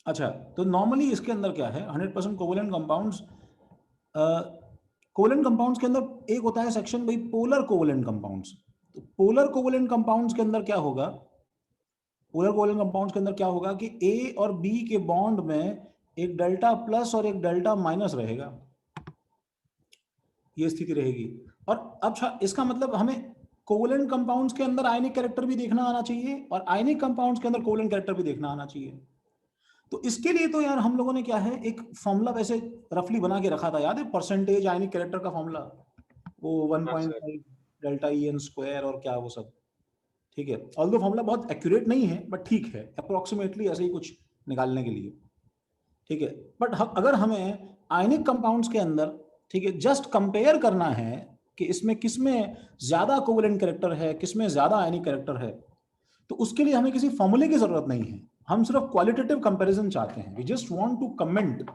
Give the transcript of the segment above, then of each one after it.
अच्छा, तो नॉर्मली इसके अंदर क्या है, 100% कोवेलेंट कंपाउंड्स, कोवेलेंट कंपाउंड्स के अंदर एक होता है सेक्शन भाई पोलर कोवेलेंट कंपाउंड्स। तो पोलर कोवेलेंट कंपाउंड्स के अंदर क्या होगा, पोलर कोवेलेंट कंपाउंड्स के अंदर क्या होगा कि ए और बी के बॉन्ड में एक डेल्टा प्लस और एक डेल्टा माइनस रहेगा, ये स्थिति रहेगी। और अच्छा, इसका मतलब हमें कोवेलेंट कंपाउंड्स के अंदर आयनिक कैरेक्टर भी देखना आना चाहिए और आयनिक कंपाउंड्स के अंदर कोवेलेंट कैरेक्टर भी देखना आना चाहिए। तो इसके लिए तो यार हम लोगों ने क्या है, एक फॉर्मूला वैसे रफली बना के रखा था, याद है, परसेंटेज आयनिक कैरेक्टर का फॉर्मूला, वो हाँ sir. 1.5 delta E N square और क्या वो सब, ठीक है। ऑल्दो फॉर्मूला बहुत एक्यूरेट नहीं है बट ठीक है, अप्रोक्सीमेटली ऐसे ही कुछ निकालने के लिए, ठीक है। बट अगर हमें आयनिक कंपाउंड्स के अंदर, ठीक है, जस्ट कंपेयर करना है कि इसमें किसमें ज्यादा कोवेलेंट कैरेक्टर है, किसमें ज्यादा आयनिक कैरेक्टर है, तो उसके लिए हमें किसी फॉर्मूले की जरूरत नहीं है, हम सिर्फ क्वालिटेटिव कंपैरिजन चाहते हैं। We just want to comment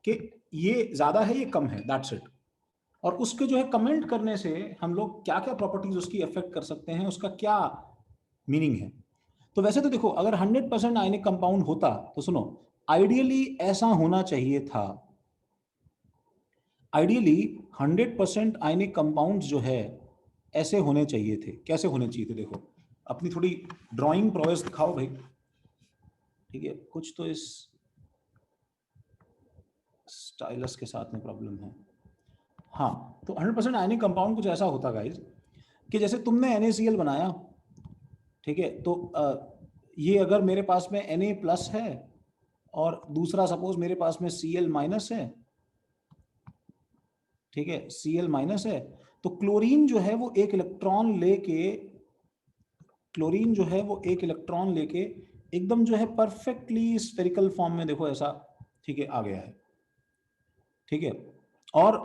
कि ये ज्यादा है, ये कम है, दैट्स इट। और उसके जो है कमेंट करने से हम लोग क्या क्या प्रॉपर्टीज उसकी अफेक्ट कर सकते हैं, उसका क्या मीनिंग है। तो वैसे तो देखो, अगर 100% आयनिक कंपाउंड होता तो सुनो, आइडियली ऐसा होना चाहिए था, आइडियली 100% आयनिक कंपाउंड जो है ऐसे होने चाहिए थे। कैसे होने चाहिए थे, देखो, अपनी थोड़ी ड्राइंग प्रोग्रेस दिखाओ भाई, ठीक है, कुछ तो इस स्टाइलस के साथ में प्रॉब्लम है। हाँ, तो 100% आयनिक कंपाउंड कुछ ऐसा होता गाइज कि जैसे तुमने NaCl बनाया, ठीक है, तो ये अगर मेरे पास में Na प्लस है और दूसरा सपोज मेरे पास में Cl माइनस है, ठीक है, Cl माइनस है, तो क्लोरीन जो है वो एक इलेक्ट्रॉन लेके, क्लोरीन जो है वो एक इलेक्ट्रॉन लेके एकदम जो है परफेक्टली स्फेरिकल फॉर्म में, देखो ऐसा, ठीक है, आ गया है, ठीक है। और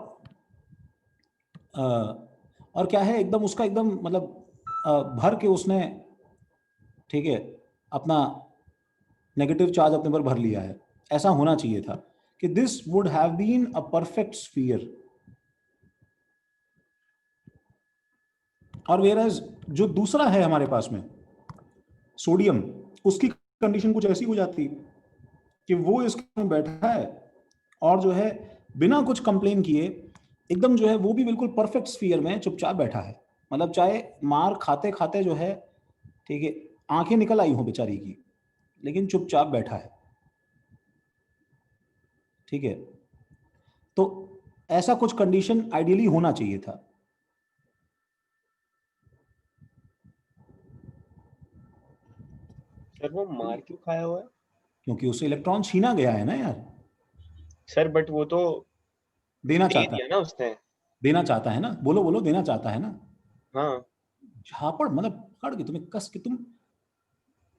और क्या है, एकदम उसका एकदम मतलब भर के उसने, ठीक है, अपना नेगेटिव चार्ज अपने पर भर लिया है। ऐसा होना चाहिए था कि this would have been a perfect sphere. और वेराज जो दूसरा है हमारे पास में सोडियम, उसकी कंडीशन कुछ ऐसी हो जाती कि वो इसमें बैठा है और जो है बिना कुछ कंप्लेन किए एकदम जो है वो भी बिल्कुल परफेक्ट स्फीयर में चुपचाप बैठा है, मतलब चाहे मार खाते खाते जो है, ठीक है, आंखें निकल आई हो बेचारी की, लेकिन चुपचाप बैठा है, ठीक है। तो ऐसा कुछ कंडीशन आइडियली होना चाहिए था। सर वो मार क्यों खाया हुआ है? क्योंकि उसे इलेक्ट्रॉन छीना गया है ना यार, सर बट वो तो देना दे चाहता दिया है, ना उसने। देना चाहता है ना, बोलो बोलो, देना चाहता है ना। हाँ। झापड़ मतलब पकड़ के तुम्हें कस के, तुम,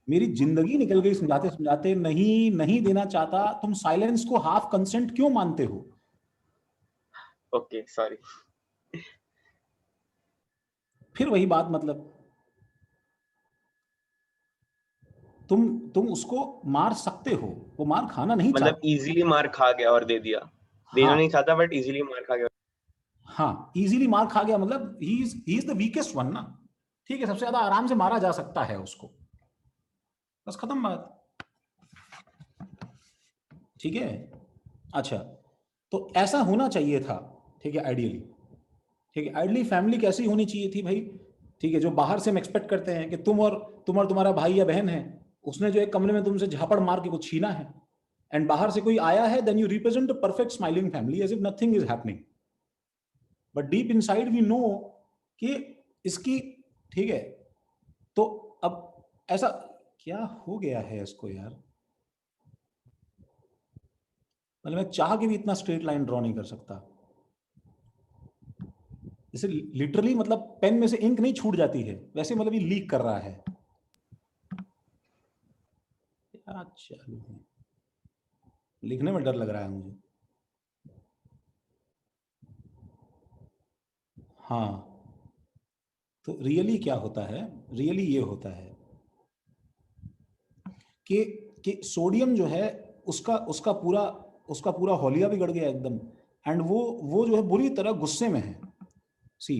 मेरी जिंदगी निकल गई समझाते समझाते, नहीं नहीं देना चाहता, तुम साइलेंस को हाफ कंसेंट क्यों मानते हो। Okay sorry. फिर वही बात, मतलब तुम उसको मार सकते हो, वो मार खाना नहीं मतलब चाहता। इजीली मार खा गया और दे दिया। देना हाँ, नहीं चाहता बट इजीली मार खा गया। हाँ, इजीली मार खा गया, मतलब he is the weakest one ना, ठीक है, सबसे ज्यादा आराम से मारा जा सकता है उसको, बस खत्म बात, ठीक है। अच्छा, तो ऐसा होना चाहिए था, ठीक है, आइडियली, ठीक है, आइडियली फैमिली कैसी होनी चाहिए थी भाई, ठीक है, जो बाहर से हम एक्सपेक्ट करते हैं कि तुम और तुम्हारा भाई या बहन है, उसने जो एक कमरे में तुमसे झापड़ मार के कुछ छीना है, एंड बाहर से कोई आया है, then you represent a perfect smiling family as if nothing is happening, but deep inside we know कि इसकी, ठीक है। तो अब ऐसा क्या हो गया है इसको यार, मतलब मैं चाह के भी इतना स्ट्रेट लाइन ड्रॉ नहीं कर सकता, जैसे लिटरली मतलब पेन में से इंक नहीं छूट जाती है वैसे, मतलब ये लीक कर रहा है, क्या चालू है, लिखने में डर लग रहा है मुझे। हाँ, तो रियली क्या होता है, रियली ये होता है कि सोडियम जो है उसका उसका पूरा हौलिया बिगड़ गया एकदम, एंड वो जो है बुरी तरह गुस्से में है, see,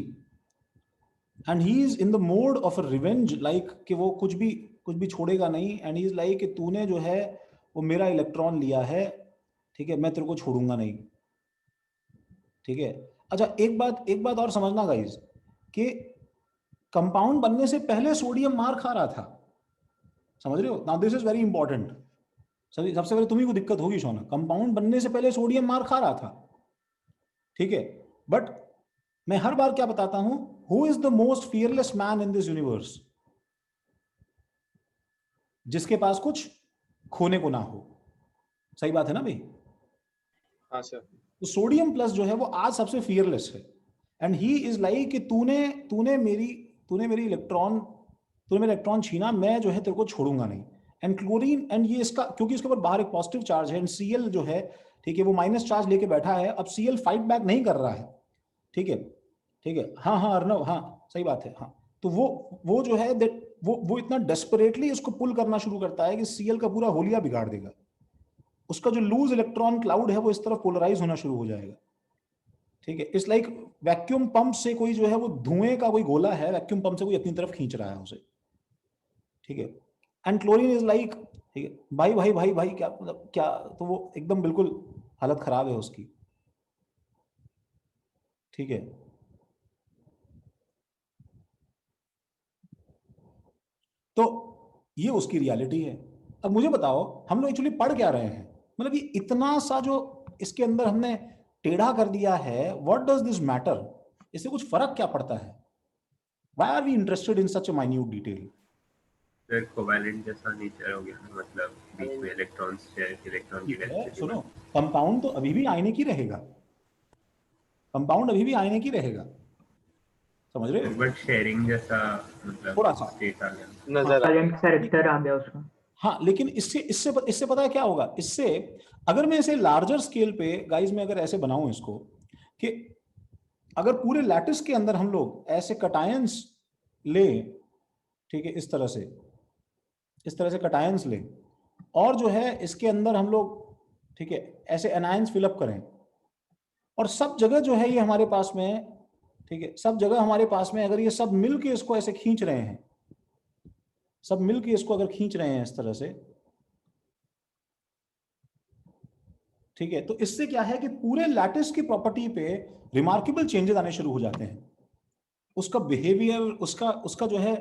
and he is in the mode of a revenge, like कि वो कुछ भी छोड़ेगा नहीं, एंड ही इज लाइक कि तूने जो है वो मेरा इलेक्ट्रॉन लिया है, ठीक है, मैं तेरे को छोड़ूंगा नहीं, ठीक है। अच्छा, एक बात और समझना गाइस, कि कंपाउंड बनने से पहले सोडियम मार खा रहा था, समझ रहे हो? Now this is very important. सबसे पहले तुम्ही को दिक्कत होगी सोना, कंपाउंड बनने से पहले सोडियम मार खा रहा था, ठीक है। बट मैं हर बार क्या बताता हूं, who is the most fearless man in this universe? जिसके पास कुछ खोने को ना हो। सही बात है ना भाई? हाँ सर। तो सोडियम प्लस जो है वो आज सबसे फियरलेस है, एंड ही इज लाइक कि तूने तूने मेरी तूने मेरा इलेक्ट्रॉन छीना, मैं जो है तेरे को छोड़ूंगा नहीं। एंड क्लोरीन, एंड ये इसका, क्योंकि इसके ऊपर बाहर एक पॉजिटिव चार्ज है, एंड सीएल जो है, ठीक है, वो माइनस चार्ज लेके बैठा है। अब सीएल फाइट बैक नहीं कर रहा है, ठीक है, ठीक है। हाँ हाँ अर्नव, हाँ सही बात है, हाँ। तो वो जो है दैट वो इतना डेस्परेटली इसको पुल करना शुरू करता है कि सीएल का पूरा होलिया बिगाड़ देगा। उसका जो लूज इलेक्ट्रॉन क्लाउड है वो इस तरफ पोलराइज होना शुरू हो जाएगा, ठीक है। इट्स लाइक वैक्यूम पंप से कोई जो है वो धुएं का कोई गोला है, वैक्यूम पंप से कोई अपनी तरफ खींच रहा है उसे, ठीक है। एंड क्लोरीन इज लाइक, ठीक है, भाई भाई भाई भाई क्या मतलब क्या, तो वो एकदम बिल्कुल हालत खराब है उसकी, ठीक है। तो ये उसकी रियलिटी है। अब मुझे बताओ, हम लोग एक्चुअली पढ़ क्या रहे हैं? मतलब ये इतना सा जो इसके अंदर हमने टेढ़ा कर दिया है, व्हाट डज दिस मैटर? इससे कुछ फर्क क्या पड़ता है? Why are we interested in such a minute detail? फिर कोवैलेंट जैसा नेचर हो गया ना, मतलब बीच में इलेक्ट्रॉन्स शेयर, इलेक्ट्रॉन की ठीक है, डेंसिटी सुनो, बढ़। कंपाउंड तो अभी भी आयनिक ही रहेगा, कंपाउंड अभी भी आयनिक ही रहेगा, समझ रहे हो? बट शेयरिंग जैसा मतलब थोड़ा सा, स्टेट आ गया। हाँ, नजर आ वैलेंट गया। कैरेक्टर आ गया उसमें। हाँ, लेकिन इससे इससे इससे पता है क्या होगा इससे? अगर मैं इसे लार्जर स्केल पे गाइस में अगर ऐसे बनाऊं इसको, कि अगर पूरे लैटिस के अंदर हम लोग ऐसे कटायंस लें, ठीक है, इस तरह से कटायंस लें, और जो है इसके अंदर हम लोग, ठीक है, ऐसे एनायंस फिलअप करें, और सब जगह जो है ये हमारे पास में, ठीक है, सब जगह हमारे पास में अगर ये सब मिल के इसको ऐसे खींच रहे हैं, सब मिल के इसको अगर खींच रहे हैं इस तरह से, ठीक है, तो इससे क्या है कि पूरे लैटिस की प्रॉपर्टी पे रिमार्केबल चेंजेस आने शुरू हो जाते हैं। उसका बिहेवियर, उसका उसका जो है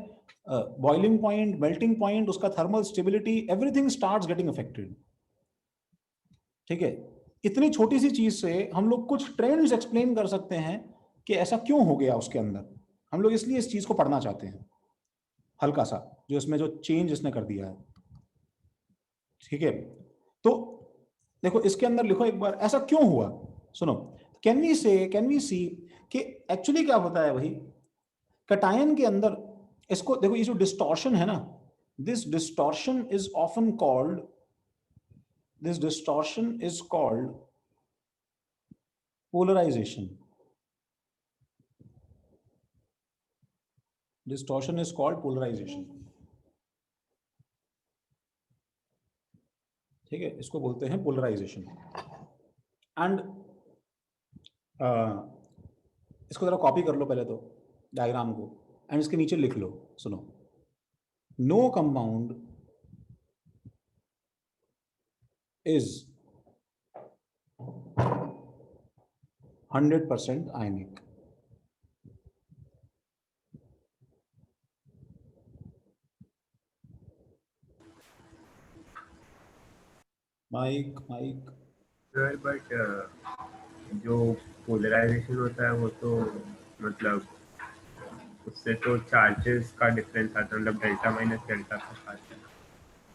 बॉइलिंग पॉइंट, मेल्टिंग पॉइंट, उसका thermal stability, everything starts getting affected, ठीक है। इतनी छोटी सी चीज से हम लोग कुछ ट्रेंड्स एक्सप्लेन कर सकते हैं कि ऐसा क्यों हो गया उसके अंदर। हम लोग इसलिए इस चीज को पढ़ना चाहते हैं, हल्का सा जो इसमें जो चेंज इसने कर दिया है, ठीक है। तो देखो इसके अंदर लिखो एक बार ऐसा क्यों हुआ, सुनो। कैन वी सी कि एक्चुअली क्या होता है भाई, कटायन के अंदर, इसको देखो, ये जो डिस्टॉर्शन है ना, this distortion is often called, this distortion is called polarisation, distortion is called polarisation, ठीक है, इसको बोलते हैं पोलराइजेशन। एंड इसको जरा कॉपी कर लो पहले तो, डायग्राम को, एंड इसके नीचे लिख लो, सुनो, no compound is 100% ionic. Mike sir but जो पोलराइजेशन होता है वो तो मतलब उससे तो चार्जेस का डिफरेंस आता है, मतलब डेल्टा माइनस डेल्टा का आता है।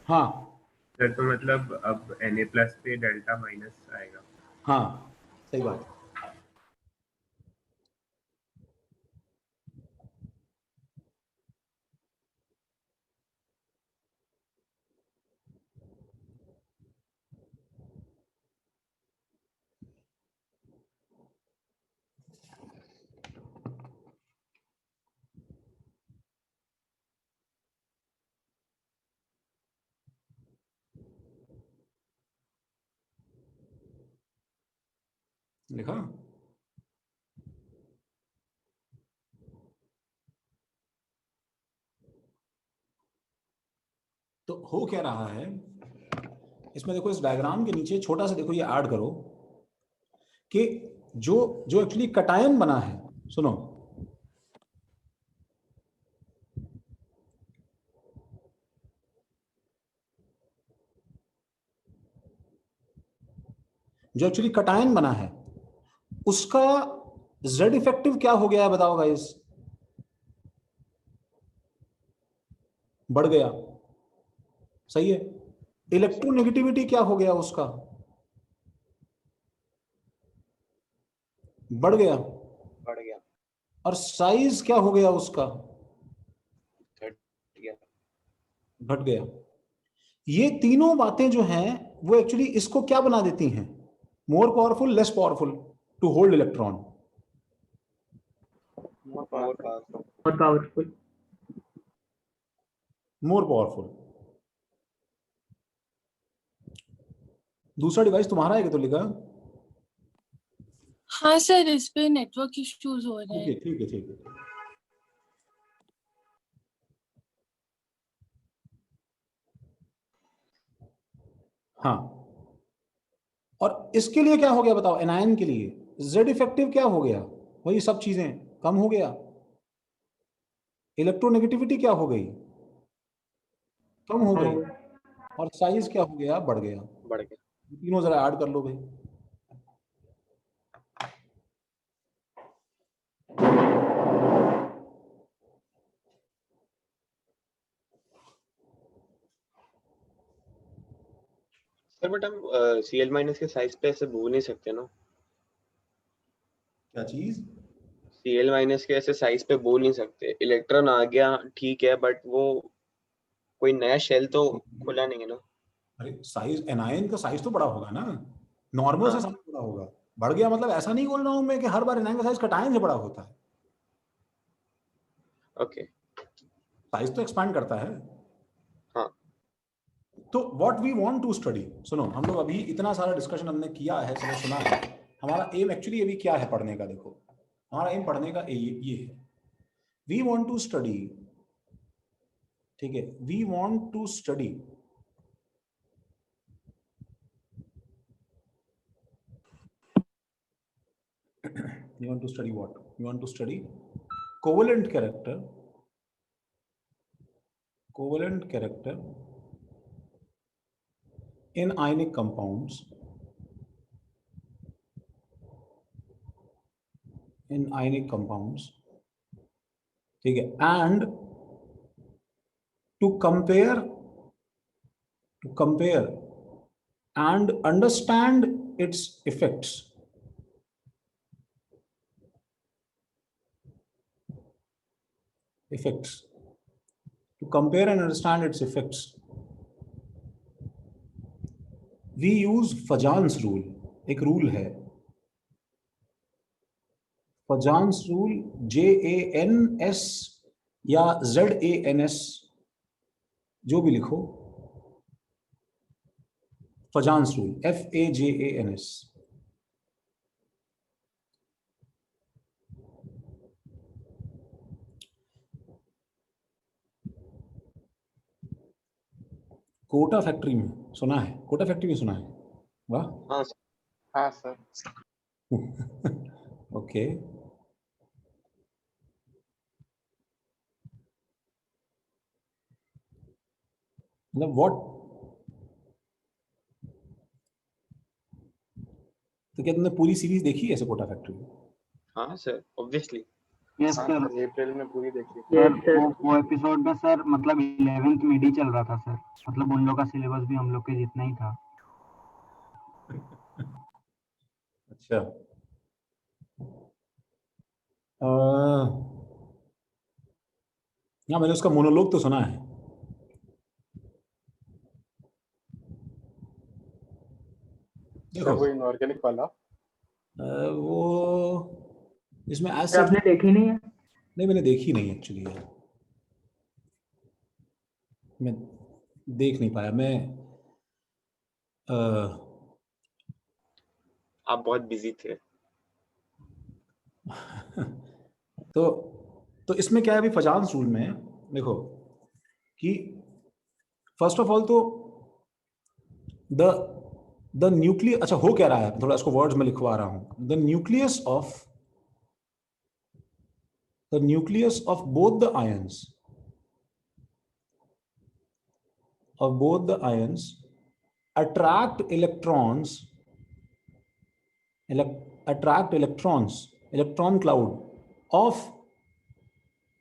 हाँ सर तो मतलब अब Na प्लस पे डेल्टा माइनस आएगा। हाँ सही बात। लिखा? तो हो क्या रहा है, इसमें देखो इस डायग्राम के नीचे छोटा सा देखो ये ऐड करो कि जो जो एक्चुअली कटायन बना है, सुनो, जो एक्चुअली कटायन बना है उसका Z इफेक्टिव क्या हो गया है बताओ गाइस? बढ़ गया, सही है। इलेक्ट्रोनेगेटिविटी क्या हो गया उसका? बढ़ गया। बढ़ गया। और साइज क्या हो गया उसका? घट गया। घट गया। ये तीनों बातें जो हैं वो एक्चुअली इसको क्या बना देती हैं? More powerful, less powerful to hold electron. More powerful. और पावरफुल। More powerful. दूसरा डिवाइस तुम्हारा है क्या तो लिखा? हाँ सर, इस पे नेटवर्क इश्यूज हो रहे ओके, हैं। ठीक है, ठीक है। हाँ, और इसके लिए क्या हो गया बताओ? एनायन के लिए Z इफेक्टिव क्या हो गया? वही सब चीजें कम हो गया। इलेक्ट्रोनेगेटिविटी क्या हो गई? कम हो गई। और साइज क्या हो गया? बढ़ गया। बढ़ गया। तीनों जरा ऐड कर लो भाई। सर बट हम Cl- के साइज पे ऐसे बोल नहीं सकते ना। क्या चीज? Cl- के ऐसे साइज पे बोल नहीं सकते। इलेक्ट्रॉन आ गया ठीक है, बट वो कोई नया शेल तो खुला नहीं है ना। अरे साइज, एनायन का साइज तो बड़ा होगा ना, नॉर्मल से हाँ। साइज बड़ा होगा। बढ़ गया मतलब ऐसा नहीं बोल रहा हूं मैं कि हर बार एनायन का साइज कटायन से बड़ा होता है। ओके। साइज तो एक्सपांड करता है। हाँ। तो what we want to study, सुनो, हम लोग अभी इतना सारा डिस्कशन हमने किया है, चलो सुना है। हमारा एम एक्चुअली अभी क्या है पढ़ने का? देखो हमारा एम पढ़ने का ये है, वी वांट टू स्टडी, ठीक है, we want to study you want to study what? You want to study covalent character in ionic compounds, ठीक है, and to compare and understand its effects. To compare and understand its effects, we use Fajans rule. एक rule है, Fajans rule, JANS या ZANS, जो भी लिखो, Fajans rule, FAJANS। Kota factory में सुना है? कोटा फैक्ट्री में सुना है? वाह। हाँ सर। हाँ सर। ओके। मतलब व्हाट, तो क्या तुमने पूरी सीरीज देखी है ऐसे कोटा फैक्ट्री? हाँ sir, obviously. Yes sir. April में पूरी देखी। सर वो एपिसोड में सर मतलब 11th मिड ही चल रहा था सर, मतलब उन लोग का सिलेबस भी हम लोग के जितना ही था। अच्छा, हाँ मैंने उसका मोनोलॉग तो सुना है। देखो वो इनऑर्गेनिक वाला। वो इसमें आज सर आपने देखी नहीं है? नहीं, मैंने देखी नहीं एक्चुअली यार, मैं देख नहीं पाया। मैं आप बहुत बिजी थे। तो इसमें क्या है अभी फजांस रूल में, देखो कि फर्स्ट ऑफ ऑल तो द न्यूक्लियस, अच्छा हो क्या रहा है, थोड़ा इसको वर्ड्स में लिखवा रहा हूं. The nucleus of both the ions attract electron cloud of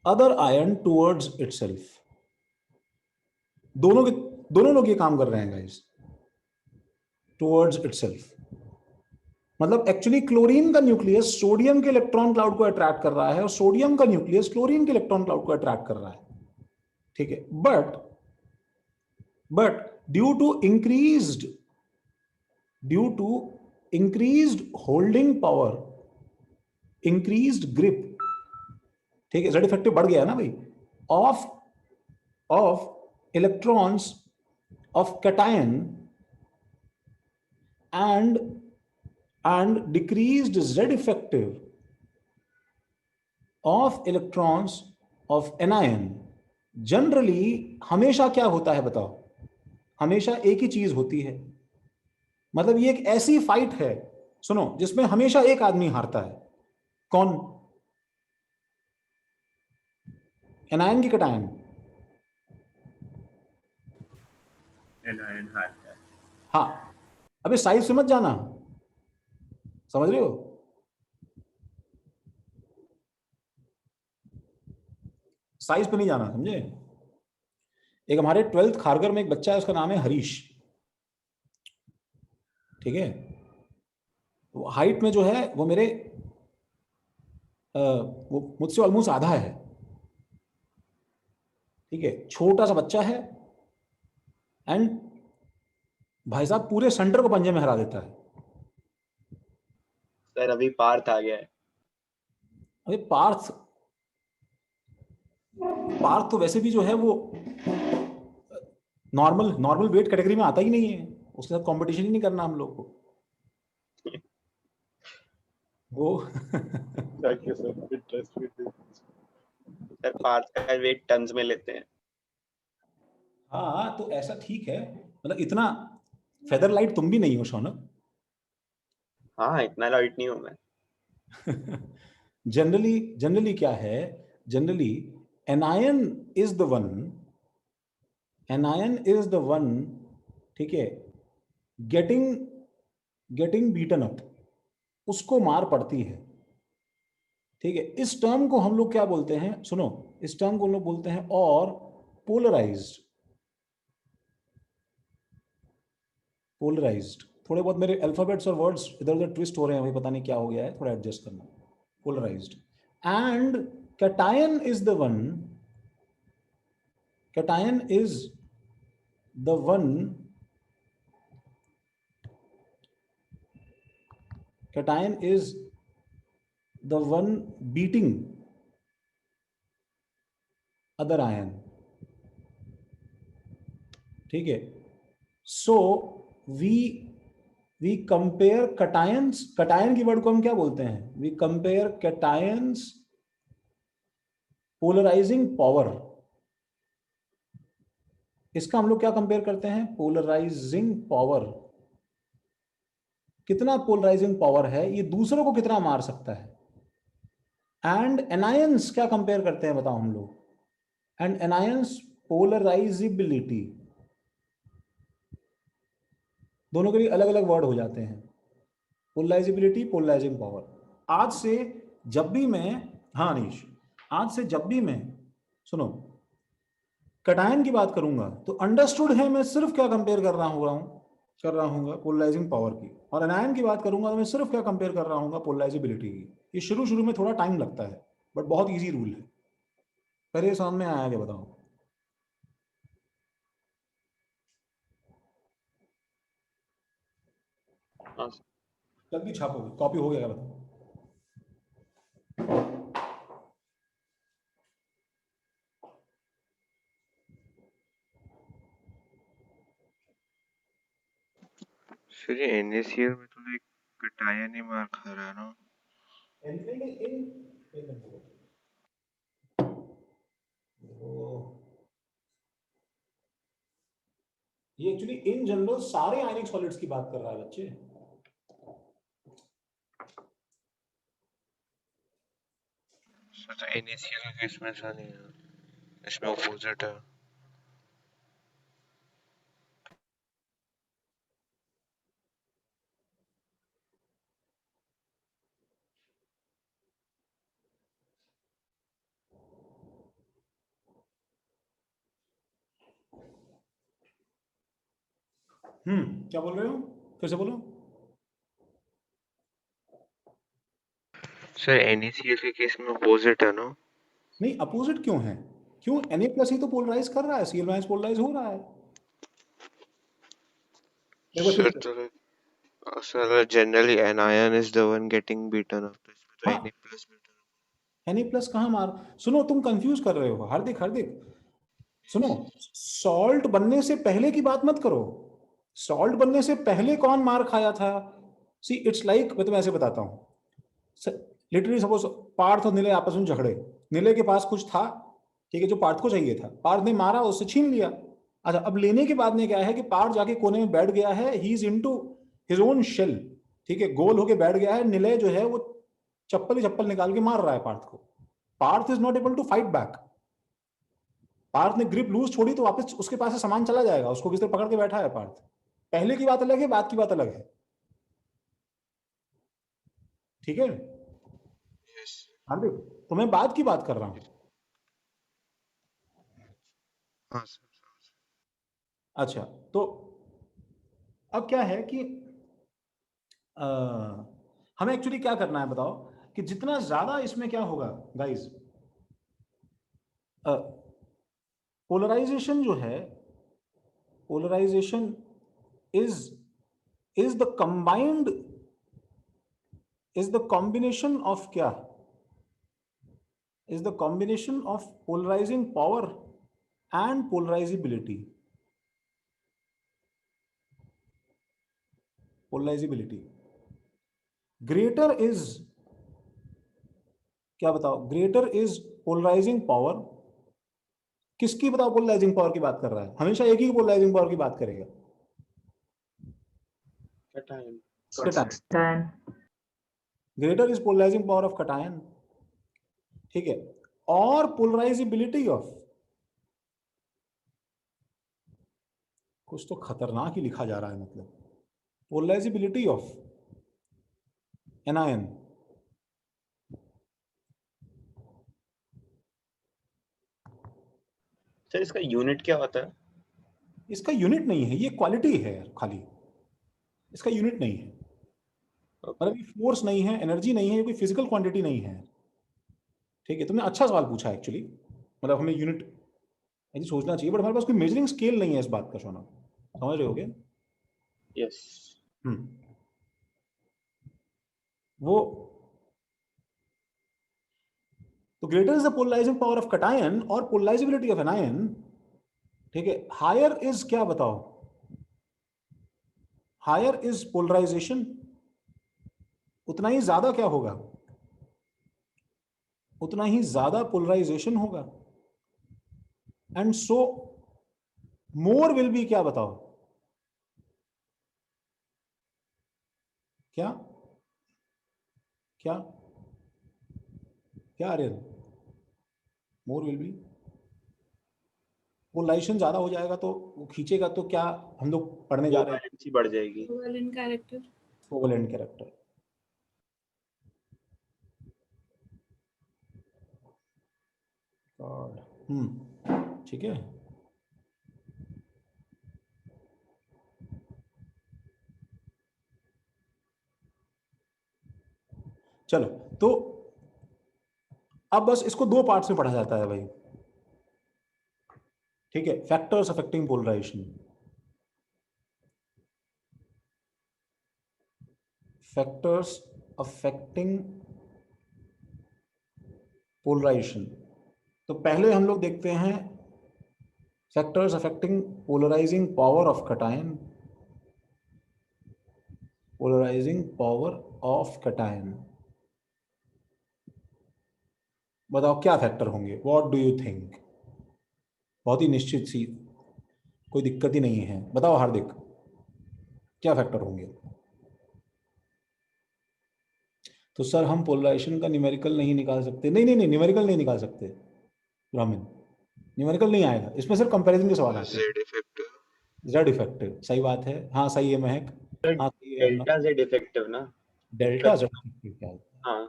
other ion towards itself. दोनों लोग ये काम कर रहे हैं गाइस. टुवर्ड्स इटसेल्फ मतलब एक्चुअली क्लोरीन का न्यूक्लियस सोडियम के इलेक्ट्रॉन क्लाउड को अट्रैक्ट कर रहा है और सोडियम का न्यूक्लियस क्लोरीन के इलेक्ट्रॉन क्लाउड को अट्रैक्ट कर रहा है. ठीक है. But due to increased holding power, increased grip, ठीक है, जेड इफेक्टिव बढ़ गया ना भाई, of electrons of cation and decreased Z effective of electrons of anion. Generally हमेशा क्या होता है बताओ, हमेशा एक ही चीज होती है. मतलब ये एक ऐसी फाइट है, सुनो, जिसमें हमेशा एक आदमी हारता है. कौन? एनायन की कैटायन? एनायन हारता है. हाँ. अबे साइज से मत जाना, समझ रहे हो? साइज पे नहीं जाना, समझे? एक हमारे 12th खारगर में एक बच्चा है, उसका नाम है हरीश. ठीक है. हाइट में जो है वो मेरे वो मुझसे ऑलमोस्ट आधा है. ठीक है. छोटा सा बच्चा है एंड भाई साहब पूरे सेंटर को पंजे में हरा देता है. सर अभी पार्थ आ गया है. अरे पार्थ तो वैसे भी जो है वो नॉर्मल वेट कैटेगरी में आता ही नहीं है. उसके साथ कंपटीशन ही नहीं करना हम लोग को. वो सर पार्थ का वेट टन्स में लेते हैं. हाँ तो ऐसा ठीक है, मतलब इतना फेदर लाइट तुम भी नहीं हो शौनक. हाँ इतना लाइट नहीं हूं मैं. जनरली क्या है, generally anion is the one, ठीक है, गेटिंग बीटन अप, उसको मार पड़ती है. ठीक है. इस टर्म को हम लोग क्या बोलते हैं, सुनो, इस टर्म को हम लोग बोलते हैं और पोलराइज्ड. थोड़े बहुत मेरे अल्फाबेट्स और वर्ड्स इधर उधर ट्विस्ट हो रहे हैं भाई, पता नहीं क्या हो गया है, थोड़ा एडजस्ट करना. Polarised. And cation is the one cation is the one beating other ion. ठीक है. So we compare cations, cation की वर्ड को हम क्या बोलते हैं, we compare cations polarising power. इसका हम लोग क्या कंपेयर करते हैं, पोलराइजिंग पावर. कितना पोलराइजिंग पावर है, ये दूसरों को कितना मार सकता है. एंड एनायंस क्या कंपेयर करते हैं बताओ हम लोग, एंड एनायंस पोलराइजिबिलिटी. दोनों के लिए अलग अलग वर्ड हो जाते हैं. Polarisability, polarising power. आज से जब भी मैं, हाँ अनीश, आज से जब भी मैं, सुनो, कैटायन की बात करूंगा तो अंडरस्टूड है मैं सिर्फ क्या कंपेयर कर रहा हूँ पोलराइजिंग पावर की. और एनायन की बात करूंगा तो मैं सिर्फ क्या कंपेयर कर रहा हूँ पोलराइजिबिलिटी की. ये शुरू में थोड़ा टाइम लगता है बट बहुत इजी रूल है. पहले समझ में आया क्या बताओ? हाँ जल्दी छापो, कॉपी हो गया क्या बताओ? सर ये NaCl में तो एक कैटायन ही मार खा रहा है ना. ये एक्चुअली इन जनरल सारे आयनिक सॉलिड्स की बात कर रहा है बच्चे। सर तो NaCl के केस में ऐसा नहीं है, इसमें अपोजिट है। क्या बोल रहे हो, फिर से बोलो। सर NaCl के केस में अपोजिट है ना? नहीं, अपोजिट क्यों है? क्यों? Na+ ही तो पोलराइज कर रहा है, Cl- पोलराइज हो रहा है। एक बार फिर सर से- तो sir generally anion is the one getting beaten up, तो इसमें तो हाँ, Na plus beaten up। Na+ कहाँ मार, सुनो तुम कंफ्यूज कर रहे हो हार्दिक। हार्दिक सुनो, सॉल्ट बनने से पहले की बात मत करो। सॉल्ट बनने से पहले कौन मार खाया था? सी इट्स लाइक, मैं तुम्हें ऐसे बताता हूँ। लिटरली सपोज पार्थ और नीले आपस में झगड़े, नीले के पास कुछ था, ठीक है, जो पार्थ को चाहिए था, पार्थ ने मारा, उससे छीन लिया। अच्छा, अब लेने के बाद में क्या है कि पार्थ जाके कोने में बैठ गया है, he is into his own shell, ठीक है, गोल होके बैठ गया है। निलय जो है वो चप्पल ही चप्पल निकाल के मार रहा है पार्थ को। Parth is not able to fight back. Parth ने ग्रिप लूज छोड़ी तो वापस उसके पास से सामान चला जाएगा, उसको किस तरह पकड़ के बैठा है पार्थ। पहले की बात अलग है, बाद की बात अलग है, ठीक है। Yes। हार्दिक, तो मैं बाद की बात कर रहा हूं। हाँ सर। अच्छा, तो अब क्या है कि हमें एक्चुअली क्या करना है बताओ, कि जितना ज्यादा इसमें क्या होगा गाइस, पोलराइजेशन जो है, polarization is is the combined, is the combination of क्या, is the combination of polarizing power and polarizability. Polarizability greater is क्या, बताओ, ग्रेटर इज पोलराइजिंग पावर। किसकी बताओ पोलराइजिंग पावर की बात कर रहा है? हमेशा एक ही पोलराइजिंग पावर की बात करेगा, cation। cation। Greater is polarising power of cation, ठीक है, और पोलराइजिबिलिटी ऑफ, कुछ तो खतरनाक ही लिखा जा रहा है, मतलब पोलराइजिबिलिटी ऑफ एनायन। सर इसका यूनिट क्या होता है? इसका यूनिट नहीं है, ये क्वालिटी है यार खाली, इसका यूनिट नहीं है। मतलब ये फोर्स नहीं है, एनर्जी नहीं है, ये कोई फिजिकल क्वांटिटी नहीं है, ठीक है। तुमने अच्छा सवाल पूछा एक्चुअली, मतलब हमें यूनिट ऐसी सोचना चाहिए, बट हमारे पास कोई मेजरिंग स्केल नहीं है इस बात का, सोना समझ रहे हो क्या? यस। वो तो greater is the polarising power of cation और पोलराइजिबिलिटी ऑफ एनायन, ठीक है। हायर इज क्या, बताओ, हायर इज पोलराइजेशन, उतना ही ज्यादा क्या होगा, उतना ही ज्यादा पोलराइजेशन होगा। And so more will be क्या, बताओ, क्या क्या क्या Aryan, more will be, polarisation ज्यादा हो जाएगा तो वो खींचेगा, तो क्या हम लोग पढ़ने जा रहे हैं? कोवैलेंसी बढ़ जाएगी। Covalent character. कोवेलेंट कैरेक्टर, ठीक है। चलो, तो अब बस इसको दो पार्ट्स में पढ़ा जाता है भाई, ठीक है। Factors affecting polarisation, factors affecting polarisation. तो पहले हम लोग देखते हैं factors affecting polarising power of cation, polarising power of cation. बताओ क्या फैक्टर होंगे, व्हाट डू यू थिंक? बहुत ही निश्चित सी, कोई दिक्कत ही नहीं है। बताओ हार्दिक, क्या फैक्टर होंगे? तो सर हम पोलराइजेशन का न्यूमेरिकल नहीं निकाल सकते। नहीं नहीं नहीं, न्यूमेरिकल नहीं निकाल सकते ब्राह्मण, न्यूमेरिकल नहीं आएगा इसमें, सिर्फ कंपैरिजन के सवाल आते हैं। Z effective. जेड इफेक्टिव, सही बात है, हाँ सही है महक, हाँ सही है। डेल्टा जेड इफेक्टिव ना, डेल्टा जेड इफेक्टिव क्या होता हाँ है?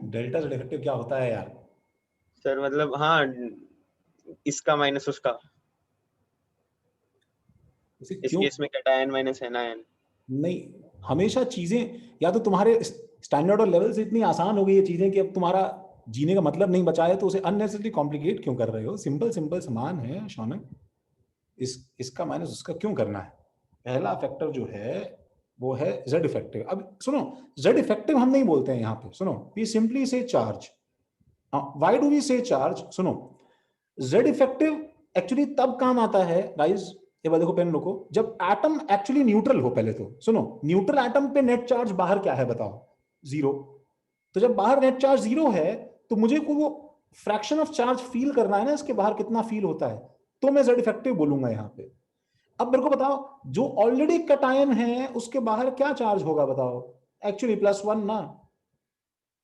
डेल्टा जेड इफेक्टिव क्या होता है यार? सर, मतलब हाँ, इसका माइनस उसका, इसे इस क्यों? केस में कैटायन माइनस एनायन। नहीं, हमेशा चीजें या तो तुम्हारे स्टैंडर्ड और लेवल से इतनी आसान हो गई ये चीजें कि अब तुम्हारा जीने का मतलब नहीं बचा है, तो उसे अननेसेसरी कॉम्प्लिकेट क्यों कर रहे हो? सिंपल सिंपल समान है शौनक, इसका माइनस उसका क्यों करना है? पहला फैक्टर जो है वो है जेड इफेक्टिव। अब सुनो, जेड इफेक्टिव हम नहीं बोलते हैं यहाँ पे, सुनो, वी सिंपली से चार्ज। व्हाई डू वी से चार्ज? सुनो, जेड इफेक्टिव एक्चुअली तब काम आता है गाइस, ये बात देखो, पेन रोको, जब एटम एक्चुअली न्यूट्रल हो। पहले तो सुनो, न्यूट्रल एटम पे नेट चार्ज बाहर क्या है बताओ? जीरो। तो जब बाहर नेट चार्ज जीरो है, तो मुझे को वो फ्रैक्शन ऑफ चार्ज फील करना है ना, इसके बाहर कितना फील होता है, तो मैं जेड इफेक्टिव बोलूंगा यहाँ पे। अब मेरे को बताओ, जो ऑलरेडी कटायन है उसके बाहर क्या चार्ज होगा बताओ? एक्चुअली +1 ना।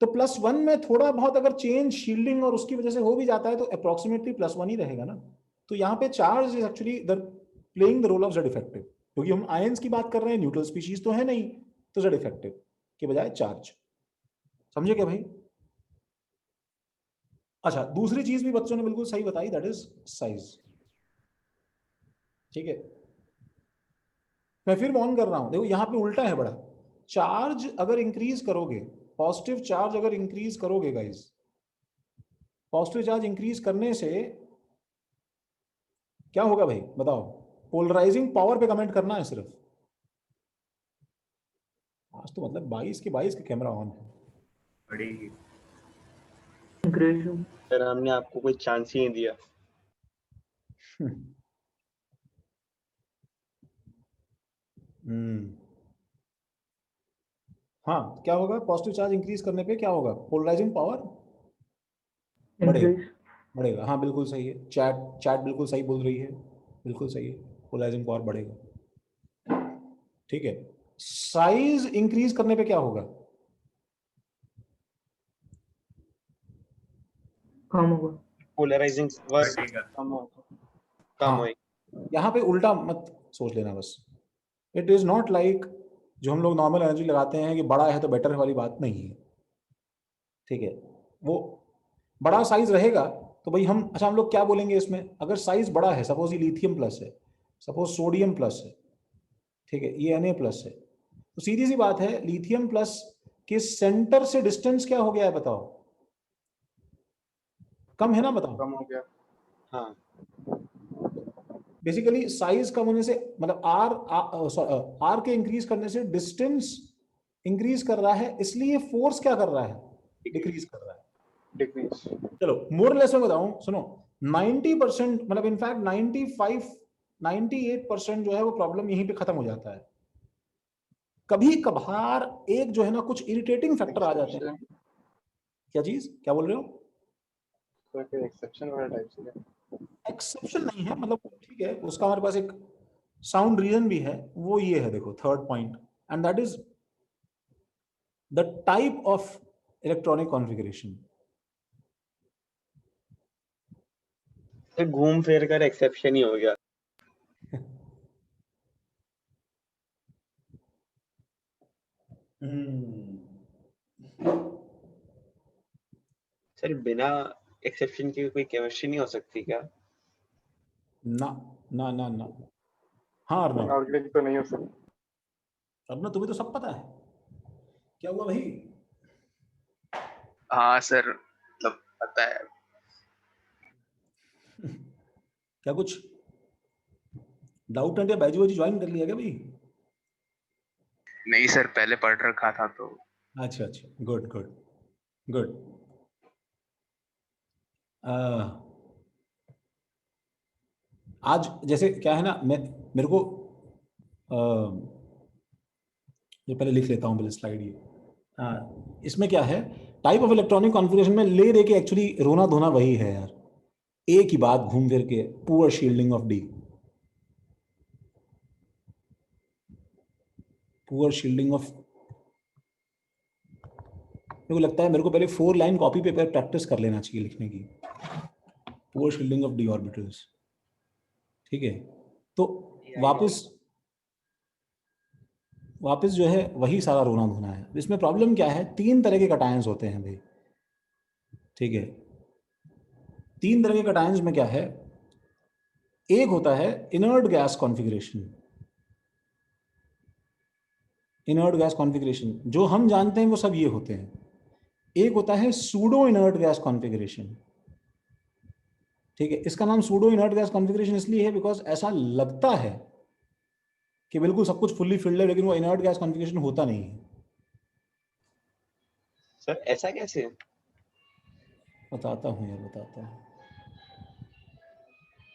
तो +1 में थोड़ा बहुत अगर चेंज शील्डिंग और उसकी वजह से हो भी जाता है, तो अप्रोक्सीमेटली +1 ही रहेगा ना। तो यहाँ पे charge is actually playing the role of Z effective, क्योंकि हम आयंस की बात कर रहे हैं, न्यूट्रल स्पीशीज तो है नहीं, तो जेड इफेक्टिव के बजाय चार्ज। समझे क्या भाई? अच्छा, दूसरी चीज भी बच्चों ने बिल्कुल सही बताई, दैट इज साइज। ठीक है, मैं फिर ऑन कर रहा हूं, देखो यहाँ पे उल्टा है बड़ा। चार्ज अगर इंक्रीज करोगे, पॉजिटिव चार्ज अगर इंक्रीज करोगे गाइस, पॉजिटिव चार्ज इंक्रीज करने से क्या होगा भाई बताओ? पोलराइजिंग पावर पे कमेंट करना है सिर्फ। आज तो मतलब 22 के 22 का कैमरा ऑन है। पड़ेगी। सर, हमने आपको कोई चांस ही नहीं दिया। हाँ, क्या होगा? पॉजिटिव चार्ज इंक्रीज करने पे क्या होगा? पोलराइजिंग पावर बढ़ेगा, बढ़ेगा। हाँ बिल्कुल सही है, चैट चैट बिल्कुल सही बोल रही है, बिल्कुल सही है, पोलराइजिंग पावर बढ़ेगा। ठीक है, साइज इंक्रीज करने पे क्या होगा? कम होगा। पोलराइजिंग पावर बढ़ेगा। कम हाँ, होगी। यहाँ पे उल्टा मत सोच लेना बस। इट इज नॉट लाइक जो हम लोग नॉर्मल एनर्जी लगाते हैं कि बड़ा है तो बेटर वाली बात नहीं है। ठीक है, वो बड़ा साइज रहेगा तो भाई हम, अच्छा हम लोग क्या बोलेंगे इसमें? अगर साइज बड़ा है, सपोज ये लिथियम प्लस है, सपोज सोडियम प्लस है, ठीक है, ये Na+ है, तो सीधी सी बात है, लिथियम प्लस के सेंटर से डिस्टेंस क्या हो गया है बताओ? कम है ना, बताओ? कम हो गया। हाँ, बेसिकली साइज कम होने से मतलब आर के इंक्रीज करने से डिस्टेंस इंक्रीज कर रहा है, इसलिए फोर्स क्या कर रहा है? डिक्रीज कर रहा है। डिक्रीज। चलो मोर लेस में बताऊं, सुनो, 90% मतलब इनफैक्ट 98% जो है वो प्रॉब्लम यहीं पे खत्म हो जाता है। कभी कभार एक जो है ना कुछ इरिटेटिंग फैक्टर आ जाते हैं। क्या चीज, क्या बोल रहे हो? एक्सेप्शन वाला टाइप से एक्सेप्शन नहीं है, मतलब ठीक है, उसका हमारे पास एक साउंड रीजन भी है, वो ये है, देखो third point, and that is the type of electronic configuration. घूम फिर कर एक्सेप्शन ही हो गया। सर, बिना एक्सेप्शन की कोई केमिस्ट्री नहीं हो सकती क्या? ना ना ना ना, हाँ अर्नब, ऑर्गेनिक तो नहीं हो सकती। अर्नब तुम्हें तो सब पता है। क्या हुआ भाई? हाँ सर, मतलब पता है। क्या कुछ डाउट है? बायजू बायजू ज्वाइन कर लिया क्या भाई? नहीं सर, पहले पढ़ रखा था तो। अच्छा अच्छा, गुड गुड गुड। आज जैसे क्या है ना, मैं मेरे को ये पहले लिख लेता हूँ पहले स्लाइड ये। इसमें क्या है, टाइप ऑफ इलेक्ट्रॉनिक कॉन्फ़िगरेशन में ले दे के एक्चुअली रोना धोना वही है यार। एक ही बात घूम फिर के, poor shielding of D, poor shielding of, मेरे को लगता है मेरे को पहले 4 लाइन कॉपी पेपर प्रैक्टिस कर लेना चाहिए लिखने की, poor shielding of D orbitals. ठीक है, तो वापस जो है वही सारा रोना धोना है। इसमें प्रॉब्लम क्या है, 3 तरह के कटायंस होते हैं भाई। ठीक है, 3 तरह के कटायंस में क्या है, एक होता है inert gas configuration. Inert gas configuration जो हम जानते हैं वो सब ये होते हैं। एक होता है सूडो इनर्ट गैस कॉन्फ़िगरेशन। ठीक है, इसका नाम सूडो इनर्ट गैस कॉन्फ़िगरेशन इसलिए है बिकॉज ऐसा लगता है कि बिल्कुल सब कुछ फुल्ली फिल्ड है, लेकिन वो इनर्ट गैस कॉन्फ़िगरेशन होता नहीं है। सर ऐसा कैसे? बताता हूँ यार, बताता हूँ।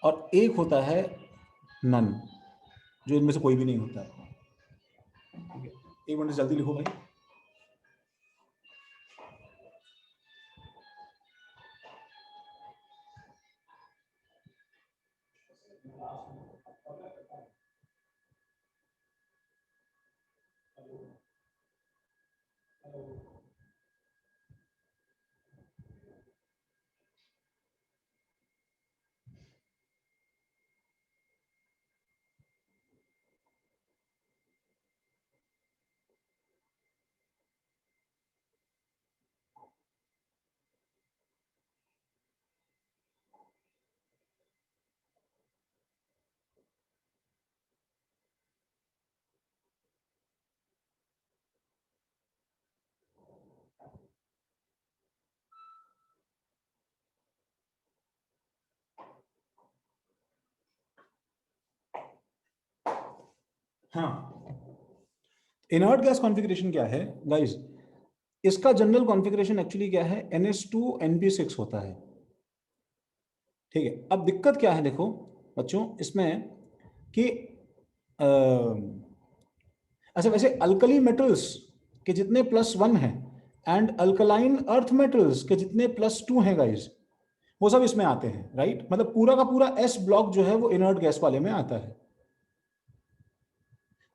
और एक होता है नन, जो इनमें से कोई भी नहीं होता है। ठीक है, एक मिनट जल्दी लिखो भाई। हाँ, इनर्ट गैस कॉन्फ़िगरेशन क्या है गाइस, इसका जनरल कॉन्फ़िगरेशन एक्चुअली क्या है, NH2NP6 होता है। ठीक है, अब दिक्कत क्या है देखो बच्चों इसमें कि अच्छा वैसे अल्कली मेटल्स के जितने +1 हैं एंड अल्कलाइन अर्थ मेटल्स के जितने +2 हैं गाइस, वो सब इसमें आते हैं, राइट। मतलब पूरा का पूरा S ब्लॉक जो है वो इनर्ट गैस वाले में आता है।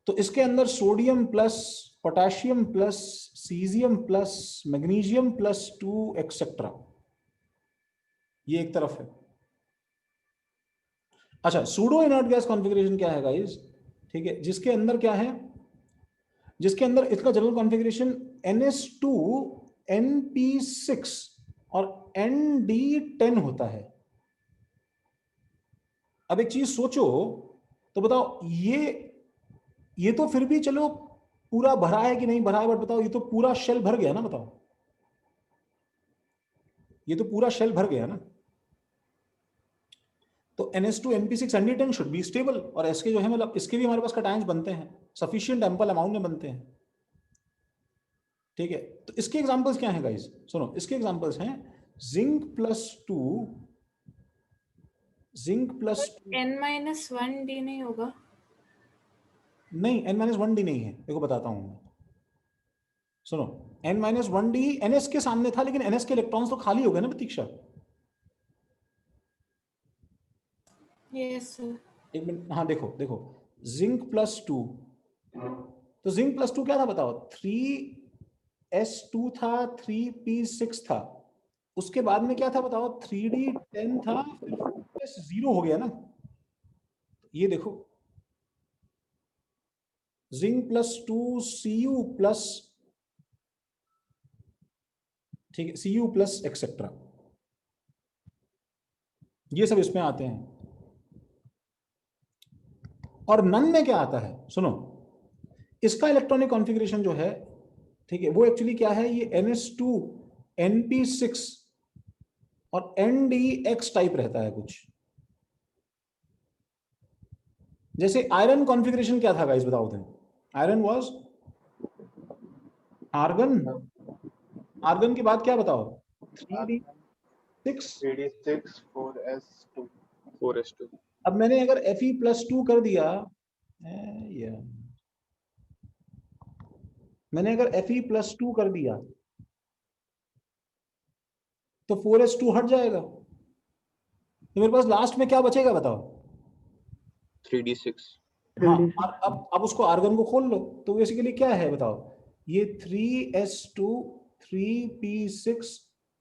तो इसके अंदर sodium plus, potassium plus, caesium plus, magnesium +2 etcetera, ये एक तरफ है। अच्छा, सूडो इनर्ट गैस कॉन्फ़िगरेशन क्या है गाइस, ठीक है, जिसके अंदर क्या है, जिसके अंदर इसका जनरल कॉन्फ़िगरेशन NS2NP6 और ND10 होता है। अब एक चीज सोचो तो बताओ, ये तो फिर भी चलो पूरा भरा है कि नहीं भरा है, बट बताओ ये तो पूरा शेल भर गया ना, बताओ ये तो पूरा शेल भर गया ना। तो NS2NP6 ND10 should be stable, और इसके जो है मतलब इसके भी हमारे पास कटायंस बनते हैं, सफिशिएंट एम्पल अमाउंट में बनते हैं। ठीक है, तो इसके एग्जांपल्स क्या हैं गाइस, सुनो इसके एग्जांपल्स हैं जिंक +2, जिंक +2, N-1D नहीं होगा? नहीं N-1D नहीं है, देखो बताता हूं मैं, सुनो N-1D NS के सामने था, लेकिन NS के इलेक्ट्रॉन्स तो खाली हो गए ना प्रतीक्षा। Yes sir. एक मिनट, हाँ देखो देखो, जिंक +2, तो जिंक +2 क्या था बताओ, 3s2 था, 3p6 था, उसके बाद में क्या था बताओ, 3d10 था, फिर 4s0 हो गया ना। ये देखो जिंक +2 Cu प्लस, ठीक है, Cu प्लस एक्सेट्रा, ये सब इसमें आते हैं। और नन में क्या आता है, सुनो इसका इलेक्ट्रॉनिक कॉन्फ़िगरेशन जो है, ठीक है, वो एक्चुअली क्या है, ये NS2NP6 और NDX टाइप रहता है कुछ। जैसे आयरन कॉन्फ़िगरेशन क्या था गाइस बताओ थे, आयरन वाज आर्गन, आर्गन के बाद क्या बताओ, 3d6, 3d6 4s2 4s2। अब मैंने अगर Fe+2 कर दिया, ये मैंने अगर Fe+2 कर दिया तो 4s2 हट जाएगा, तो मेरे पास लास्ट में क्या बचेगा बताओ? 3d6। हाँ, और अब उसको आर्गन को खोल लो, तो बेसिकली क्या है बताओ? ये 3s2 3p6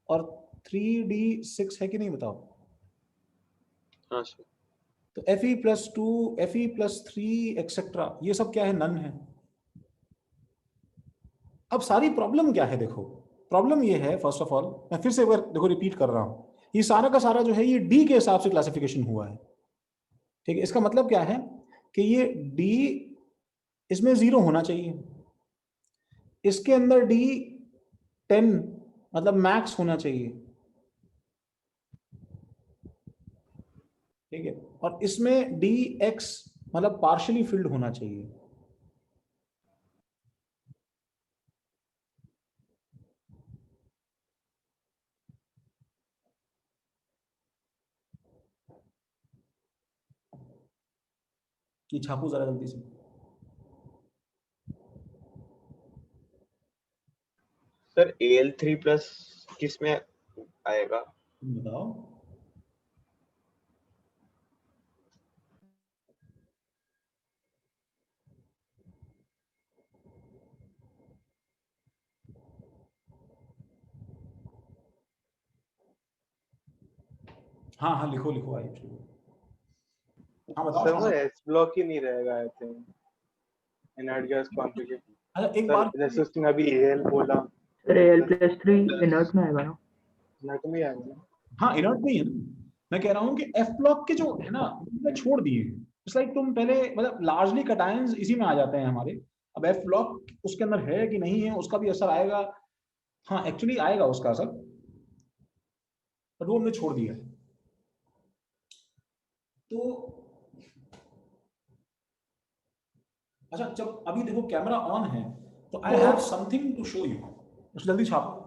और 3d6 है कि नहीं बताओ? हाँ सर। तो Fe+2 Fe+3 एक्सेट्रा, ये सब क्या है? नन है। अब सारी प्रॉब्लम क्या है? देखो, प्रॉब्लम ये है, फर्स्ट ऑफ ऑल मैं फिर से एक बार देखो रिपीट कर रहा हूं, ये सारा का सारा जो है ये डी के हिसाब से क्लासिफिकेशन हुआ है, ठीक है? इसका मतलब क्या है कि ये डी, इसमें 0 होना चाहिए, इसके अंदर डी 10 मतलब मैक्स होना चाहिए, ठीक है? और इसमें डी एक्स मतलब पार्शियली फिल्ड होना चाहिए। ये छापू जरा जल्दी से। सर Al3 प्लस किस में आएगा? बताओ। हाँ हाँ, लिखो लिखो, आई। हाँ बताओ। सर वो एस ब्लॉक ही नहीं रहेगा I think, inert gas configuration. अच्छा एक सर बार, जैसे उसने अभी एल बोला, Al+3 इनर्ट में आएगा ना? इनर्ट में ही आएगा ना? हाँ इनर्ट नहीं है ना, मैं कह रहा हूँ कि एफ ब्लॉक के जो है ना, उन्होंने छोड़ दिए हैं। इट्स लाइक तुम पहले मतलब लार्जली कटायंस इसी में आ जाते हैं हमारे। अब एफ ब्लॉक उसके अंदर है कि नहीं है, उसका भी असर आएगा। हाँ एक्चुअली आएगा उसका असर, बट वो हमने छोड़ दिया है। तो अच्छा, जब अभी देखो कैमरा ऑन है तो I have something to show you, जल्दी छापो।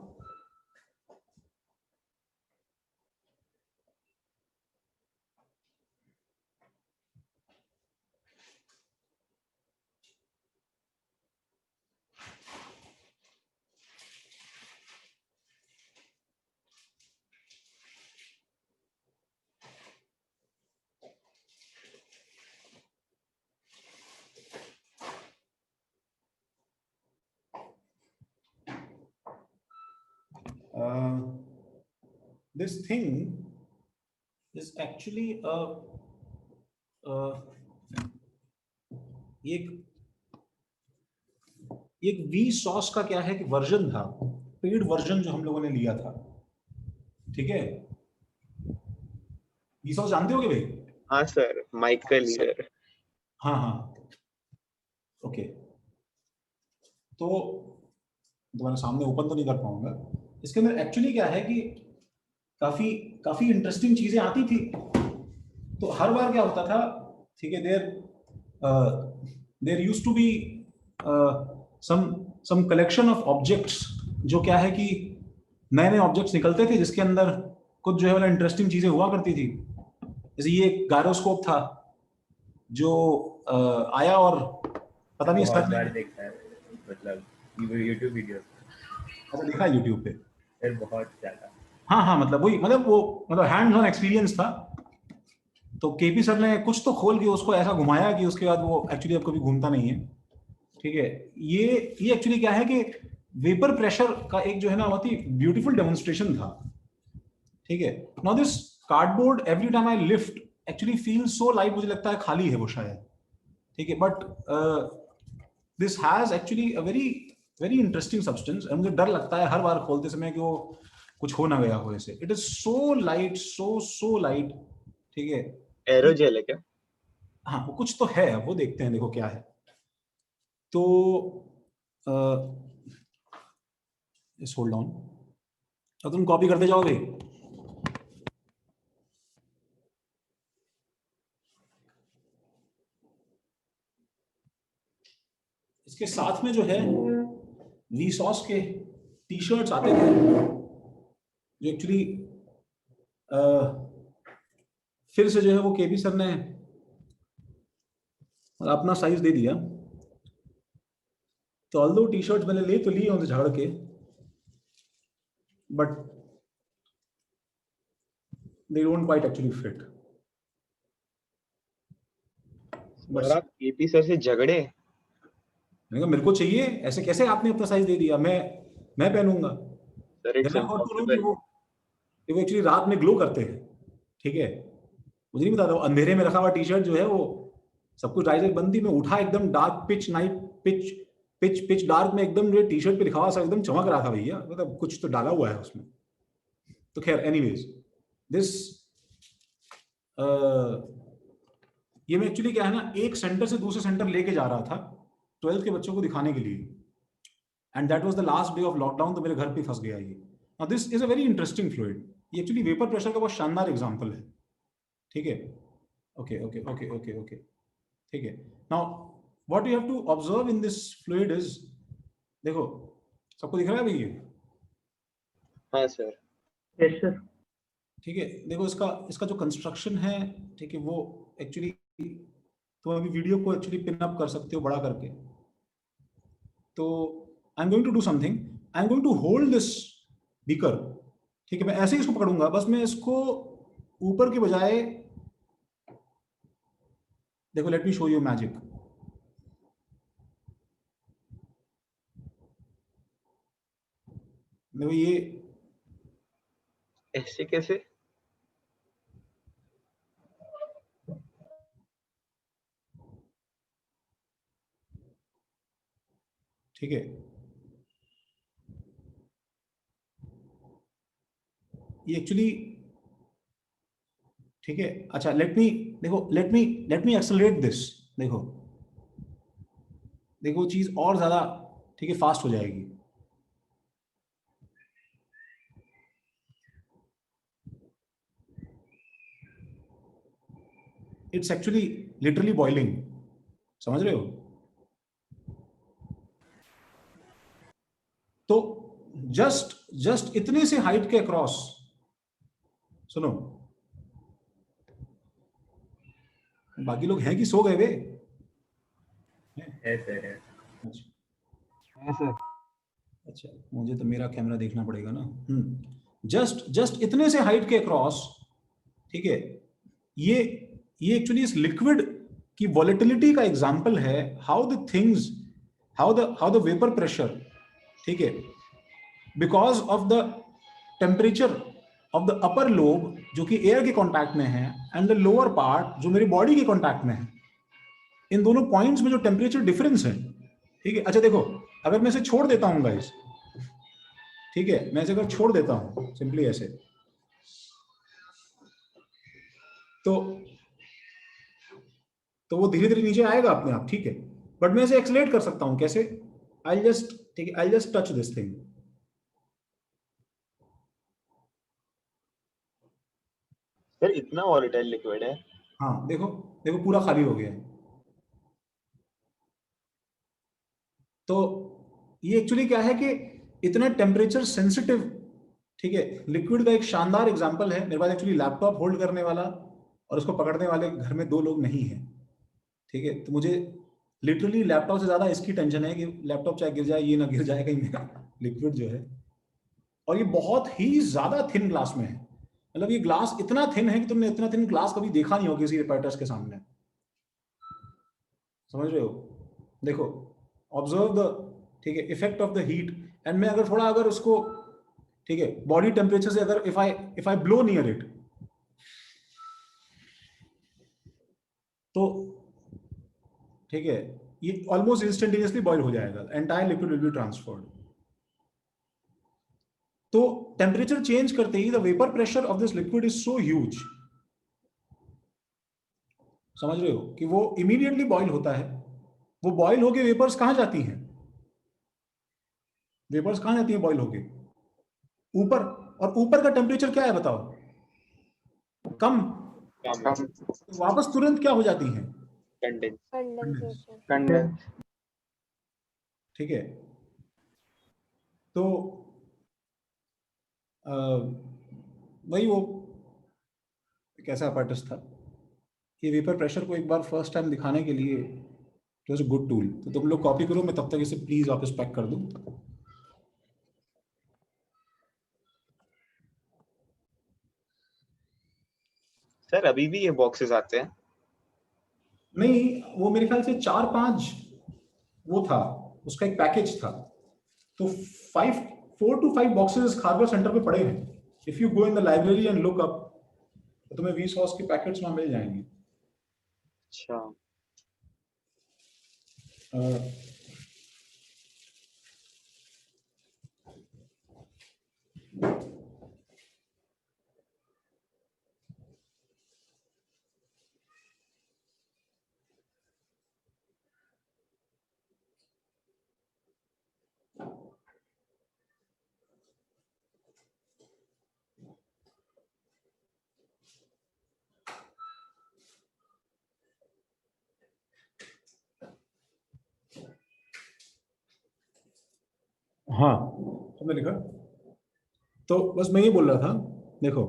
This thing is actually एक वी सॉस का क्या है कि वर्जन था, पेड वर्जन जो हम लोगों ने लिया था, ठीक है? वी सॉस जानते होगे भाई? हाँ सर, माइकल ही सर। हाँ हाँ, ओके। तो तुम्हारे सामने ओपन तो नहीं कर पाऊंगा। इसके अंदर एक्चुअली क्या है कि काफी काफी इंटरेस्टिंग चीजें आती थी। तो हर बार क्या होता था, ठीक है, there used to be some collection of objects, जो क्या है कि नए नए ऑब्जेक्ट्स निकलते थे जिसके अंदर कुछ जो है वाला इंटरेस्टिंग चीजें हुआ करती थी। जैसे ये गायरोस्कोप था जो आया, और पता नहीं बहुत सर बार देखा है, मतलब यूट्यूब वीडियो अच्छा देखा है यूट्यूब पे? फिर बहुत ज्यादा। हाँ हाँ, मतलब वही, मतलब वो मतलब हैंड्स ऑन एक्सपीरियंस था। तो केपी सर ने कुछ तो खोल के उसको ऐसा घुमाया कि उसके बाद वो एक्चुअली अब कभी घूमता नहीं है, ठीक है? ये एक्चुअली क्या है कि वेपर प्रेशर का एक जो है ना बहुत ही ब्यूटीफुल डेमोन्स्ट्रेशन था, ठीक है? Now this cardboard every time I lift actually feel so light, मुझे लगता है खाली है वो शायद, ठीक है? But this has actually a very very interesting substance, और मुझे डर लगता है हर बार खोलते समय कि वो कुछ हो ना गया हो ऐसे। It is so light, so light, ठीक है? एरोजेल है क्या? हाँ वो कुछ तो है, वो देखते हैं, देखो क्या है। तो होल्ड ऑन, अब तुम कॉपी करते जाओगे। इसके साथ में जो है वीसॉस के टी शर्ट्स आते थे, जो एक्चुअली फिर से जो है वो केपी सर ने अपना साइज दे दिया। तो ऑल्दो टी शर्ट्स मैंने ले तो लिए उनसे झाड़ के, but they don't quite actually fit. और आप केपी सर से झगड़े? मैंने कहा मेरे को चाहिए, ऐसे कैसे आपने अपना साइज दे दिया, मैं पहनूंगा। Sir it's Then I got to know कि इम्पॉसिबल। वो एक्चुअली रात में ग्लो करते हैं, ठीक है। मुझे नहीं पता था, अंधेरे में रखा हुआ टी शर्ट जो है वो सब कुछ राइजर बंदी में उठा, एकदम dark pitch night pitch dark में एकदम जो टी शर्ट पे लिखा हुआ सब एकदम चमक रहा था भैया, मतलब कुछ तो डाला हुआ है उसमें। तो खैर एनीवेज दिस ये मैं एक्चुअली क्या है ना, एक सेंटर से दूसरे सेंटर लेके जा रहा था 12th के बच्चों को दिखाने के लिए, and that was the last day of lockdown. तो मेरे घर पे फंस गया ये। Now this is a very interesting fluid. ये एक्चुअली वेपर प्रेशर का बहुत शानदार एग्जांपल है, ठीक है। Okay okay okay okay okay, ठीक है। Now what you have to observe in this fluid is, देखो सबको दिख रहा है भैया? हाँ सर। Yes sir. ठीक है, देखो इसका जो कंस्ट्रक्शन है, ठीक है, वो एक्चुअली तो अभी वीडियो को एक्चुअली पिन अप कर सकते हो बड़ा करके। तो I am going to do something, I am going to hold this beaker, ठीक है। मैं ऐसे ही इसको पकड़ूंगा, बस मैं इसको ऊपर के बजाय, देखो let me show you magic. देखो ये ऐसे कैसे? ठीक है, ये एक्चुअली, ठीक है। अच्छा लेट मी एक्सेलरेट दिस। देखो देखो चीज और ज्यादा, ठीक है, फास्ट हो जाएगी। इट्स एक्चुअली लिटरली बॉइलिंग, समझ रहे हो? तो जस्ट इतने से हाइट के अक्रॉस, सुनो, बाकी लोग हैं कि सो गए वे? ऐसे है। अच्छा है सर। अच्छा, मुझे तो मेरा कैमरा देखना पड़ेगा ना। जस्ट इतने से हाइट के अक्रॉस, ठीक है। ये एक्चुअली इस लिक्विड की वॉलेटिलिटी का एग्जांपल है, हाउ द वेपर प्रेशर, ठीक है, because of the temperature of the upper lobe जो कि एयर के कांटेक्ट में है, एंड द लोअर पार्ट जो मेरी बॉडी के कांटेक्ट में है, इन दोनों पॉइंट्स में जो टेम्परेचर डिफरेंस है, ठीक है। अच्छा देखो, अगर मैं इसे छोड़ देता हूं गाइस, ठीक है, मैं इसे अगर छोड़ देता हूं सिंपली ऐसे, तो वो धीरे धीरे नीचे आएगा अपने आप, ठीक है। बट मैं इसे एक्सेलरेट कर सकता हूं, कैसे? I just touch this thing. Sir इतना वॉलेटाइल लिक्विड है? हाँ देखो देखो पूरा खाली हो गया है। तो ये एक्चुअली क्या है कि इतना टेम्परेचर सेंसिटिव, ठीक है, लिक्विड का एक शानदार एग्जांपल है। मेरे पास एक्चुअली लैपटॉप होल्ड करने वाला और उसको पकड़ने वाले घर में 2 लोग नहीं है, ठीक है। तो मुझे लिटरली लैपटॉप से ज्यादा इसकी टेंशन है कि लैपटॉप चाहे गिर जाए, ये ना गिर जाए कहीं मेरा लिक्विड जो है। और ये बहुत ही ज्यादा थिन ग्लास में है, मतलब ये ग्लास इतना थिन है कि तुमने इतना थिन ग्लास कभी देखा नहीं हो किसी रिपोर्टर्स के सामने, समझ रहे हो? देखो ऑब्जर्व द, ठीक है, effect of the heat. And मैं अगर थोड़ा अगर उसको, ठीक है, बॉडी टेम्परेचर से अगर if I blow near it, तो ठीक है, ये ऑलमोस्ट इंस्टेंटेनियसली बॉयल हो जाएगा, entire liquid will be transferred. तो टेम्परेचर चेंज करते ही the vapour pressure of this liquid is so huge, समझ रहे हो, कि वो इमीडिएटली बॉयल होता है। वो बॉयल होके वेपर्स कहां जाती हैं? वेपर्स कहां जाती हैं बॉयल होके? ऊपर। और ऊपर का टेम्परेचर क्या है बताओ? कम। वापस तुरंत क्या हो जाती हैं? कंडेंस। कंडेंसेशन। कंडेंस। ठीक है। तो वही वो एक ऐसा apparatus था। ये वेपर प्रेशर को एक बार फर्स्ट टाइम दिखाने के लिए it was a good tool. तो तुम लोग कॉपी करो, मैं तब तक इसे प्लीज वापस पैक कर दूं। सर अभी भी ये बॉक्सेस आते हैं? नहीं, वो मेरे ख्याल से 4-5 वो था, उसका एक पैकेज था। तो 4 to 5 बॉक्सेस हार्डवेयर सेंटर पे पड़े हैं। If you go in the library and look up, तो तुम्हें Vsauce के पैकेट्स वहां मिल जाएंगे। अच्छा। अ, हाँ, तुमने लिखा। तो बस मैं ये बोल रहा था, देखो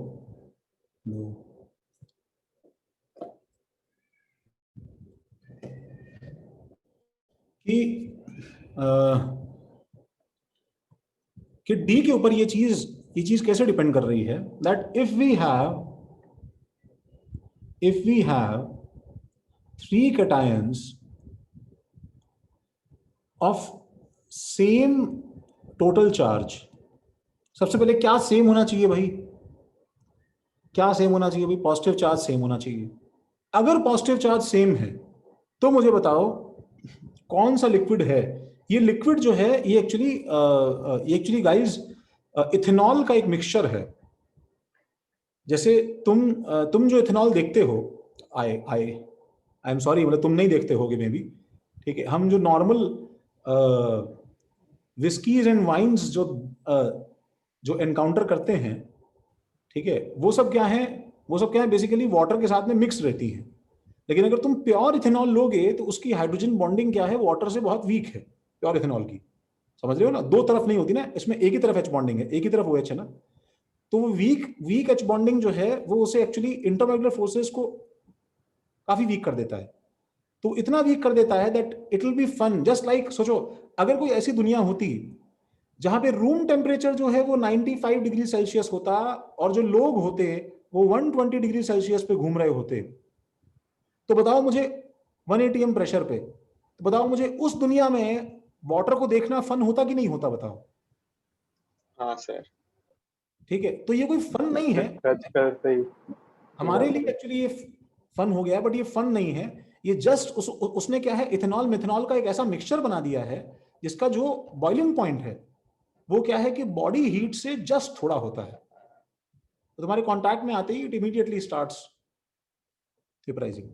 कि डी के ऊपर ये चीज कैसे डिपेंड कर रही है, that if we have 3 cations of same total charge. सबसे पहले क्या सेम होना चाहिए भाई? क्या सेम होना चाहिए भाई? पॉजिटिव चार्ज सेम होना चाहिए। अगर पॉजिटिव चार्ज सेम है तो मुझे बताओ कौन सा लिक्विड है। ये लिक्विड जो है ये एक्चुअली गाइस इथेनॉल का एक मिक्सचर है। जैसे तुम जो इथेनॉल देखते हो, आई एम सॉरी, मतलब तुम नहीं देखते होगे मे बी, ठीक है। हम जो नॉर्मल विस्कीज एंड वाइन्स जो एनकाउंटर करते हैं, ठीक है, वो सब क्या है बेसिकली वाटर के साथ में मिक्स रहती है। लेकिन अगर तुम प्योर इथेनॉल लोगे तो उसकी हाइड्रोजन बॉन्डिंग क्या है, वाटर से बहुत वीक है प्योर इथेनॉल की। समझ रहे हो ना? दो तरफ नहीं होती ना, इसमें एक ही तरफ एच बॉन्डिंग है, एक ही तरफ OH है ना। तो वो वीक एच बॉन्डिंग जो है वो उसे एक्चुअली इंटरमोलिकुलर फोर्सेस को काफी वीक कर देता है। तो इतना वीक कर देता है that it will be fun, just like सोचो अगर कोई ऐसी दुनिया होती जहां पे रूम टेम्परेचर जो है वो 95 डिग्री सेल्सियस होता और जो लोग होते वो 120 डिग्री सेल्सियस पे घूम रहे होते, तो बताओ मुझे 1 atm प्रेशर पे, तो बताओ मुझे उस दुनिया में वाटर को देखना फन होता कि नहीं होता? बताओ। हाँ सर। ठीक है, तो ये कोई फन नहीं है टच करते ही हमारे लिए, एक्चुअली ये फन हो गया, बट ये फन नहीं है। ये जस्ट उसने क्या है, इथेनॉल मिथेनॉल का एक ऐसा मिक्सचर बना दिया है जिसका जो बॉइलिंग पॉइंट है वो क्या है कि बॉडी हीट से जस्ट थोड़ा होता है। तो तुम्हारे कांटेक्ट में आते ही इट इमीडिएटली स्टार्ट्स वेपराइजिंग।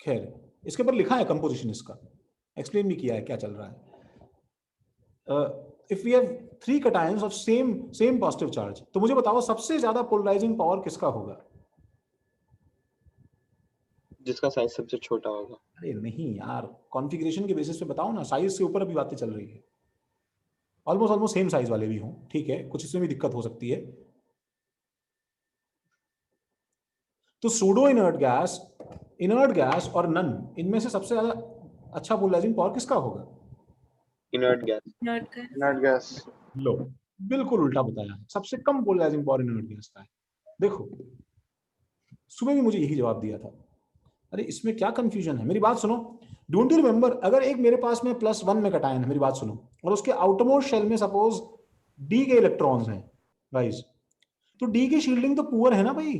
खैर, इसके ऊपर लिखा है कंपोजिशन, इसका एक्सप्लेन भी किया है क्या चल रहा है। If we have 3 cations of same positive charge, तो मुझे बताओ सबसे ज्यादा पोलराइजिंग पावर किसका होगा? जिसका साइज सबसे छोटा होगा। अरे नहीं यार, कॉन्फ़िगरेशन के बेसिस पे बताओ ना, साइज से ऊपर अभी बातें चल रही है। ऑलमोस्ट सेम साइज वाले भी हों, ठीक है, कुछ इसमें भी दिक्कत हो सकती है। तो सूडो इनर्ट गैस और नन, इनमें से सबसे ज्यादा अच्छा पोलराइजिंग पावर किसका होगा? Inert gas. Not gas. लो, बिल्कुल उल्टा बताया है, सबसे कम पोलराइजिंग पावर इनर्ट गैस का है। देखो, सुबह भी मुझे यही जवाब दिया था। अरे इसमें क्या कंफ्यूजन है? मेरी बात सुनो, डोंट यू रिमेंबर, अगर एक मेरे पास में +1 में कटायन है, मेरी बात सुनो, और उसके आउटरमोस्ट शेल में सपोज डी के इलेक्ट्रॉन्स हैं गाइस, तो डी की शील्डिंग तो पुअर है ना भाई।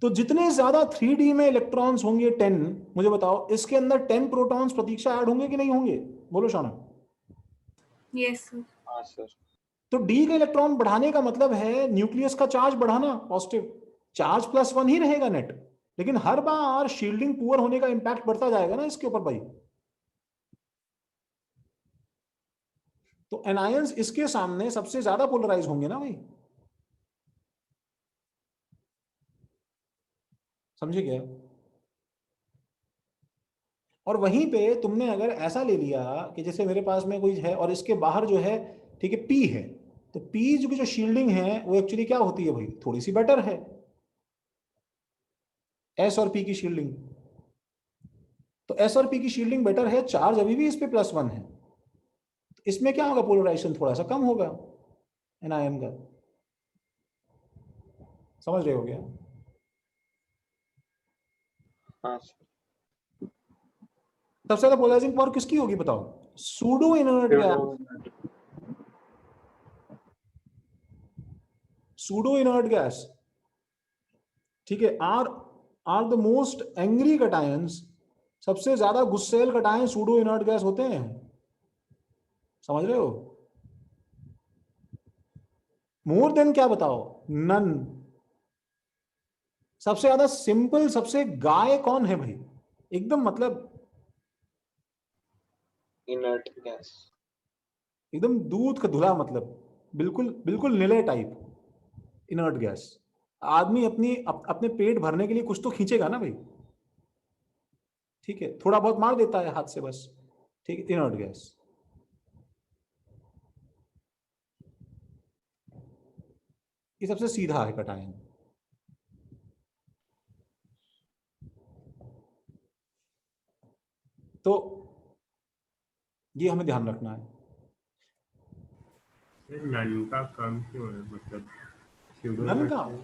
तो जितने ज्यादा 3D में इलेक्ट्रॉन्स होंगे 10, मुझे बताओ इसके अंदर 10 प्रोटॉन्स प्रतीक्षा ऐड होंगे कि नहीं होंगे? बोलो शौनक। Yes sir. हाँ सर। तो डी का इलेक्ट्रॉन बढ़ाने का मतलब है न्यूक्लियस का चार्ज बढ़ाना, पॉजिटिव चार्ज +1 ही रहेगा नेट, लेकिन हर बार शील्डिंग पुअर होने का इंपैक्ट बढ़ता जाएगा ना इसके ऊपर भाई। तो एनायंस इसके सामने सबसे ज्यादा पोलराइज होंगे ना भाई, समझे क्या? और वहीं पे तुमने अगर ऐसा ले लिया कि जैसे मेरे पास में कोई है और इसके बाहर जो है, ठीक है, पी है, तो पी जो शील्डिंग है वो एक्चुअली क्या होती है भाई, थोड़ी सी बेटर है एस और पी की शील्डिंग। तो एस और पी की शील्डिंग बेटर है, चार्ज अभी भी इस पे +1 है, इसमें क्या होगा, पोलराइजेशन थोड़ा सा कम होगा एनायन का, समझ रहे हो क्या? हाँ सबसे ज्यादा पोलराइजिंग पावर किसकी होगी बताओ? Pseudo inert gas, pseudo inert gas, ठीक है, are the most angry cations, सबसे ज्यादा गुस्सेल कटायन सूडो इनर्ट गैस होते हैं, समझ रहे हो? मोर देन क्या बताओ? नन। सबसे ज्यादा सिंपल, सबसे गाय कौन है भाई? एकदम मतलब इनर्ट गैस। एकदम दूध का धुला, मतलब बिल्कुल बिल्कुल नीले टाइप इनर्ट गैस। आदमी अपने पेट भरने के लिए कुछ तो खींचेगा ना भाई, ठीक है, थोड़ा बहुत मार देता है हाथ से बस, ठीक है, इनर्ट गैस। ये सबसे सीधा है कटायन। तो ये हमें ध्यान रखना है। नन का कम क्यों है, मतलब pseudo नन inert का है?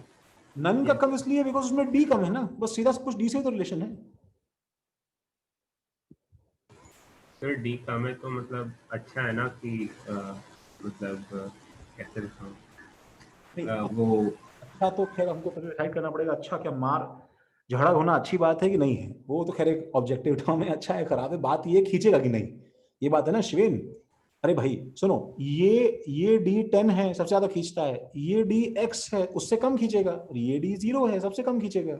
नन का कम इसलिए बिकॉज उसमें डी कम है ना, बस सीधा सब कुछ डी से तो रिलेशन है। सर डी कम है तो मतलब अच्छा है ना कि मतलब कैसे बताऊं, नहीं, वो अच्छा तो खैर हमको पहले डिसाइड करना पड़ेगा, अच्छा क्या मार झगड़ा होना अच्छी बात है कि नहीं है, वो तो खैर एक ऑब्जेक्टिव टर्म है, अच्छा है खराब है, बात ये खींचेगा कि नहीं, ये बात है ना शिवेन। अरे भाई सुनो, ये D10 है, सबसे ज्यादा खींचता है, ये DX है, उससे कम खींचेगा, और ये D0 है, सबसे कम खींचेगा।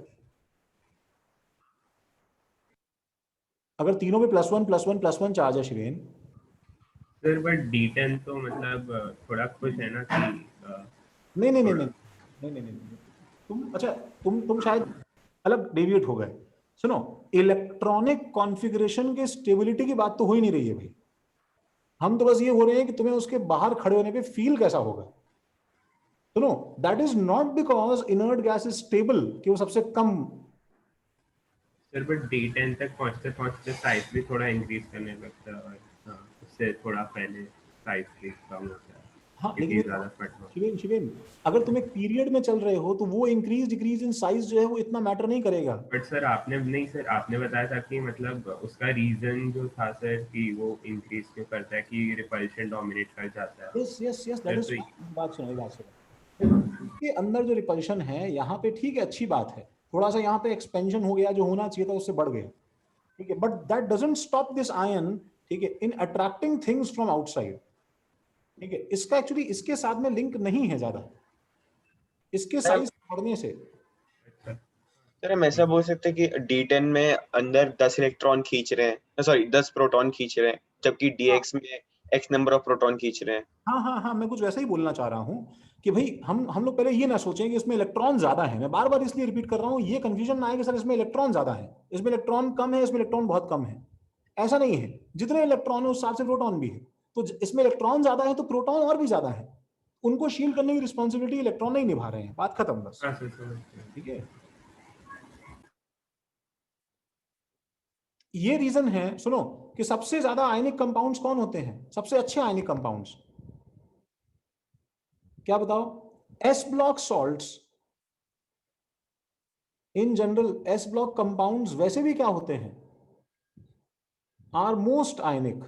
अगर तीनों पे +1 चार्ज है शिवेन, सर बट D10 तो मतलब थोड़ा खुश है ना कि नहीं नहीं नहीं थोड़ा नहीं नहीं नहीं नहीं नहीं। तुम अच्छा, तुम शायद अलग डेविएट हो गए। सुनो, इलेक्ट्रॉनिक कॉन्फ़िगरेशन के स्टेबिलिटी की बात तो हो ही नहीं रही है भाई, हम तो बस ये हो रहे हैं कि तुम्हें उसके बाहर खड़े होने पे फील कैसा होगा। सुनो, that is not because inert gas is stable कि वो सबसे कम। सर बट D10 तक पहुंचते पहुंचते साइज भी थोड़ा इंक्रीज करने लगता है, और उससे थोड़ा पहले साइज भी कम होता है हाँ लेकिन इतनी ज्यादा फट हो। शिवेन शिवेन, अगर तुम एक पीरियड में चल रहे हो तो वो इंक्रीज डिक्रीज इन साइज जो है वो इतना मैटर नहीं करेगा। बट सर आपने नहीं, सर आपने बताया था कि मतलब उसका रीजन जो था सर कि वो इंक्रीज क्यों करता है कि रिपल्शन डोमिनेट कर जाता है। Yes yes yes, that sir is, तो बात सुनो, इसके अंदर जो रिपल्शन है यहाँ पे, ठीक है, अच्छी बात है, थोड़ा सा यहाँ पे एक्सपेंशन हो गया, जो होना चाहिए था उससे बढ़ गया, ठीक है, but that doesn't stop this ion, ठीक है, इन अट्रैक्टिंग थिंग्स फ्रॉम आउटसाइड, ठीक है, इसका एक्चुअली इसके साथ में लिंक नहीं है ज्यादा, इसके साइज बढ़ने से। सर हम ऐसा बोल सकते हैं कि D10 में अंदर 10 इलेक्ट्रॉन खींच रहे हैं, सॉरी 10 प्रोटॉन खींच रहे हैं, जबकि DX में X नंबर ऑफ प्रोटॉन खींच रहे हैं। हाँ हाँ हाँ, मैं कुछ वैसा ही बोलना चाह रहा हूँ कि भाई हम लोग पहले ये ना सोचें कि इसमें इलेक्ट्रॉन ज्यादा है, मैं बार बार इसलिए रिपीट कर रहा हूँ, ये कंफ्यूजन ना आए कि सर इसमें इलेक्ट्रॉन ज्यादा है, इसमें इलेक्ट्रॉन कम है, इसमें इलेक्ट्रॉन बहुत कम है, ऐसा नहीं है, जितने इलेक्ट्रॉन है उस हिसाब से प्रोटॉन भी है, तो इसमें इलेक्ट्रॉन ज्यादा है तो प्रोटॉन और भी ज्यादा है, उनको शील्ड करने की रिस्पॉन्सिबिलिटी इलेक्ट्रॉन नहीं निभा रहे हैं, बात खत्म बस, हाँ सर समझ गया। ठीक है। ये रीजन है, सुनो, कि सबसे ज्यादा आयनिक कंपाउंड्स कौन होते हैं, सबसे अच्छे आयनिक कंपाउंड्स क्या बताओ? S block salts, in general S block compounds वैसे भी क्या होते हैं, आर मोस्ट आयनिक,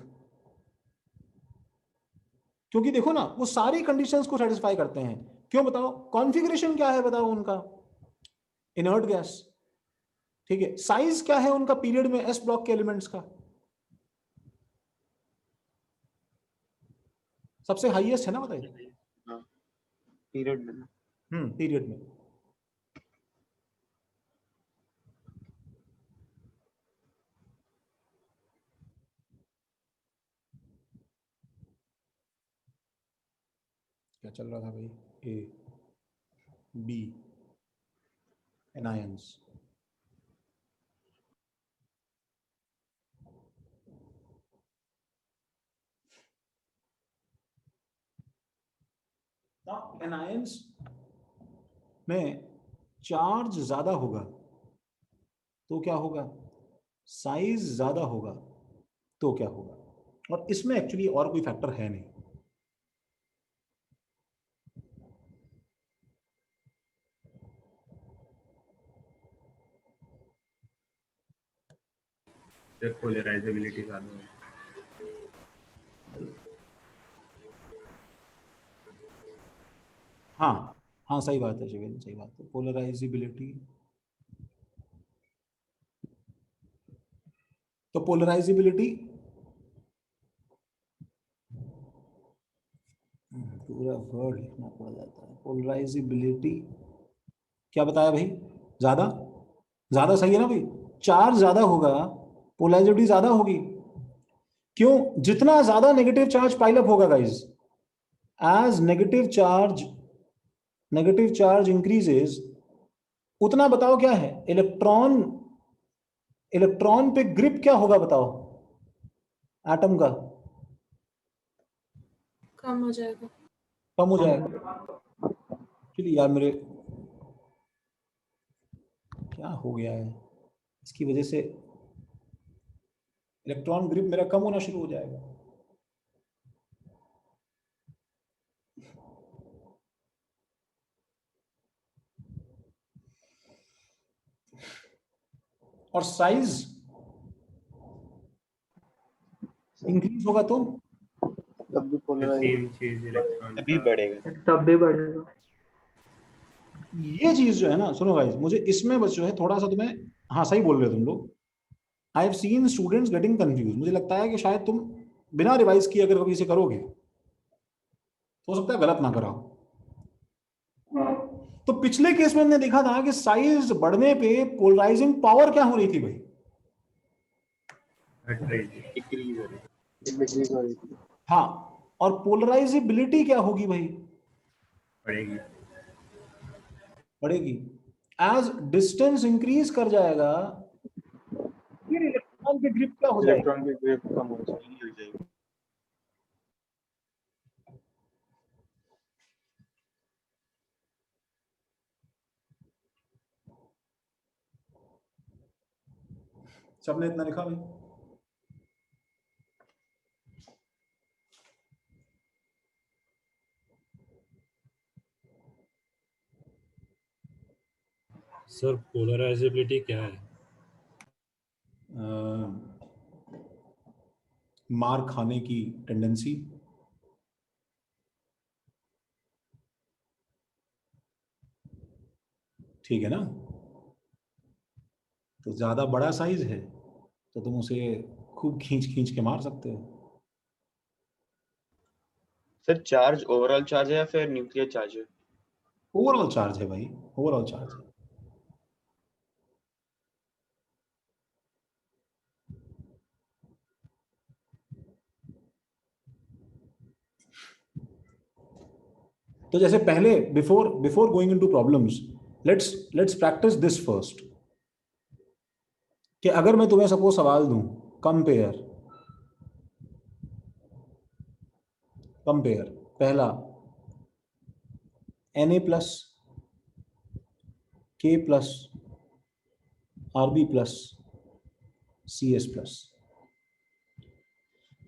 क्योंकि देखो ना वो सारी कंडीशंस को सेटिस्फाई करते हैं, क्यों बताओ? कॉन्फ़िगरेशन क्या है बताओ उनका, इनर्ट गैस, ठीक है, साइज क्या है उनका पीरियड में एस ब्लॉक के एलिमेंट्स का, सबसे हाईएस्ट है ना, बताइए। हाँ, पीरियड में। पीरियड में। क्या चल रहा था भाई? ए बी एनायंस, एनायंस में चार्ज ज्यादा होगा तो क्या होगा, साइज ज्यादा होगा तो क्या होगा? और इसमें एक्चुअली और कोई फैक्टर है नहीं। सिर्फ पोलराइजेबिलिटी ज्यादा है। हाँ हाँ, सही बात है शिवेन, सही बात है। पोलराइजेबिलिटी, तो पोलराइजेबिलिटी पूरा वर्ड लिखना पड़ जाता है। पोलराइजेबिलिटी क्या बताया भाई? ज्यादा, ज्यादा सही है ना भाई? चार्ज ज्यादा होगा, पोलराइजेबिलिटी ज्यादा होगी। क्यों? जितना ज्यादा नेगेटिव चार्ज पाइल अप होगा guys, as negative charge increases, उतना बताओ क्या है, इलेक्ट्रॉन पे ग्रिप क्या होगा बताओ एटम का? कम हो जाएगा। कम हो जाएगा। चलिए यार, मेरे क्या हो गया है, इसकी वजह से इलेक्ट्रॉन ग्रिप मेरा कम होना शुरू हो जाएगा। और साइज इंक्रीज होगा तो तब भी पोलराइज सेम चीज इलेक्ट्रॉन अभी बढ़ेगा। तब भी बढ़ेगा। ये चीज जो है ना, सुनो गाइस, मुझे इसमें बस जो है थोड़ा सा तुम्हें, हाँ सही बोल रहे हो तुम लोग। I have seen students getting confuse. मुझे लगता है कि शायद तुम बिना रिवाइज किए अगर कभी इसे करोगे तो हो सकता है गलत ना कराओ। तो पिछले केस में हमने देखा था कि साइज बढ़ने पे पोलराइजिंग पावर क्या हो रही थी भाई? घट रही थी। डिक्रीज हो रही है। डिक्रीज हो रही थी। हाँ, और पोलराइजेबिलिटी क्या होगी भाई? पड़ेगी। बढ़ेगी। एज डिस्टेंस इंक्रीज कर जाएगा, फिर इलेक्ट्रॉन की ग्रिप क्या हो जाएगी? इलेक्ट्रॉन की ग्रिप कम हो जाएगी। हो जाएगी। सबने इतना लिखा भाई? सर पोलराइजेबिलिटी क्या है? मार खाने की टेंडेंसी। ठीक है ना? तो ज्यादा बड़ा साइज है तो तुम उसे खूब खींच खींच के मार सकते हो। सर चार्ज ओवरऑल चार्ज है या फिर न्यूक्लियर चार्ज है? ओवरऑल चार्ज है भाई, ओवरऑल चार्ज है। तो जैसे पहले before going into problems, let's practice this first, कि अगर मैं तुम्हें सपोज सवाल दूं, कंपेयर पहला Na plus K plus Rb plus CS plus,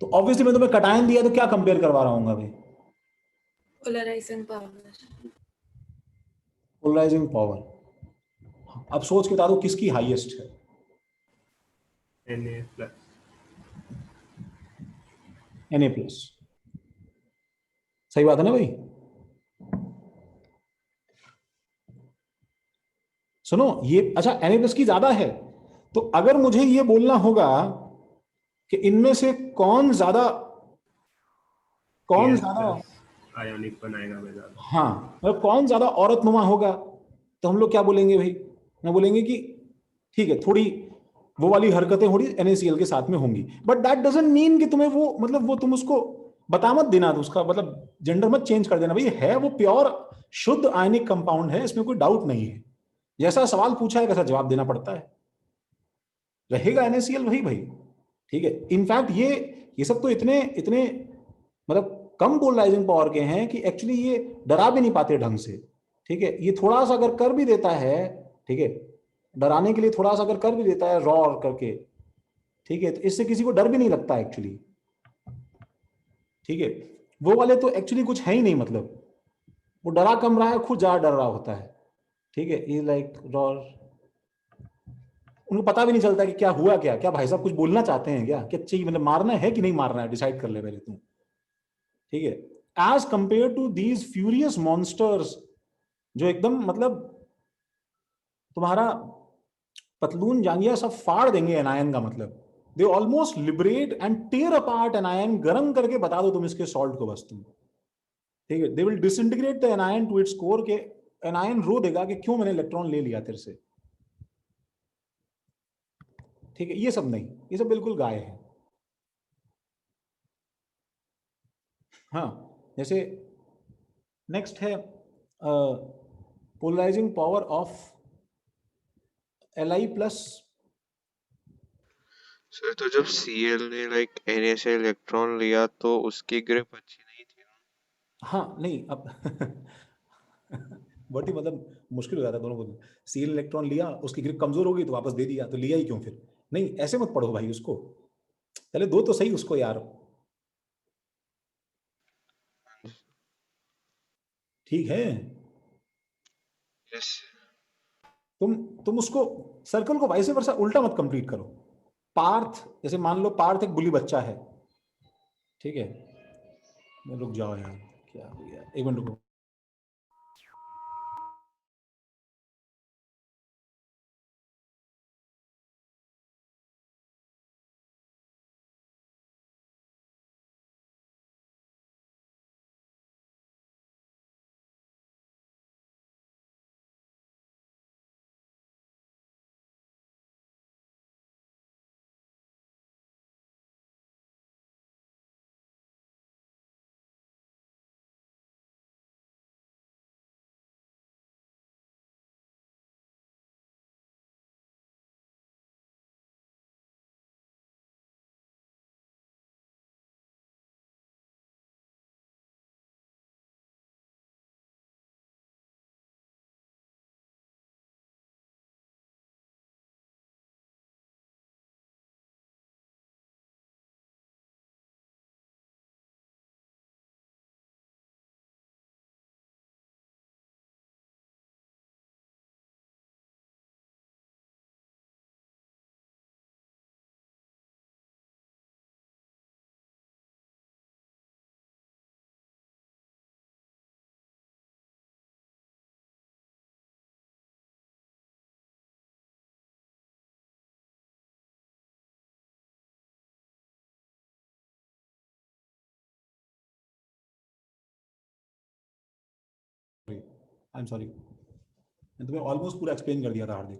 तो ऑब्वियसली मैं तुम्हें कटायन दिया तो क्या कंपेयर करवा रहा हूँ भाई? Polarising power. Polarising power. अब सोच के बता दो किसकी हाईएस्ट है? Na plus. Na प्लस, सही बात है ना भाई? सुनो ये, अच्छा Na प्लस की ज्यादा है, तो अगर मुझे ये बोलना होगा कि इनमें से कौन ज्यादा आयोनिक बनाएगा मैं ज्यादा। हाँ, मतलब कौन ज्यादा औरतनुमा होगा, तो हम लोग क्या बोलेंगे भाई? मैं बोलेंगे कि ठीक है, थोड़ी वो वाली हरकतें थोड़ी NaCl के साथ में होंगी, बट दैट डजंट मीन कि तुम्हें वो, मतलब वो तुम उसको बता मत देना, तो उसका मतलब जेंडर मत चेंज कर देना भाई। है वो प्योर शुद्ध आयनिक कंपाउंड है, इसमें कोई डाउट नहीं है। जैसा सवाल पूछा है वैसा जवाब देना पड़ता है। रहेगा NaCl वही भाई। ठीक है, इनफैक्ट ये सब तो इतने इतने मतलब कम पोलराइजिंग पावर के हैं कि एक्चुअली ये डरा भी नहीं पाते ढंग से। ठीक है, ये थोड़ा सा अगर कर भी देता है, ठीक है, डराने के लिए थोड़ा सा अगर कर भी देता है रॉ करके, ठीक है, तो इससे किसी को डर भी नहीं लगता एक्चुअली। ठीक है, वो वाले तो एक्चुअली कुछ है ही नहीं, मतलब वो डरा कम रहा है, खुद ज्यादा डर रहा होता है। ठीक है, ये लाइक उनको पता भी नहीं चलता कि क्या हुआ, क्या क्या भाई साहब कुछ बोलना चाहते हैं क्या, क्या चाहिए, मतलब मारना है कि नहीं मारना है, डिसाइड कर ले पहले तुम। ठीक है, as compare to these furious monsters, जो एकदम मतलब तुम्हारा पतलून जांघिया सब फाड़ देंगे एनायन का, मतलब they almost liberate and tear apart anion, गर्म करके बता दो तुम इसके सॉल्ट को बस तुम। ठीक है, they will disintegrate the anion to its core, के एनायन रो देगा कि क्यों मैंने इलेक्ट्रॉन ले लिया तेरे से। ठीक है, ये सब नहीं, ये सब बिल्कुल गाय है। हाँ, जैसे नेक्स्ट है polarising power of Li plus. Sir तो जब Cl ने लाइक Na से इलेक्ट्रॉन लिया तो उसकी ग्रिप अच्छी नहीं थी ना? हाँ नहीं, अब बहुत ही मतलब मुश्किल हो जाता है दोनों को। सील इलेक्ट्रॉन लिया, उसकी ग्रिप कमजोर हो गई तो वापस दे दिया, तो लिया ही क्यों फिर? नहीं, ऐसे मत पढ़ो भाई उसको, पहले दो तो सही उसको यार। ठीक है, यस। तुम उसको सर्कल को वाइस वर्सा उल्टा मत कंप्लीट करो। पार्थ, जैसे मान लो पार्थ एक बुली बच्चा है, ठीक है, रुक जाओ यार, क्या हो गया, एक मिनट रुको। आई एम सॉरी, मैं तुम्हें ऑलमोस्ट पूरा एक्सप्लेन कर दिया था हार्दिक।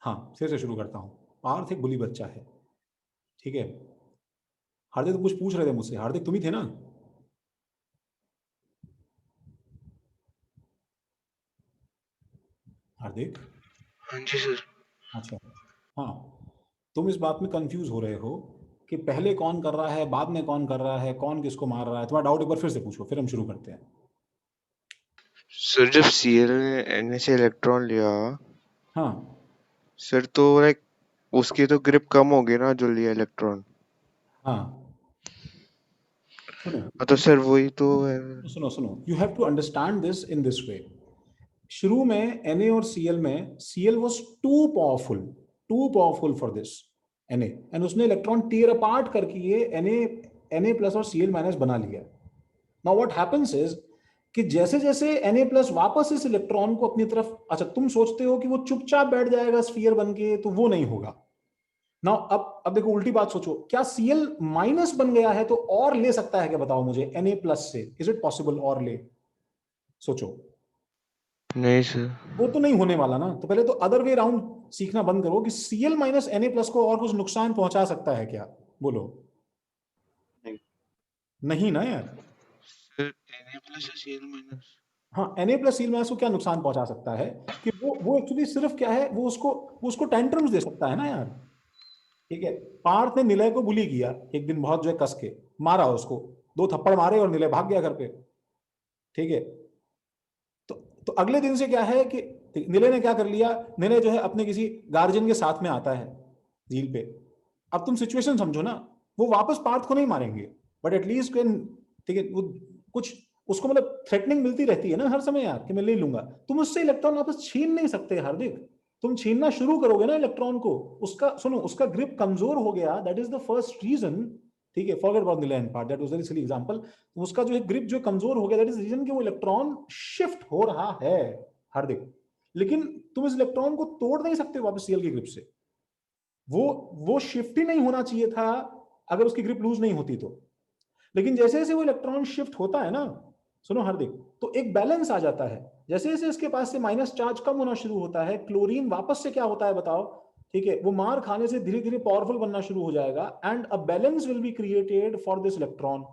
हाँ, फिर से शुरू करता हूँ। पार्थ एक बुली बच्चा है, ठीक है। हार्दिक तुम कुछ पूछ रहे थे मुझसे, हार्दिक तुम ही थे ना? हार्दिक? हाँ जी सर। अच्छा, हाँ, तुम इस बात में कंफ्यूज हो रहे हो कि पहले कौन कर रहा है, बाद में कौन कर रहा है, कौन किसको मार रहा है। तुम्हारा डाउट एक बार फिर से पूछो, फिर हम शुरू करते हैं। सर जब Cl ने Na से इलेक्ट्रॉन लिया हाँ सर, तो लाइक उसकी तो ग्रिप कम होगी ना जो लिया इलेक्ट्रॉन। हाँ, सुनो हाँ तो सर वही तो है। सुनो सुनो, you have to understand this in this way. शुरू में Na और Cl में Cl was too powerful for this Na, and उसने इलेक्ट्रॉन टीयर अपार्ट करके ये Na प्लस और Cl माइनस बना लिया। नाउ व्हाट हैपेंस इज कि जैसे जैसे Na प्लस वापस इस इलेक्ट्रॉन को अपनी तरफ, अच्छा तुम सोचते हो कि वो चुपचाप बैठ जाएगा स्फीयर बन के, तो वो नहीं होगा। नाउ अब देखो उल्टी बात सोचो, क्या Cl माइनस बन गया है तो और ले सकता है क्या, बताओ मुझे, Na प्लस से? इज इट पॉसिबल और ले? सोचो, नहीं सर। वो तो नहीं होने वाला ना। तो पहले तो अदर वे राउंड सीखना बंद करो कि Cl माइनस Na प्लस को और कुछ नुकसान पहुंचा सकता है क्या, बोलो। नहीं ना यार। सर Na प्लस या Cl माइनस? हाँ, Na प्लस Cl माइनस को क्या नुकसान पहुंचा सकता है कि वो एक्चुअली सिर्फ क्या है, वो उसको टेंट्रम्स दे सकता है ना यार। ठीक है, पार्थ ने निलय को बुली किया एक दिन, बहुत जो है कस के मारा उसको, 2 थप्पड़ मारे और निलय भाग गया घर पे। ठीक है, तो अगले दिन से क्या है कि निलय ने क्या कर लिया, निलय जो है अपने किसी गार्जियन के साथ में आता है झील पे। अब तुम सिचुएशन समझो ना, वो वापस पार्थ को नहीं मारेंगे, बट एटलीस्ट ठीक है, वो कुछ उसको मतलब थ्रेटनिंग मिलती रहती है ना हर समय यार कि मैं ले लूंगा। तुम उससे इलेक्ट्रॉन वापस छीन नहीं सकते हार्दिक। तुम छीनना शुरू करोगे ना इलेक्ट्रॉन को, उसका सुनो उसका ग्रिप कमजोर हो गया, that is the first reason. ठीक है, forget about the land part, that was very silly example. उसका जो है ग्रिप जो कमजोर हो गया, दैट इज रीजन कि वो इलेक्ट्रॉन शिफ्ट हो रहा है हार्दिक। लेकिन तुम इस इलेक्ट्रॉन को तोड़ नहीं सकते वापस सीएल की ग्रिप से। वो शिफ्ट ही नहीं होना चाहिए था अगर उसकी ग्रिप लूज नहीं होती तो। लेकिन जैसे जैसे वो इलेक्ट्रॉन शिफ्ट होता है ना, सुनो हार्दिक, तो एक बैलेंस आ जाता है। जैसे जैसे इसके पास से माइनस चार्ज कम होना शुरू होता है, क्लोरीन वापस से क्या होता है बताओ, ठीक है, वो मार खाने से धीरे धीरे पावरफुल बनना शुरू हो जाएगा and a balance will be created for this electron.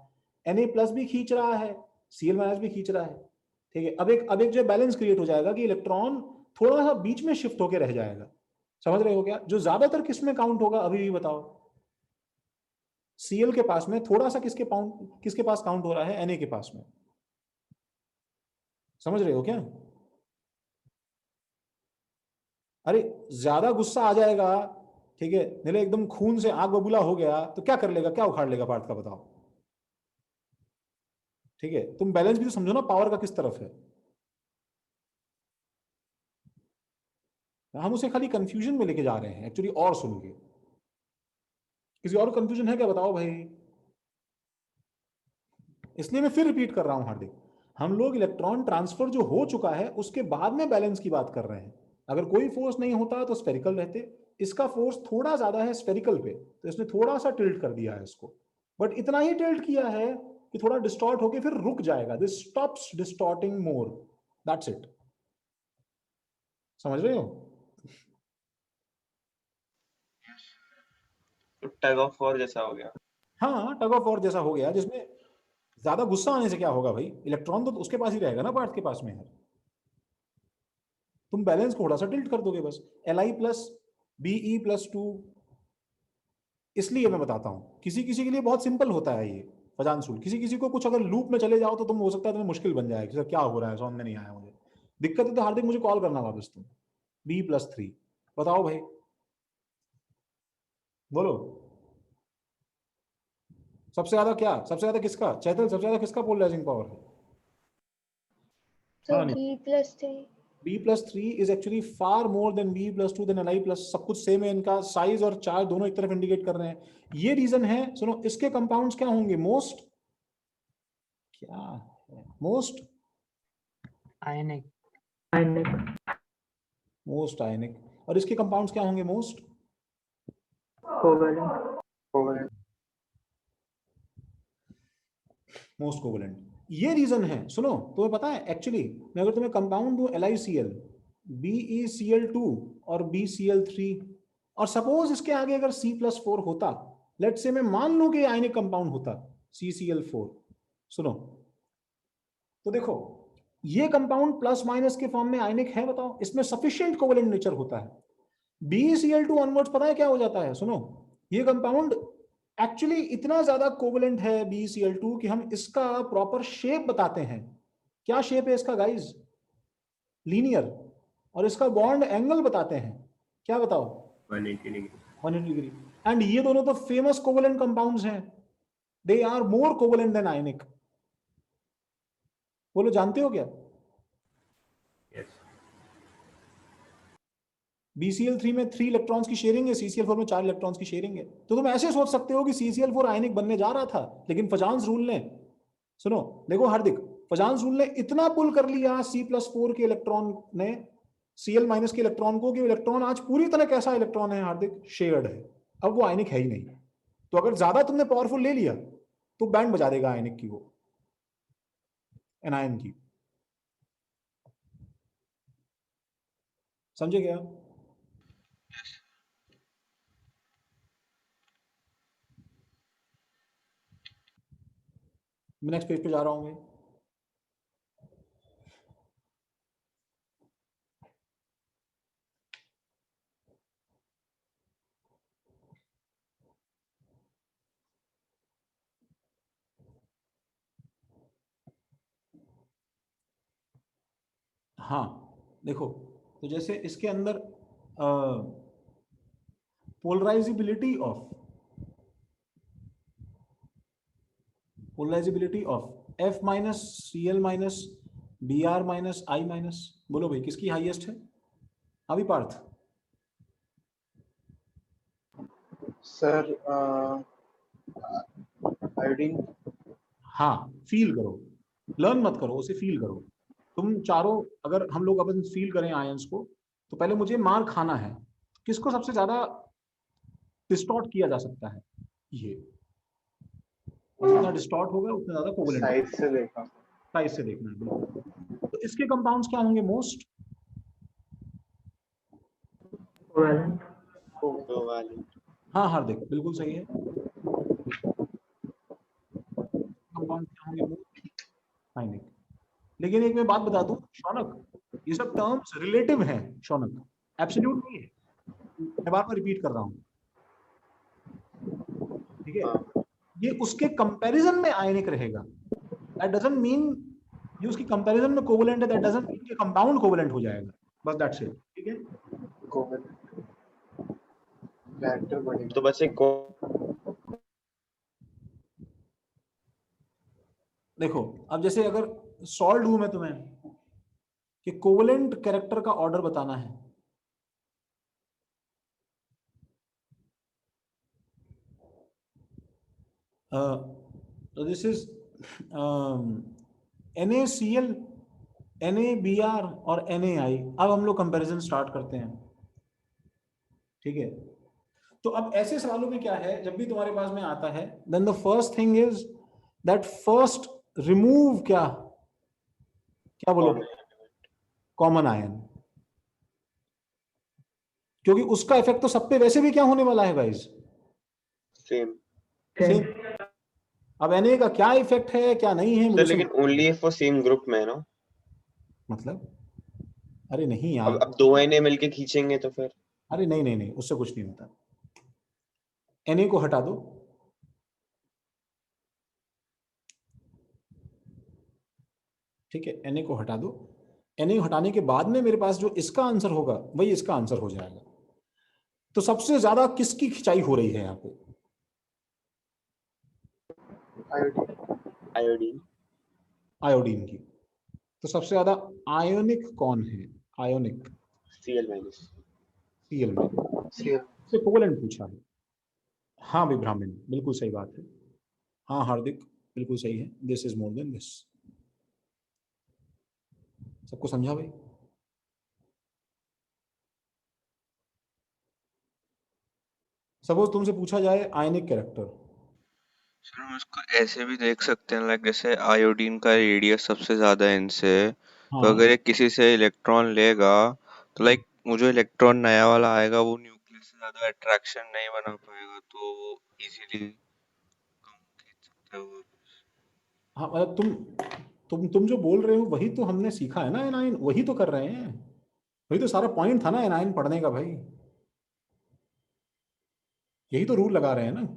Na+ भी खींच रहा है, Cl- भी खींच रहा है, ठीक है। अब एक जो बैलेंस क्रिएट हो जाएगा कि इलेक्ट्रॉन थोड़ा सा बीच में शिफ्ट होकर रह जाएगा। समझ रहे हो क्या? जो ज्यादातर किस में काउंट होगा अभी भी बताओ? Cl के पास में थोड़ा सा किसके पास काउंट हो रहा है? Na के पास में। समझ रहे हो क्या? अरे ज्यादा गुस्सा आ जाएगा, ठीक है, नीले एकदम खून से आग बबूला हो गया तो क्या कर लेगा, क्या उखाड़ लेगा पार्थ का बताओ? ठीक है, तुम बैलेंस भी तो समझो ना, पावर का किस तरफ है। हम उसे खाली कंफ्यूजन में लेके जा रहे हैं एक्चुअली, और सुन के। किसी और कंफ्यूजन है क्या बताओ भाई? इसलिए मैं फिर रिपीट कर रहा हूं हार्दिक, हम लोग इलेक्ट्रॉन ट्रांसफर जो हो चुका है उसके बाद में बैलेंस की बात कर रहे हैं। अगर कोई फोर्स नहीं होता तो स्फेरिकल रहते, इसका फोर्स थोड़ा ज्यादा है स्फेरिकल पे, तो इसने थोड़ा सा टिल्ट कर दिया है इसको, बट इतना ही टिल्ट किया है कि थोड़ा डिस्टॉर्ट होके फिर रुक जाएगा, this stops distorting more, that's it. समझ रहे हो? टग ऑफ वॉर जैसा हो गया। हाँ, टग ऑफ वॉर जैसा हो गया, जिसमें ज्यादा गुस्सा आने से क्या होगा भाई, इलेक्ट्रॉन तो उसके पास ही रहेगा ना पार्थ के पास में है। तुम बैलेंस को थोड़ा सा टिल्ट कर दोगे बस। Li+Be+2, इसलिए मैं बताता हूं, किसी किसी के लिए बहुत सिंपल होता है ये फजानसूल, किसी किसी को कुछ अगर लूप में चले जाओ तो तुम हो सकता है तुम्हें मुश्किल बन जाए कि सर क्या हो रहा है, समझ में नहीं आया मुझे, दिक्कत है तो हार्दिक मुझे कॉल करना वापस तुम। B+3 बताओ भाई, बोलो। सबसे ज्यादा क्या, सबसे ज्यादा किसका, चैतल सबसे ज्यादा किसका पोलराइजिंग पावर है? So हाँ नहीं, B+3. B+3 is actually far more than B+2 than Li+, सब कुछ सेम है, इनका साइज और चार्ज दोनों एक तरफ इंडिकेट कर रहे हैं। ये रीजन है, सुनो, इसके कंपाउंड्स क्या होंगे? मोस्ट क्या है? मोस्ट आयनिक। मोस्ट आयनिक। और इसके कंपाउंड्स क्या होंगे? Most covalent. Most covalent. ये रीजन है, सुनो तुम्हें पता है एक्चुअली, मैं अगर तुम्हें कंपाउंड दूं LiCl, BeCl2 और BCl3, और सपोज इसके आगे अगर C+4 होता, लेट्स से मैं मान लूं कि आयनिक कंपाउंड होता CCl4, सुनो तो देखो ये कंपाउंड प्लस माइनस के फॉर्म में आयनिक है, बताओ, इसमें सफिशिएंट कोवेलेंट नेचर होता है। BeCl2 ऑनवर्ड्स पता है क्या हो जाता है? सुनो, ये कंपाउंड एक्चुअली इतना ज्यादा कोवेलेंट है BeCl2 कि हम इसका प्रॉपर शेप बताते हैं। क्या शेप है इसका गाइस? लीनियर। और इसका बॉन्ड एंगल बताते हैं, क्या बताओ? 180 डिग्री। 180 डिग्री। एंड ये दोनों तो फेमस कोवेलेंट कंपाउंड्स हैं, they are more covalent than ionic. बोलो जानते हो क्या? यस। BCl3 में 3 इलेक्ट्रॉन्स की शेयरिंग है, CCl4 में 4 इलेक्ट्रॉन्स की शेयरिंग है। तो तुम ऐसे सोच सकते हो कि CCl4 आयनिक बनने जा रहा था, लेकिन फजान्स रूल ने, सुनो देखो हार्दिक, फजान्स रूल ने इतना पुल कर लिया C+4 के इलेक्ट्रॉन ने Cl- के इलेक्ट्रॉन को, कि इलेक्ट्रॉन आज पूरी तरह कैसा इलेक्ट्रॉन है हार्दिक? शेयर्ड है। अब वो आयनिक है ही नहीं। तो अगर ज्यादा तुमने पावरफुल ले लिया तो बैंड बजा देगा आयनिक की, वो एनायन की। समझे क्या? मैं नेक्स्ट पेज पे जा रहा हूं मैं। हाँ देखो, तो जैसे इसके अंदर polarisability of polarisability of F minus Cl minus Br minus I minus, बोलो भाई किसकी हाईएस्ट है? अभी पार्थ सर आयोडीन। हाँ, फील करो, लर्न मत करो, उसे फील करो। तुम चारों, अगर हम लोग अपन फील करें आयंस को, तो पहले मुझे मार खाना है किसको सबसे ज्यादा डिस्टॉर्ट किया जा सकता है। ये जितना डिस्टॉर्ट होगा उतना ज्यादा कोवलेंट साइड से देखा। साइज से देखना है, बिल्कुल। तो इसके कंपाउंड्स क्या होंगे मोस्ट? कोवैलेंट। हाँ हार्दिक, बिल्कुल सही है। कंपाउंड क्या होंगे मोस्ट? आयनिक। लेकिन एक मैं बात बता दूं शौनक, ये सब टर्म्स रिलेटिव हैं शौनक, एब्सोल्यूट नहीं है। मैं बार बार रिपीट कर रहा हूं, ठीक है? ये उसके कंपैरिजन में आयनिक रहेगा। दैट डजंट मीन ये उसकी कंपैरिजन में कोवलेंट है, दैट डजंट मीन कि कंपाउंड कोवलेंट हो जाएगा, बस दैट्स इट, ठीक है? कोवैलेंट रिएक्टर बढ़ेगा। तो बस एक देखो अब जैसे अगर सॉल्व दूं मैं तुम्हें कि कोवलेंट कैरेक्टर का ऑर्डर बताना है, तो दिस इज NaCl, NaBr और NaI। अब हम लोग कंपैरिजन स्टार्ट करते हैं, ठीक है? तो अब ऐसे सवालों में क्या है, जब भी तुम्हारे पास में आता है, then the first thing is that first remove क्या क्या बोलो, कॉमन आयन, क्योंकि उसका इफेक्ट तो सब पे वैसे भी क्या होने वाला है गाइस, सेम। सेम। अब Na का क्या इफेक्ट है क्या नहीं है सर मुझे लेकिन ओनली फॉर सेम ग्रुप में है ना? मतलब, अरे नहीं यार, अब दो Na मिलके खींचेंगे तो फिर अरे नहीं नहीं नहीं, उससे कुछ नहीं होता। Na को हटा दो, ठीक है? Na को हटा दो। Na हटाने के बाद में मेरे पास जो इसका आंसर होगा वही इसका आंसर हो जाएगा। तो सबसे ज्यादा किसकी खिंचाई हो रही है यहाँ पे? आयोडीन। आयोडीन की। तो सबसे ज्यादा आयोनिक कौन है? Ionic Cl minus. Cl में से कोवलेंट पूछा है। हाँ भाई ब्राह्मण, बिल्कुल सही बात है। हाँ हार्दिक, बिल्कुल सही है। This is more then this. सबको समझा भाई? सपोज तुमसे पूछा जाए आयनिक कैरेक्टर, सर हम इसको ऐसे भी देख सकते हैं, लाइक जैसे आयोडीन का रेडियस सबसे ज्यादा है इनसे, तो हाँ अगर ये किसी से इलेक्ट्रॉन लेगा तो लाइक वो जो इलेक्ट्रॉन नया वाला आएगा वो न्यूक्लियस से ज्यादा अट्रैक्शन नहीं बना पाएगा, तो वो इजीली कम खींच सकता है वो। हाँ, मतलब तुम जो बोल रहे हो वही तो हमने सीखा है ना एनाइन, वही तो कर रहे हैं, वही तो सारा पॉइंट था ना एनाइन पढ़ने का भाई, यही तो रूल लगा रहे हैं ना।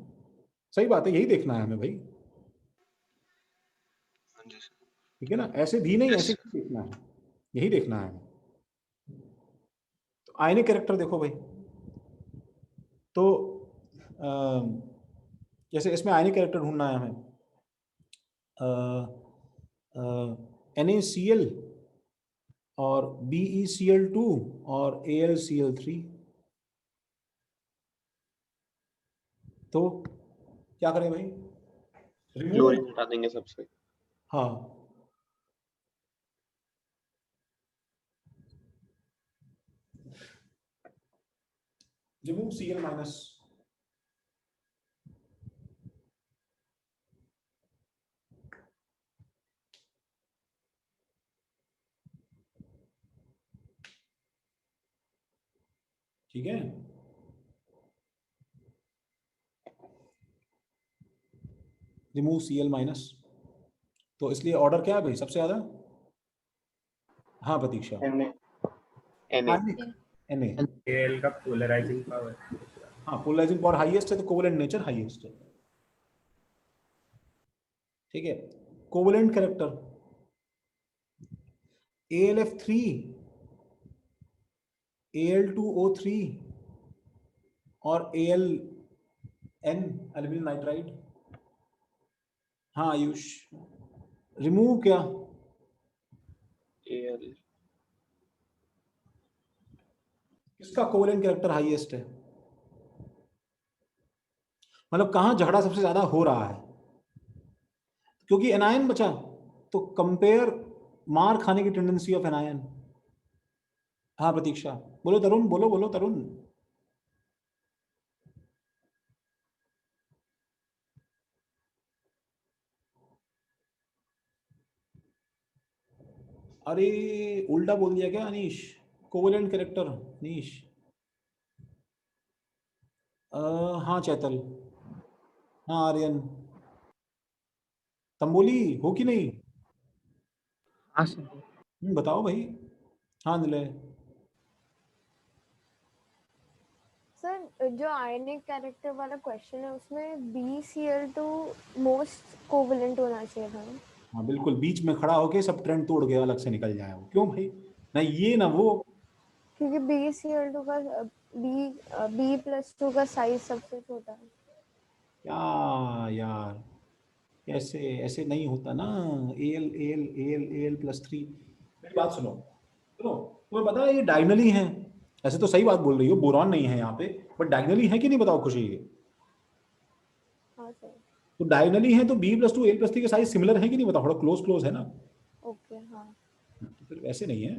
सही बात है, यही देखना है हमें भाई, हाँ जी सर। ठीक है ना? ऐसे भी नहीं, यस ऐसे ही देखना है, यही देखना है हमें। तो आयनिक कैरेक्टर देखो भाई, तो जैसे इसमें आयनिक कैरेक्टर ढूंढना है हमें, NaCl और BeCl2 और AlCl3, तो क्या करें भाई? रिमूव, क्लोरीन हटा देंगे सबसे। हाँ, रिमूव Cl माइनस, ठीक है? रिमूव Cl माइनस, तो इसलिए ऑर्डर क्या है भाई सबसे ज्यादा? हाँ प्रतीक्षा, Na Na। आयनिक Na, Al का पोलराइजिंग पावर। हाँ पोलराइजिंग पावर हाईएस्ट है तो कोवलेंट नेचर हाईएस्ट है, ठीक है? कोवलेंट कैरेक्टर AlF3, Al2O3 और Aln एल्यूमिनियम नाइट्राइड, हाँ आयुष, रिमूव क्या? AL किसका कोवेलेंट कैरेक्टर हाईएस्ट है? मतलब कहाँ झगड़ा सबसे ज्यादा हो रहा है? क्योंकि एनायन बचा, तो कंपेयर मार खाने की टेंडेंसी ऑफ एनायन। हाँ प्रतीक्षा, बोलो तरुण, बोलो बोलो तरुण। अरे उल्टा बोल दिया क्या अनीश? Covalent character Anish. हाँ चैतल, हाँ आर्यन, तंबोली हो कि नहीं? हाँ सर। बताओ भाई। हाँ निलय। सर जो आयनिक कैरेक्टर वाला क्वेश्चन है उसमें BCl2 मोस्ट कोवेलेंट होना चाहिए था। हाँ बिल्कुल, बीच में खड़ा होके सब ट्रेंड तोड़ के अलग से निकल जाए वो। क्यों भाई? ना ये ना वो। क्योंकि BCl2 का B+2 का साइज सबसे छोटा है। क्या यार, कैसे? ऐसे नहीं होता ना। AL+3। मेरी बात सुनो सुनो, तुम्हें पता है ये डायगनली है। ऐसे तो सही बात बोल रही हो, बोरॉन नहीं है यहाँ पे, बट डायगनली है कि नहीं बताओ खुशी ये? हाँ सर। तो डायगनली है तो B+2 AL+3 के साइज सिमिलर है कि नहीं बताओ? थोड़ा क्लोज क्लोज है ना। ओके हाँ। तो फिर वैसे नहीं है।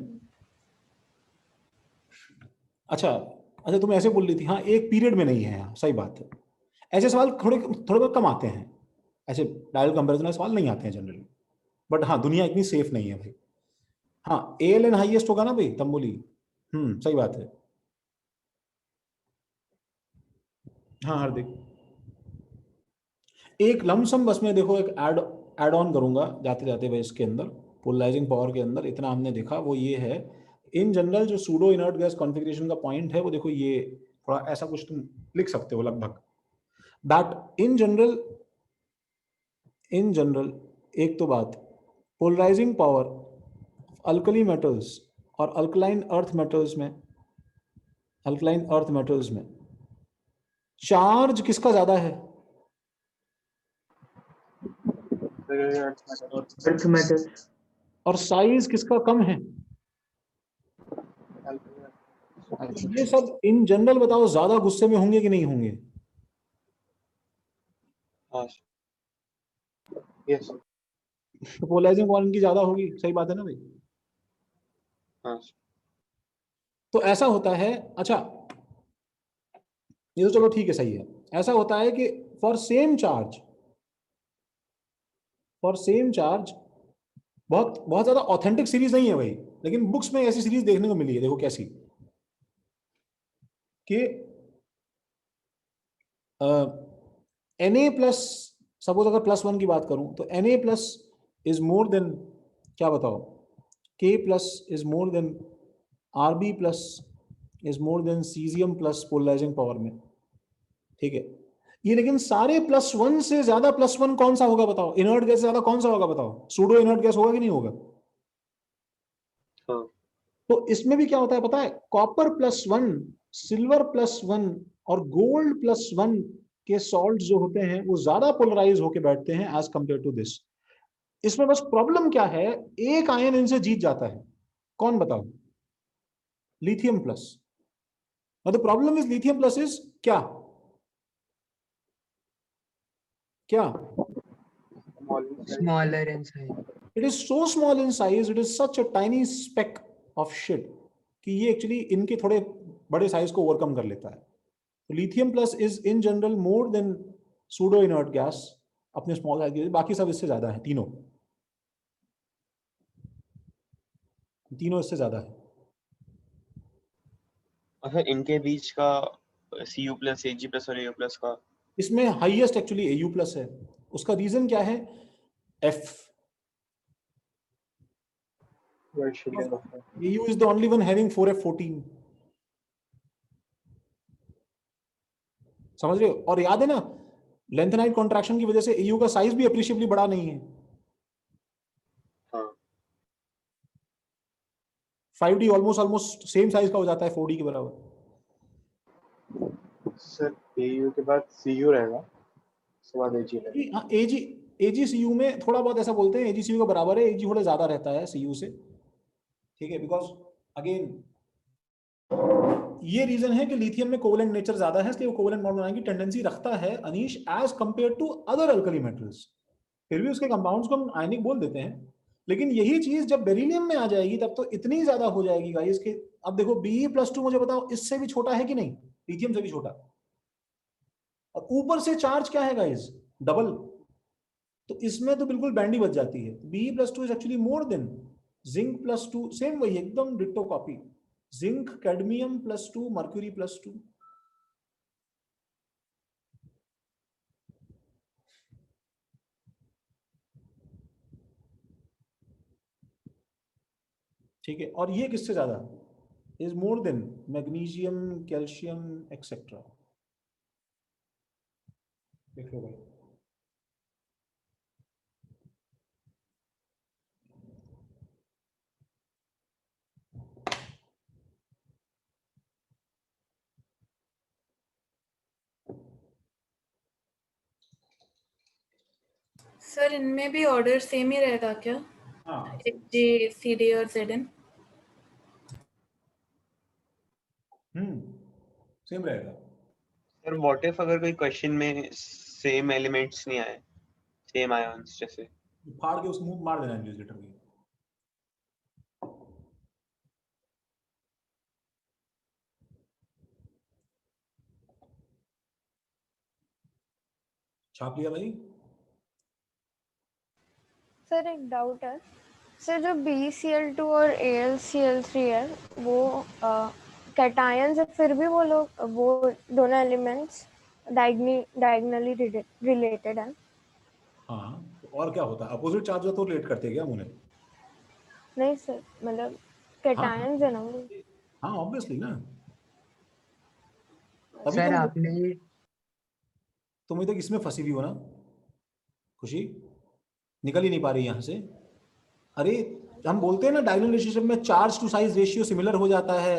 अच्छा अच्छा, तुम ऐसे बोल रही थी, हाँ एक पीरियड में नहीं है यहाँ, सही बात है। ऐसे सवाल थोड़े थोड़े बहुत कम आते हैं, ऐसे डायल कंपेरिजन सवाल नहीं आते हैं जनरली। बट हाँ दुनिया इतनी सेफ नहीं है भाई। हाँ ALN हाईएस्ट होगा ना भाई तंबोली। सही बात है। हाँ हार्दिक, एक लमसम बस में देखो, एक ऐड ऑन करूंगा जाते जाते भाई। इसके अंदर पोलराइजिंग पावर के अंदर इतना हमने देखा, वो ये है इन जनरल जो सूडो इनर्ट गैस कॉन्फ़िगरेशन का पॉइंट है वो देखो, ये थोड़ा ऐसा कुछ तुम लिख सकते हो लगभग, दैट इन जनरल एक तो बात, पोलराइजिंग पावर अल्कली मेटल्स और अल्कलाइन अर्थ मेटल्स में चार्ज किसका ज्यादा है? Earth metal. और साइज किसका कम है? ये सब इन जनरल बताओ, ज्यादा गुस्से में होंगे कि नहीं होंगे? हाँ यस तो पोलराइजिंग पावर इनकी ज्यादा होगी, सही बात है ना भाई? हाँ तो ऐसा होता है। अच्छा ये तो चलो ठीक है, सही है। ऐसा होता है कि फॉर सेम चार्ज बहुत बहुत ज्यादा ऑथेंटिक सीरीज नहीं है भाई, लेकिन बुक्स में ऐसी सीरीज देखने को मिली है। देखो कैसी कि Na+, सपोज अगर +1 की बात करूं तो Na+ इज मोर देन, क्या बताओ, K+ is more than Rb+ is more than Cesium+ polarising power में। ठीक है, ये लेकिन सारे +1 से ज्यादा +1 कौन सा होगा बताओ? इनर्ट गैस से ज्यादा कौन सा होगा बताओ? सूडो इनर्ट गैस होगा कि नहीं होगा? हाँ तो इसमें भी क्या होता है पता है? कॉपर +1, सिल्वर +1 और गोल्ड +1 के सॉल्ट जो होते हैं वो ज्यादा पोलराइज होके बैठते हैं एज कंपेयर टू दिस। इसमें बस प्रॉब्लम क्या है, एक आयन इनसे जीत जाता है, कौन बताओ? Lithium+. The problem is lithium+ is क्या क्या? Smaller in size. It is so small in size, it is such a tiny speck of shit कि ये एक्चुअली इनके थोड़े बड़े साइज को ओवरकम कर लेता है। तो lithium+ is in general more than pseudo inert gas अपने स्मॉल साइज के, बाकी सब इससे ज्यादा है, तीनों इससे ज्यादा है। अच्छा इनके बीच का Cu+, Ag+ और Au+ का इसमें हाईएस्ट एक्चुअली Au+ है। उसका रीजन क्या है? F, Au is the only one having 4F14, समझ रहे हो? और याद है ना, लेंथेनाइट कॉन्ट्रैक्शन की वजह से Au का साइज भी अप्रिशिएबली बड़ा नहीं है। हाँ 5D ऑलमोस्ट सेम साइज का हो जाता है 4D के बराबर। सर AU के बाद CU रहेगा, उसके बाद AG रहेगा। हाँ AG, AgCu में थोड़ा बहुत ऐसा बोलते हैं AgCu का बराबर है, Ag थोड़ा ज्यादा रहता है Cu से, ठीक है, बिकॉज अगेन ये रीजन है कि लिथियम में कोवेलेंट नेचर ज्यादा है, इसलिए वो कोवेलेंट बॉन्ड बनाने की टेंडेंसी रखता है Anish, as compare to other alkali metals. फिर भी उसके कंपाउंड्स को हम आयनिक बोल देते हैं, लेकिन यही चीज जब बेरिलियम में आ जाएगी तब तो इतनी ज्यादा हो जाएगी गाइस कि अब देखो Be+2 मुझे बताओ इससे भी छोटा है कि नहीं, लिथियम से भी छोटा, और ऊपर से चार्ज क्या है गाइस, डबल, तो इसमें तो बिल्कुल बैंडी बच जाती है। Be+2 is actually more than Zinc+2, same वही एकदम डिट्टो कॉपी, जिंक कैडमियम+2 मर्क्यूरी+2। ठीक है, और ये किससे ज्यादा, is more then magnesium, calcium etcetera. देख लो भाई, सर इनमें भी ऑर्डर सेम ही रहेगा क्या? हाँ G, CD और Zn? सेम रहेगा। सर व्हाट इफ अगर कोई क्वेश्चन में सेम एलिमेंट्स नहीं आए, सेम आयंस, जैसे फाड़ के उस मुंह मार देना न्यूज़लेटर में। छाप लिया भाई। सर एक डाउट है सर, जो BeCl2 और AlCl3 है वो कैटायंस है, फिर भी वो लोग वो दोनों एलिमेंट्स डायगोनली रिलेटेड है? हाँ तो और क्या होता है, अपोजिट चार्ज तो रिलेट करते हैं क्या उन्हें? नहीं सर, मतलब कैटायंस है ना वो। हाँ ऑब्वियसली ना, तभी सर तो आपने तुम तक इसमें फंसी हुई हो ना खुशी, निकल ही नहीं पा रही यहाँ से। अरे हम बोलते हैं ना डायगोनल रिलेशनशिप में charge to size ratio similar हो जाता है,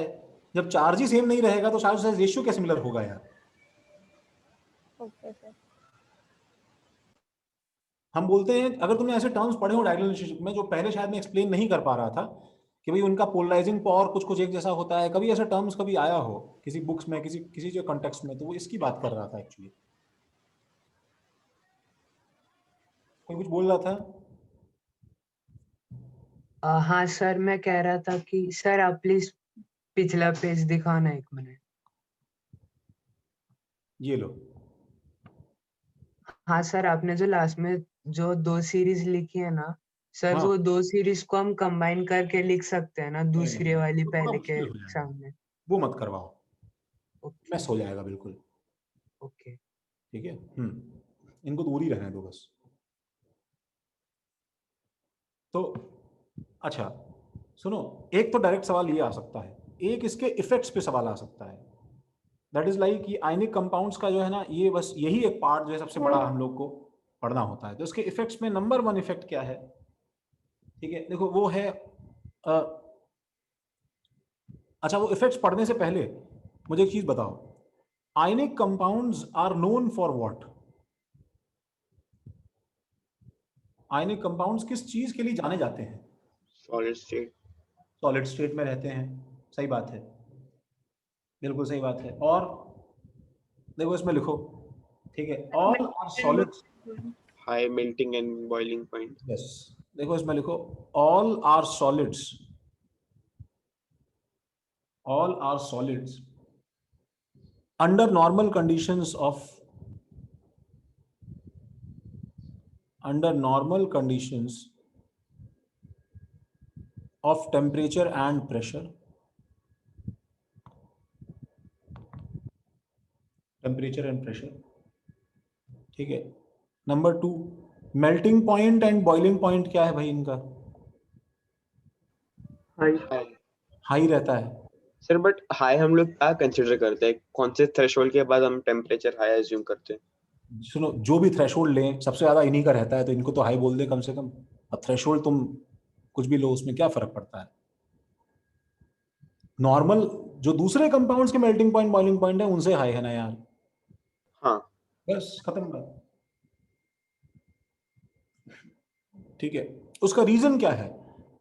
जब चार्ज ही सेम नहीं रहेगा तो चार्ज टू साइज रेशियो क्या सिमिलर होगा यार। Okay sir. हम बोलते हैं, अगर तुमने ऐसे टर्म्स पढ़े हो डायगोनल रिलेशनशिप में जो पहले शायद मैं एक्सप्लेन नहीं कर पा रहा था कि भाई उनका पोलराइजिंग पावर कुछ कुछ एक जैसा होता है, कभी ऐसा टर्म्स कभी आया हो किसी बुक्स में, किसी किसी जो कॉन्टेक्स्ट में, तो वो इसकी बात कर रहा था एक्चुअली। कोई कुछ बोल रहा था? हाँ सर, मैं कह रहा था कि सर आप प्लीज पिछला पेज दिखाना 1 मिनट। ये लो। हाँ सर, आपने जो लास्ट में जो 2 सीरीज लिखी है ना सर, हाँ वो 2 सीरीज को हम कंबाइन करके लिख सकते हैं ना दूसरी वाली वो थोड़ा पहले के मुश्किल हो जाएगा, सामने? वो मत करवाओ, ओके मिस हो जाएगा बिल्कुल। ओके। ठीक है, इनको दूर ही रहने दो बस। तो अच्छा सुनो, एक तो डायरेक्ट सवाल ये आ सकता है, एक इसके इफेक्ट्स पे सवाल आ सकता है, दैट इज लाइक कि आयनिक कंपाउंड्स का जो है ना, ये बस यही एक पार्ट जो है सबसे बड़ा हम लोग को पढ़ना होता है। तो इसके इफेक्ट्स में नंबर 1 इफेक्ट क्या है, ठीक है, देखो वो है अच्छा वो इफेक्ट्स पढ़ने से पहले मुझे एक चीज बताओ, ionic compounds are known for what? Ionic compounds किस चीज के लिए जाने जाते हैं? Solid state. सॉलिड स्टेट में रहते हैं, सही बात है, बिल्कुल सही बात है। और देखो इसमें लिखो, ठीक है, all are solids, high melting and boiling point. Yes, देखो इसमें लिखो all are solids, all are solids under normal conditions of temperature and pressure, ठीक है। Number 2 melting point and boiling point क्या है भाई इनका? हाई रहता है। सर बट हाई हम लोग क्या कंसीडर करते हैं, कौन से थ्रेशोल्ड के बाद हम टेम्परेचर हाई अज्यूम करते हैं? सुनो, जो भी थ्रेशोल्ड लें सबसे ज्यादा इन्हीं का रहता है, तो इनको तो हाई बोल दे कम से कम। अब थ्रेशोल्ड तुम कुछ भी लो, उसमें क्या फर्क पड़ता है। नॉर्मल जो दूसरे कंपाउंड्स के मेल्टिंग पॉइंट बॉइलिंग पॉइंट है उनसे हाई है ना यार। हाँ बस खत्म बात। ठीक है, उसका रीजन क्या है?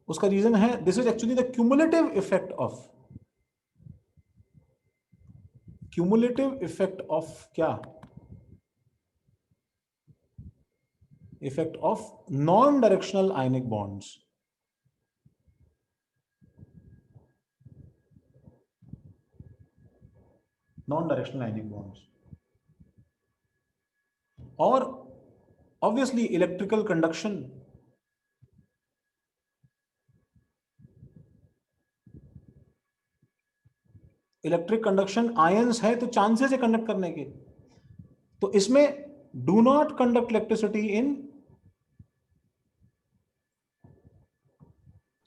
उसका रीजन है this is actually the cumulative effect of क्या? Effect of non directional ionic bonds. Non directional ionic bonds और obviously electrical conduction. Electric conduction ions है तो चांसेस है कंडक्ट करने के, तो इसमें do not conduct electricity in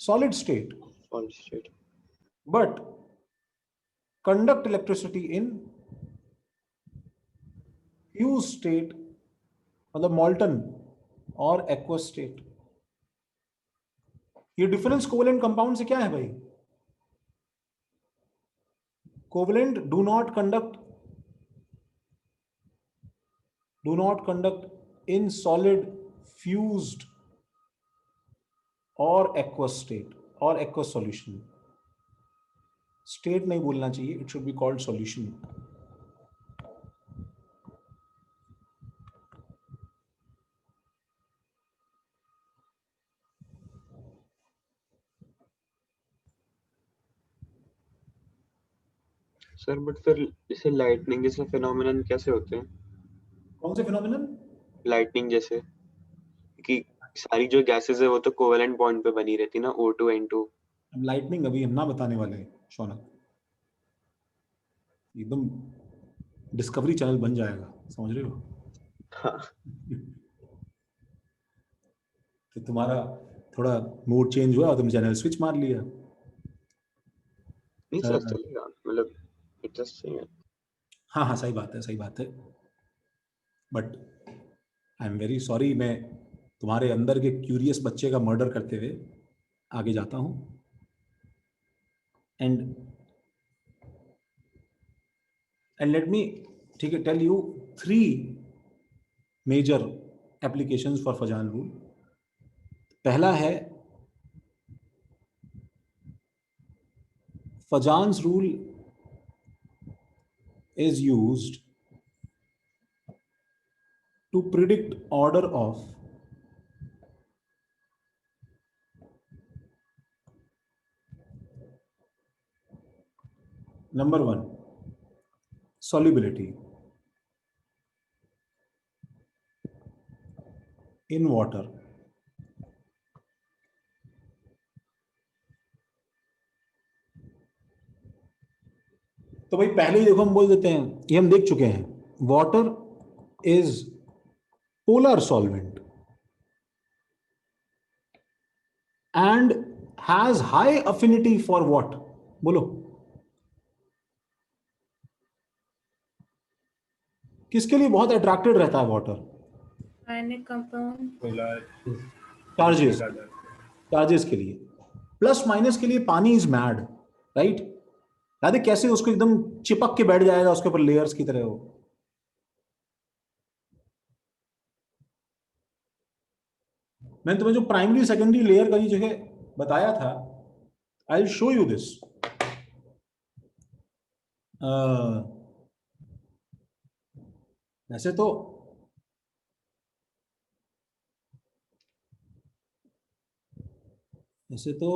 solid state but conduct electricity in fused state, मतलब molten और aqueous state। ये डिफरेंस कोवेलेंट कंपाउंड से क्या है भाई? Covalent do not conduct in solid, fused और aqueous state और aqueous solution। स्टेट नहीं बोलना चाहिए, it should be called solution. Sir but फिर इसे लाइटनिंग जैसे फिनोमेनन कैसे होते हैं? कौन से फिनोमेनन? लाइटनिंग जैसे कि सारी जो गैसेस है वो तो कोवेलेंट बॉन्ड पे बनी रहती ना, O2 N2। लाइटनिंग अभी हम ना बताने वाले हैं शौनक, एकदम डिस्कवरी चैनल बन जाएगा, समझ रहे हो? हाँ। तो तुम्हारा थोड़ा मूड चेंज हुआ, तुम चैनल स्विच मार लिया। नहीं सर चलेगा, मतलब इंटरेस्टिंग है। हाँ हाँ सही बात है but I am very sorry, मैं तुम्हारे अंदर के क्यूरियस बच्चे का मर्डर करते हुए आगे जाता हूं। एंड लेट मी, ठीक है, tell you 3 major applications for Fajans rule. पहला है Fajans rule is used to predict order of number 1 solubility in water, तो भाई पहले ही देखो हम बोल देते हैं, ये हम देख चुके हैं, water is polar solvent and has high affinity for what? बोलो किसके लिए बहुत अट्रैक्टेड रहता है वाटर? आयनिक कंपाउंड, चार्जेस के लिए, प्लस माइनस के लिए पानी इज मैड, राइट? याद है कैसे उसको एकदम चिपक के बैठ जाएगा उसके ऊपर लेयर्स की तरह। हो मैंने तुम्हें जो प्राइमरी सेकेंडरी लेयर का जो है बताया था, I will show you this. वैसे तो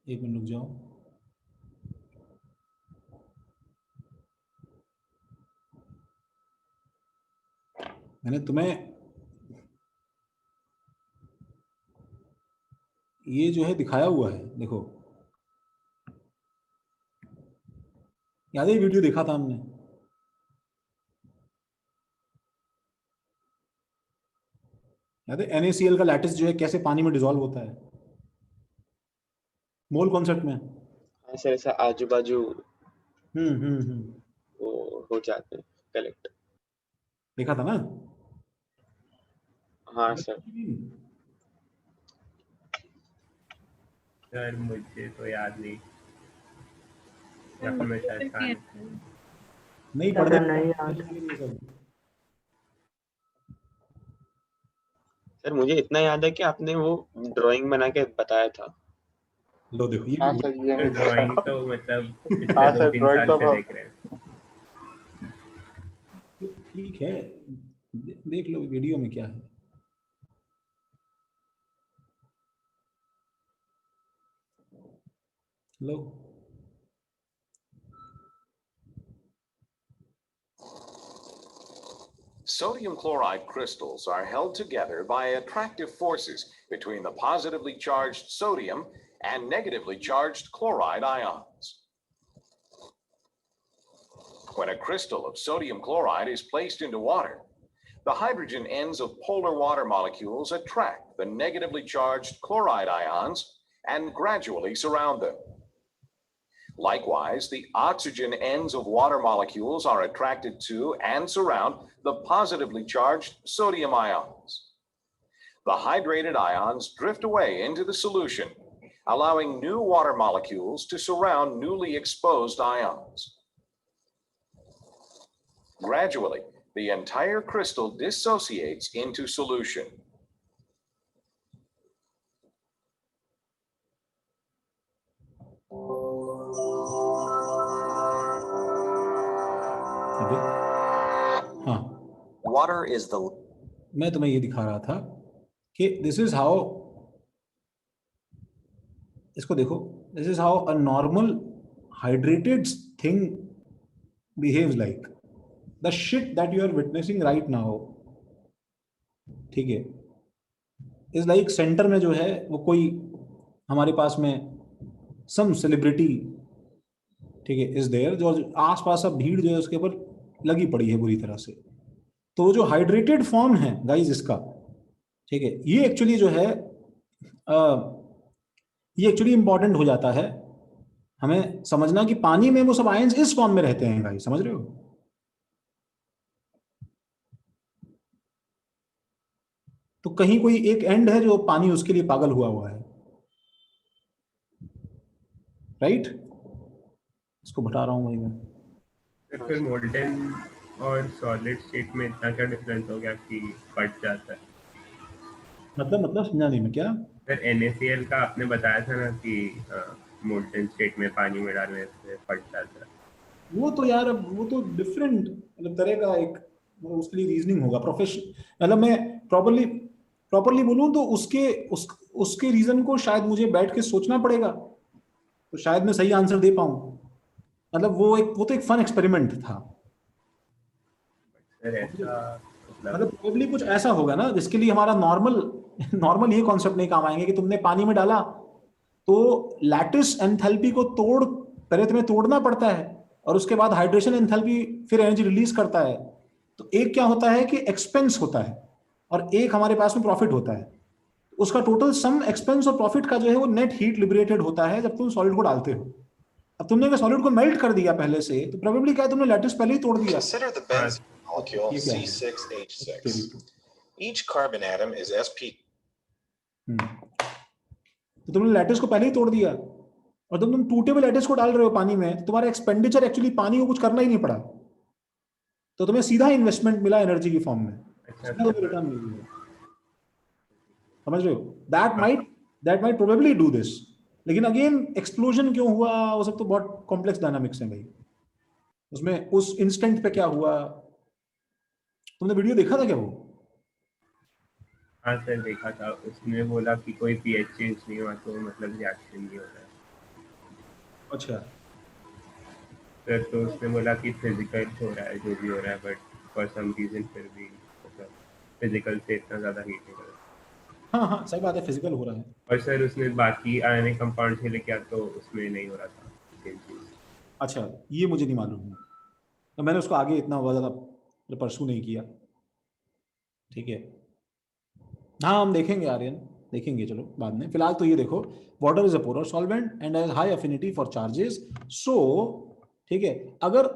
एक मिनट रुक जाओ, मैंने तुम्हें ये जो है दिखाया हुआ है, देखो याद है वीडियो देखा था हमने? याद है NaCl का लैटिस जो है कैसे पानी में डिसॉल्व होता है मोल कॉन्सेप्ट में? हाँ सर, ऐसा आजू बाजू हम्म, वो हो जाते हैं कलेक्ट। देखा था ना? हाँ सर। सर मुझे तो याद नहीं, या फिर मैं शायद नहीं पढ़ते नहीं याद। सर मुझे इतना याद है कि आपने वो ड्राइंग बना के बताया था। लो देखो ये हाँ भी सर ये नहीं ड्राइंग देखा। तो मतलब हाँ पिछले सर 2-3 ड्राइंग साल तो से बहुत देख रहे हैं। ठीक है, देख लो वीडियो में क्या है। लो Sodium chloride crystals are held together by attractive forces between the positively charged sodium and negatively charged chloride ions. When a crystal of sodium chloride is placed into water, the hydrogen ends of polar water molecules attract the negatively charged chloride ions and gradually surround them. Likewise, the oxygen ends of water molecules are attracted to and surround the positively charged sodium ions. The hydrated ions drift away into the solution, allowing new water molecules to surround newly exposed ions. Gradually, the entire crystal dissociates into solution. अभी हाँ, Water is the मैं तुम्हें ये दिखा रहा था कि this is how, इसको देखो, this is how a normal hydrated thing behaves like the shit that you are witnessing right now. ठीक है, इज लाइक सेंटर में जो है वो कोई हमारे पास में सम सेलिब्रिटी, ठीक है, इज देयर, जो आसपास सब भीड़ जो है उसके ऊपर लगी पड़ी है बुरी तरह से। तो जो हाइड्रेटेड फॉर्म है गाइस इसका, ठीक है, ये एक्चुअली जो है ये एक्चुअली इंपॉर्टेंट हो जाता है हमें समझना कि पानी में वो सब आयंस इस फॉर्म में रहते हैं गाइस, समझ रहे हो? तो कहीं कोई एक एंड है जो पानी उसके लिए पागल हुआ है, राइट? इसको बता रहा हूं भाई मैं। तो फिर मोल्टेन और सॉलिड स्टेट में इतना क्या डिफरेंस हो गया कि फट जाता है? मतलब समझा नहीं मैं क्या? फिर NaCl का आपने बताया था ना कि मोल्टेन स्टेट में पानी में डालने से फट जाता है। वो तो यार अब वो तो डिफरेंट मतलब तरह का एक वो उसके लिए रीजनिंग होगा, प्रोफेशन मतलब मैं प्रॉपरली बोलूं तो उसके रीजन को शायद मुझे बैठ के सोचना पड़ेगा, तो शायद मैं सही आंसर दे पाऊं। मतलब वो तो एक फन एक्सपेरिमेंट था। सर ऐसा मतलब प्रोबेबली कुछ ऐसा होगा ना जिसके लिए हमारा नॉर्मल ये कॉन्सेप्ट नहीं काम आएंगे कि तुमने पानी में डाला तो लैटिस एंथैल्पी को पहले तुम्हें तोड़ना पड़ता है और उसके बाद हाइड्रेशन एंथैल्पी फिर एनर्जी रिलीज करता है। तो एक क्या होता है कि एक्सपेंस होता है और एक हमारे पास में प्रॉफिट होता है। उसका टोटल सम एक्सपेंस और प्रॉफिट का जो है वो नेट हीट लिबरेटेड होता है जब तुम सॉलिड को डालते हो। अब तुमने अगर सॉलिड को मेल्ट कर दिया पहले से तो प्रोबेबली क्या है तुमने लैटिस पहले ही तोड़ दिया। Consider the benzene molecule C6H6. Each carbon atom is sp. तो तुमने लैटिस को पहले ही तोड़ दिया और तुम टूटे हुए लैटिस को डाल रहे हो पानी में, तो तुम्हारा एक्सपेंडिचर एक्चुअली पानी को कुछ करना ही नहीं पड़ा, तो तुम्हें सीधा इन्वेस्टमेंट मिला एनर्जी की फॉर्म में, रिटर्न मिल गया। समझ रहे हो? That might probably do this. लेकिन अगेन एक्सप्लोजन क्यों हुआ वो सब तो बहुत कॉम्प्लेक्स डायनामिक्स है भाई, उसमें उस इंस्टेंट पे क्या हुआ। तुमने वीडियो देखा था क्या वो? हाँ सर देखा था, उसने बोला कि कोई pH चेंज नहीं हुआ तो मतलब रिएक्शन नहीं हो रहा है। अच्छा सर तो उसने बोला कि फिजिकल हो रहा है जो भी हो रहा है, बट फॉर सम रीजन फिर भी मतलब फिजिकल से इतना ज्यादा हीट नहीं कर रहा। हाँ सही बात है, फिजिकल हो रहा है। और सर उसने बाकी आयनिक कंपाउंड से किया तो उसमें नहीं हो रहा था सेम चीज। अच्छा ये मुझे नहीं मालूम है, तो मैंने उसको आगे इतना ज्यादा परसू नहीं किया। ठीक है, हाँ हम देखेंगे आर्यन, देखेंगे चलो बाद में। फिलहाल तो ये देखो, water is a polar solvent and has high affinity for charges. So ठीक है, अगर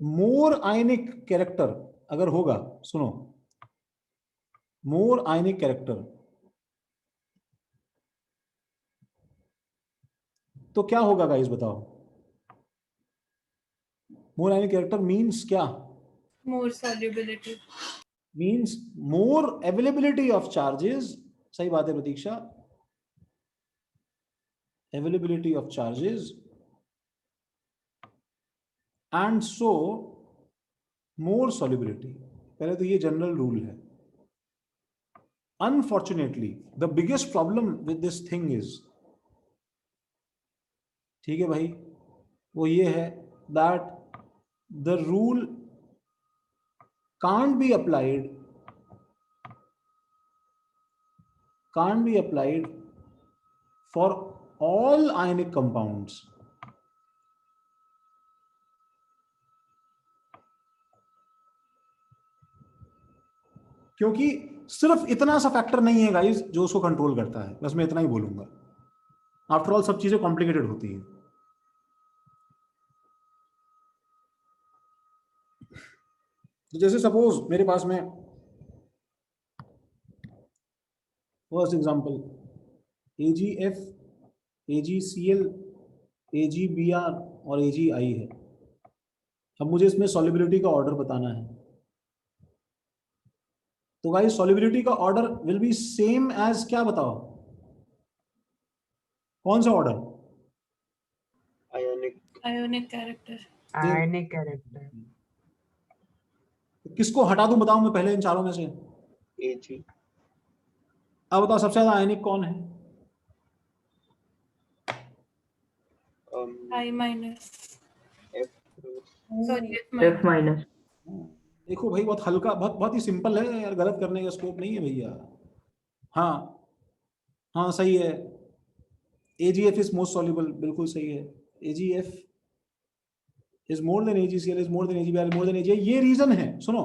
मोर आयनिक कैरेक्टर अगर होगा, सुनो, मोर आयनिक कैरेक्टर तो क्या होगा गाइस बताओ? मोर आयनिक कैरेक्टर मींस क्या? More solubility. Means more availability of charges, सही बात है Pratiksha, availability of charges and so more solubility. पहले तो ये जनरल रूल है। Unfortunately the biggest problem with this thing is, ठीक है भाई, वो ये है that the rule can't be applied for all ionic compounds. क्योंकि सिर्फ इतना सा फैक्टर नहीं है गाइस जो उसको कंट्रोल करता है, बस मैं इतना ही बोलूंगा। आफ्टर ऑल सब चीजें कॉम्प्लिकेटेड होती हैं। तो जैसे सपोज मेरे पास में first example AgF, AgCl, AgBr और AgI है। अब मुझे इसमें सॉल्युबिलिटी का ऑर्डर बताना है। तो गाइस सॉल्युबिलिटी का order will be same as, क्या बताओ, कौन सा order? Ionic character. Ionic character. किसको हटा दूं बताऊं मैं पहले इन चारों में से? Ag। अब बताओ सबसे ज्यादा आयनिक कौन है? I minus, sorry F minus. देखो भाई बहुत हल्का, बहुत ही सिंपल है यार, गलत करने का स्कोप नहीं है भैया। हाँ हाँ सही है, AgF इज मोस्ट सॉल्युबल, बिल्कुल सही है। AgF is more then AgCl, is more then AgBr, is more then AgI। ये रीजन है, सुनो,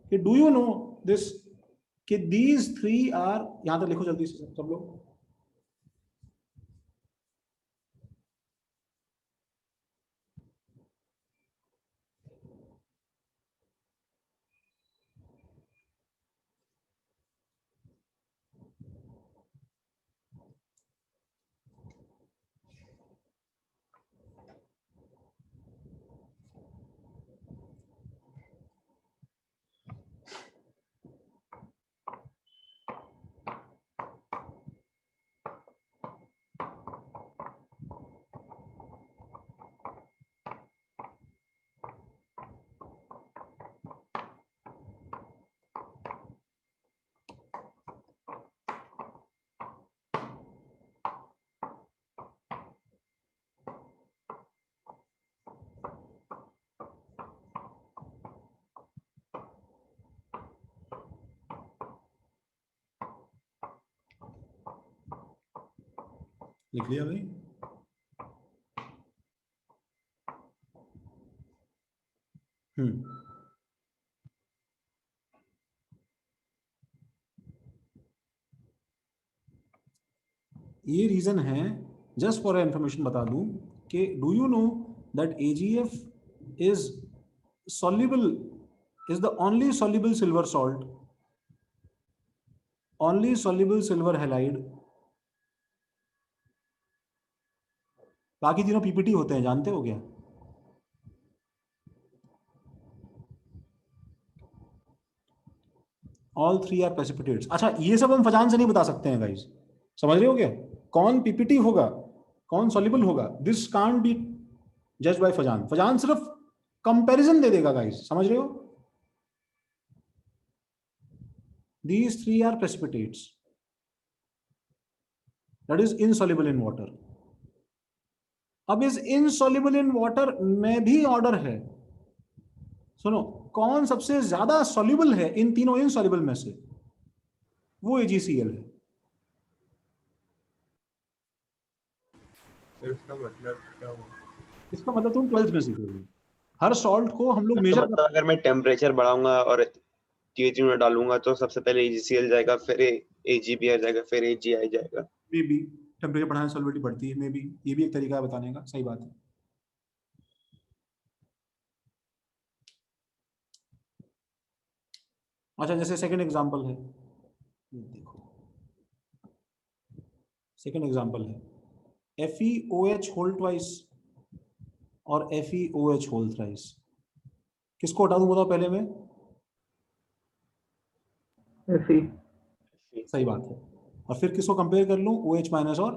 कि डू यू नो दिस, कि दीज थ्री आर, यहां तक लिखो जल्दी से सब लोग, लिख लिया भाई? ये रीजन है, जस्ट फॉर इंफॉर्मेशन बता दूं कि do you know that AgF is soluble, is the only soluble silver salt, only soluble silver halide। बाकी तीनों PPT होते हैं, जानते हो क्या? All three are precipitates. अच्छा ये सब हम फजान से नहीं बता सकते हैं गाइस, समझ रहे हो क्या? कौन PPT होगा, कौन सॉल्युबल होगा, this can't be judged by Fajans. Fajans सिर्फ कंपैरिजन दे देगा गाइस, समझ रहे हो? These three are precipitates, that is insoluble in water। अब इस insoluble in water में भी ऑर्डर है। सुनो, कौन सबसे ज्यादा soluble है इन तीनों insoluble में से? वो AgCl है। इसका मतलब क्या हुआ? इसका मतलब तुम 12th में सीखोगे। हर सॉल्ट को हम लोग मेजर, मतलब अगर मैं टेम्परेचर बढ़ाऊंगा और TH में डालूंगा तो सबसे पहले AgCl जाएगा, फिर AgBr जाएगा, फिर AgI जाएगा। मे बी टेम्परेचर बढ़ाने से सॉल्युबिलिटी बढ़ती है, मे बी ये भी एक तरीका है बताने का, सही बात है। अच्छा जैसे सेकंड एग्जांपल है, देखो सेकंड एग्जांपल है FeOH होल ट्वाइस और FeOH होल थ्राइस। किसको हटा दूं बताओ पहले में? Fe. सही बात है। और फिर किसको कंपेयर कर लूं? OH माइनस और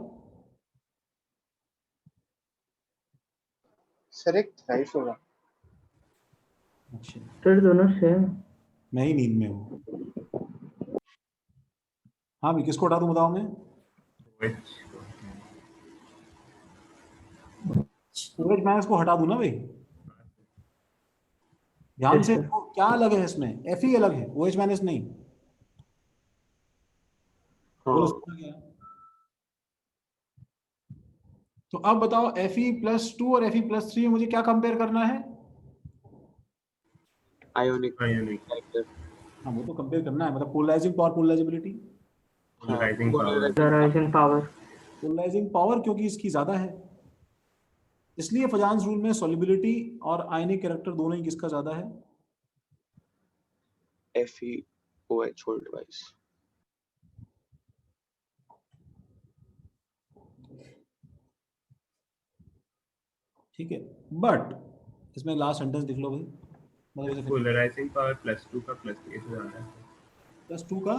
सर एक थ्राइस होगा। अच्छा, सर दोनों सेम। मैं ही नींद में हूँ। हाँ भाई, किसको हटा दूं बताओ? मैं OH माइनस को हटा दूं ना भाई? ध्यान से देखो, क्या अलग है इसमें? Fe अलग है, OH माइनस नहीं। बोलो समझ गया? तो अब बताओ, Fe+2 और Fe+3 में मुझे क्या कंपेयर करना है? Ionic ionic character. हाँ, वो तो कंपेयर करना है, मतलब polarising power, polarisability, polarising power Polarizing power. Polarising power, क्योंकि इसकी ज्यादा है। इसलिए फजान्स रूल में सॉल्युबिलिटी और आयनिक कैरेक्टर दोनों ही किसका ज्यादा है? FeOH whole twice. ठीक है, बट इसमें लास्ट सेंटेंस लिख लो भाई, मतलब इसे पोलराइजिंग पावर +2 का +3 से ज्यादा है। +2 का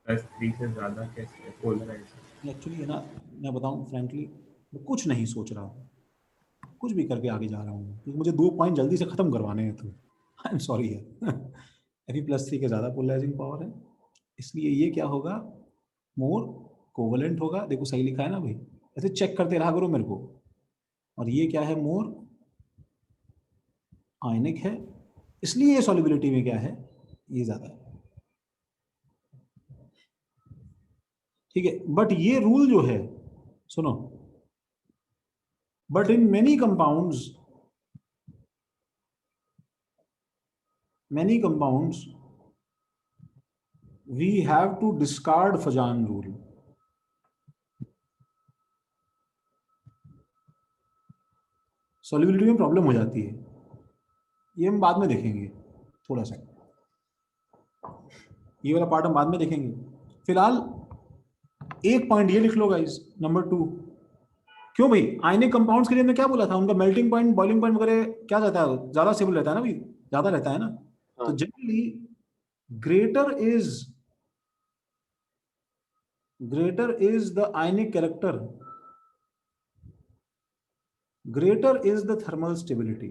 +3 से ज्यादा कैसे पोलराइजिंग? एक्चुअली है ना, मैं बताऊं फ्रैंकली, मैं कुछ नहीं सोच रहा हूँ, कुछ भी करके आगे जा रहा हूँ, क्योंकि मुझे 2 पॉइंट जल्दी से खत्म करवाने हैं। तो आई एम सॉरी है। Fe+3 के ज्यादा पोलराइजिंग पावर है, इसलिए ये क्या होगा? मोर कोवलेंट होगा। देखो सही लिखा है ना भाई, ऐसे चेक करते रहा करो मेरे को। और ये क्या है? मोर आयनिक है, इसलिए ये सॉल्युबिलिटी में क्या है? ये ज्यादा है। ठीक है, बट ये रूल जो है, सुनो, but in many compounds we have to discard Fajan rule. Solubility में प्रॉब्लम हो जाती है, ये हम बाद में देखेंगे थोड़ा सा, ये वाला पार्ट हम बाद में देखेंगे। फिलहाल एक पॉइंट ये लिख लो गाइस, नंबर 2। क्यों भाई? आयनिक कंपाउंड्स के लिए मैं क्या बोला था? उनका मेल्टिंग पॉइंट, बॉइलिंग पॉइंट वगैरह क्या रहता है? ज्यादा स्टेबल रहता है ना भाई, ज्यादा रहता है ना। तो generally greater is the ionic character, greater is the thermal stability.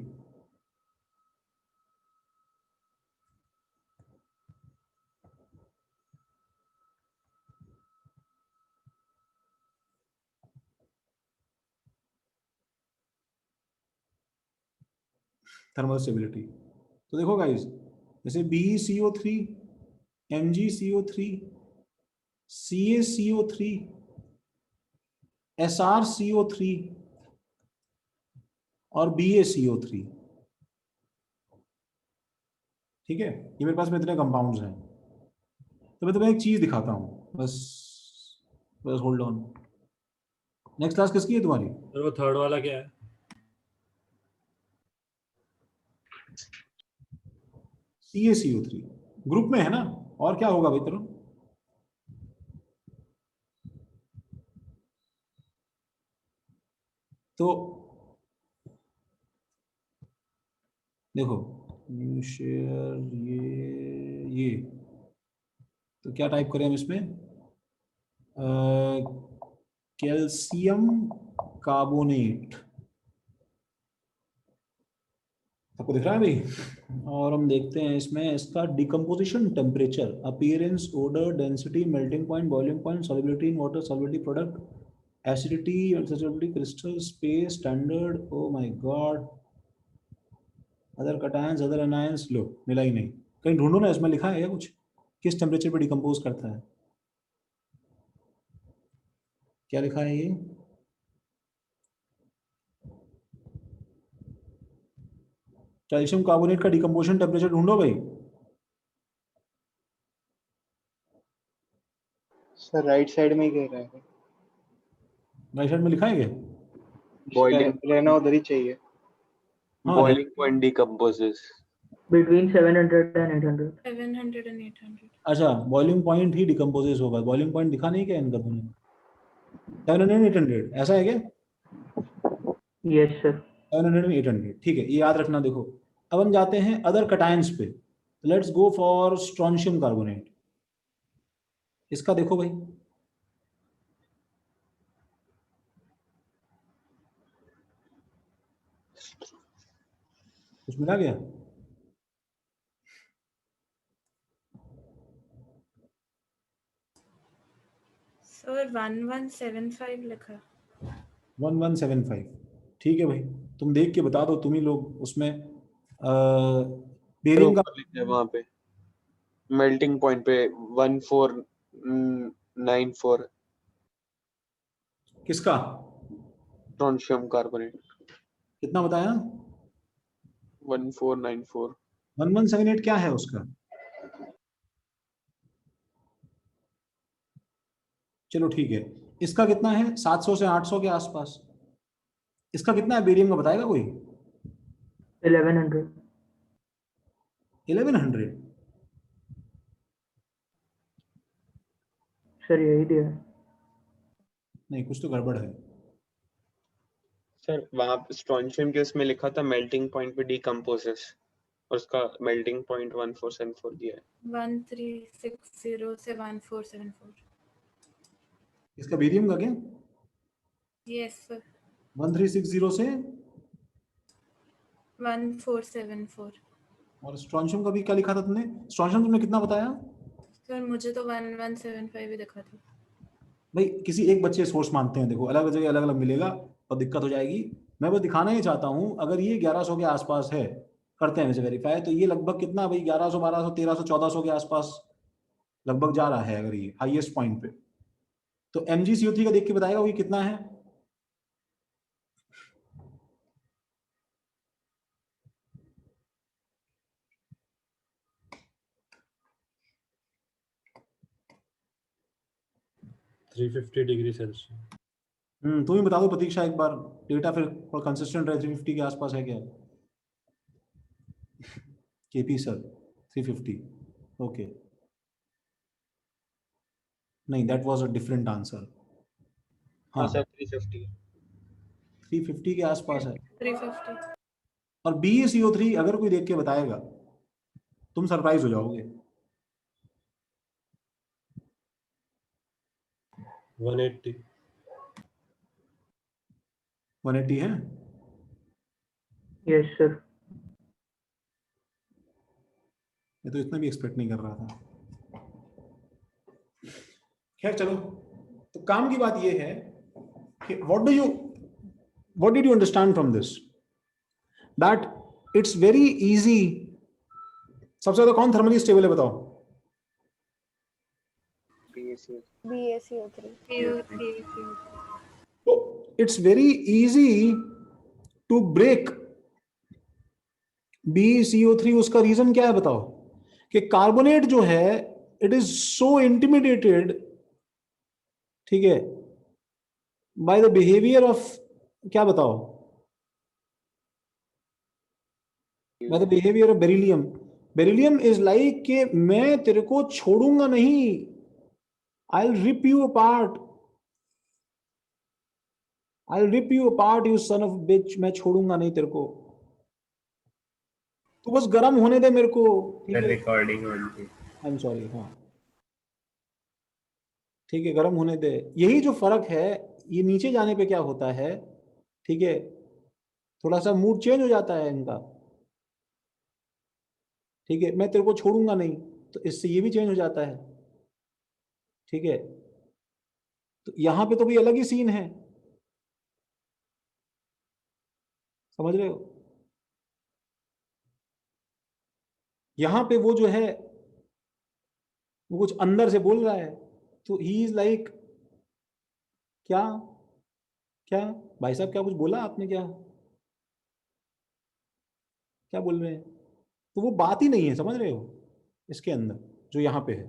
Thermal stability. तो देखो गाइस, जैसे BeCO3, MgCO3, CaCO3, SrCO3 और BaCO3, ठीक है, ये मेरे पास में इतने कंपाउंड्स हैं। तो मैं तुम्हें एक चीज दिखाता हूं, बस होल्ड ऑन। नेक्स्ट क्लास किसकी है तुम्हारी? वो थर्ड वाला क्या है? CaCO3 ग्रुप में है ना, और क्या होगा भाई तरुण? तो देखो, न्यू शेयर, ये तो क्या टाइप करें हम इसमें? कैल्शियम कार्बोनेट, आपको दिख रहा है भाई? और हम देखते हैं इसमें इसका decomposition temperature, appearance, odour, density, melting point, boiling point, solubility in water, solubility product, acidity, insolubility, crystal, space, standard, oh my god, other cations, other anions. लो, मिला ही नहीं। कहीं ढूंढो ना, इसमें लिखा है या कुछ किस टेम्परेचर पे डिकम्पोज करता है? क्या लिखा है ये? कैल्शियम कार्बोनेट का डिकम्पोजिशन टेम्परेचर ढूंढो भाई। सर राइट साइड में ही कह रहा है, राइट साइड में लिखा है क्या? बॉइलिंग रहना उधर ही चाहिए। Boiling point decomposes Between 700 and 800. 700 and 800. अच्छा, बॉइलिंग पॉइंट ही डिकम्पोजेस होगा। बॉइलिंग पॉइंट दिखा नहीं क्या इनका तुमने? 700 800 ऐसा है क्या? Yes sir. 700 800, ठीक है, ये याद रखना। देखो, अब हम जाते हैं अदर कटायंस पे। Let's go for strontium carbonate. इसका देखो भाई, कुछ मिला गया? सर 1175 लिखा। 1175, ठीक है भाई, तुम देख के बता दो, तुम ही लोग उसमें बेरिंग का वहां पे मेल्टिंग पॉइंट पे 1494 किसका स्ट्रोंशियम कार्बोनेट कितना बताया? 1494। 1178 क्या है उसका? चलो ठीक है, इसका कितना है? 700 से 800 के आसपास। इसका कितना है बेरियम का, बताएगा कोई? 1100। 1100? सर यही दिया है। नहीं, कुछ तो गड़बड़ है। सर वहां स्ट्रोंशियम के उसमें लिखा था मेल्टिंग पॉइंट पे डिकम्पोजेस और उसका मेल्टिंग पॉइंट 1474 दिया है। 1360 से 1474। इसका बेरियम का क्या? Yes sir. 1360 से 1474। और स्ट्रोंशियम का भी क्या लिखा था तुमने? स्ट्रोंशियम तुमने कितना बताया? सर मुझे तो 1175 ही दिखा था। भाई किसी एक बच्चे सोर्स मानते हैं, देखो अलग जगह अलग अलग मिलेगा और दिक्कत हो जाएगी। मैं बस दिखाना ही चाहता हूं, अगर ये 1100 के आसपास है, करते हैं वैसे वेरीफाई, तो ये लगभग कितना भाई, 1100 1200 1300 1400 के आसपास लगभग जा रहा है अगर ये हाईएस्ट पॉइंट पे। तो MgCO3 का देख के बताएगा वो ये कितना है? $350 तुम ही बता दो प्रतीक्षा एक बार, डेटा फिर कंसिस्टेंट रहे, 350 के आसपास है क्या? KP सर 350, ओके, नहीं that was a different answer. हाँ सर 350 350 के आसपास है। 350। और BeCO3 अगर कोई देख के बताएगा तुम सरप्राइज हो जाओगे। 180। 180 है? Yes sir. मैं तो इतना भी एक्सपेक्ट नहीं कर रहा था। खैर चलो, तो काम की बात ये है कि what did you understand from this, that it's very easy. सबसे ज्यादा कौन थर्मली स्टेबल है बताओ? BaCO3। तो it's very easy to break BeCO3। उसका रीजन क्या है बताओ? कि कार्बोनेट जो है इट इज सो इंटिमिडेटेड, ठीक है, बाय द बिहेवियर ऑफ, क्या बताओ, by the behaviour of beryllium. Beryllium is like कि मैं तेरे को छोड़ूंगा नहीं, I will rip you apart, I will rip you apart you son of bitch, मैं छोड़ूंगा नहीं तेरे को, तू बस गर्म होने दे मेरे को, ठीक है? रिकॉर्डिंग ऑन थी। आई एम सॉरी, हाँ ठीक है, गर्म होने दे। यही जो फर्क है, ये नीचे जाने पे क्या होता है, ठीक है, थोड़ा सा मूड चेंज हो जाता है इनका, ठीक है, मैं तेरे को छोड़ूंगा नहीं, तो इससे ये भी चेंज हो जाता है, ठीक है। तो यहां पे तो भी अलग ही सीन है, समझ रहे हो? यहां पे वो जो है वो कुछ अंदर से बोल रहा है, तो ही इज लाइक, क्या क्या भाई साहब, क्या कुछ बोला आपने, क्या क्या बोल रहे हैं? तो वो बात ही नहीं है, समझ रहे हो, इसके अंदर जो यहां पे है।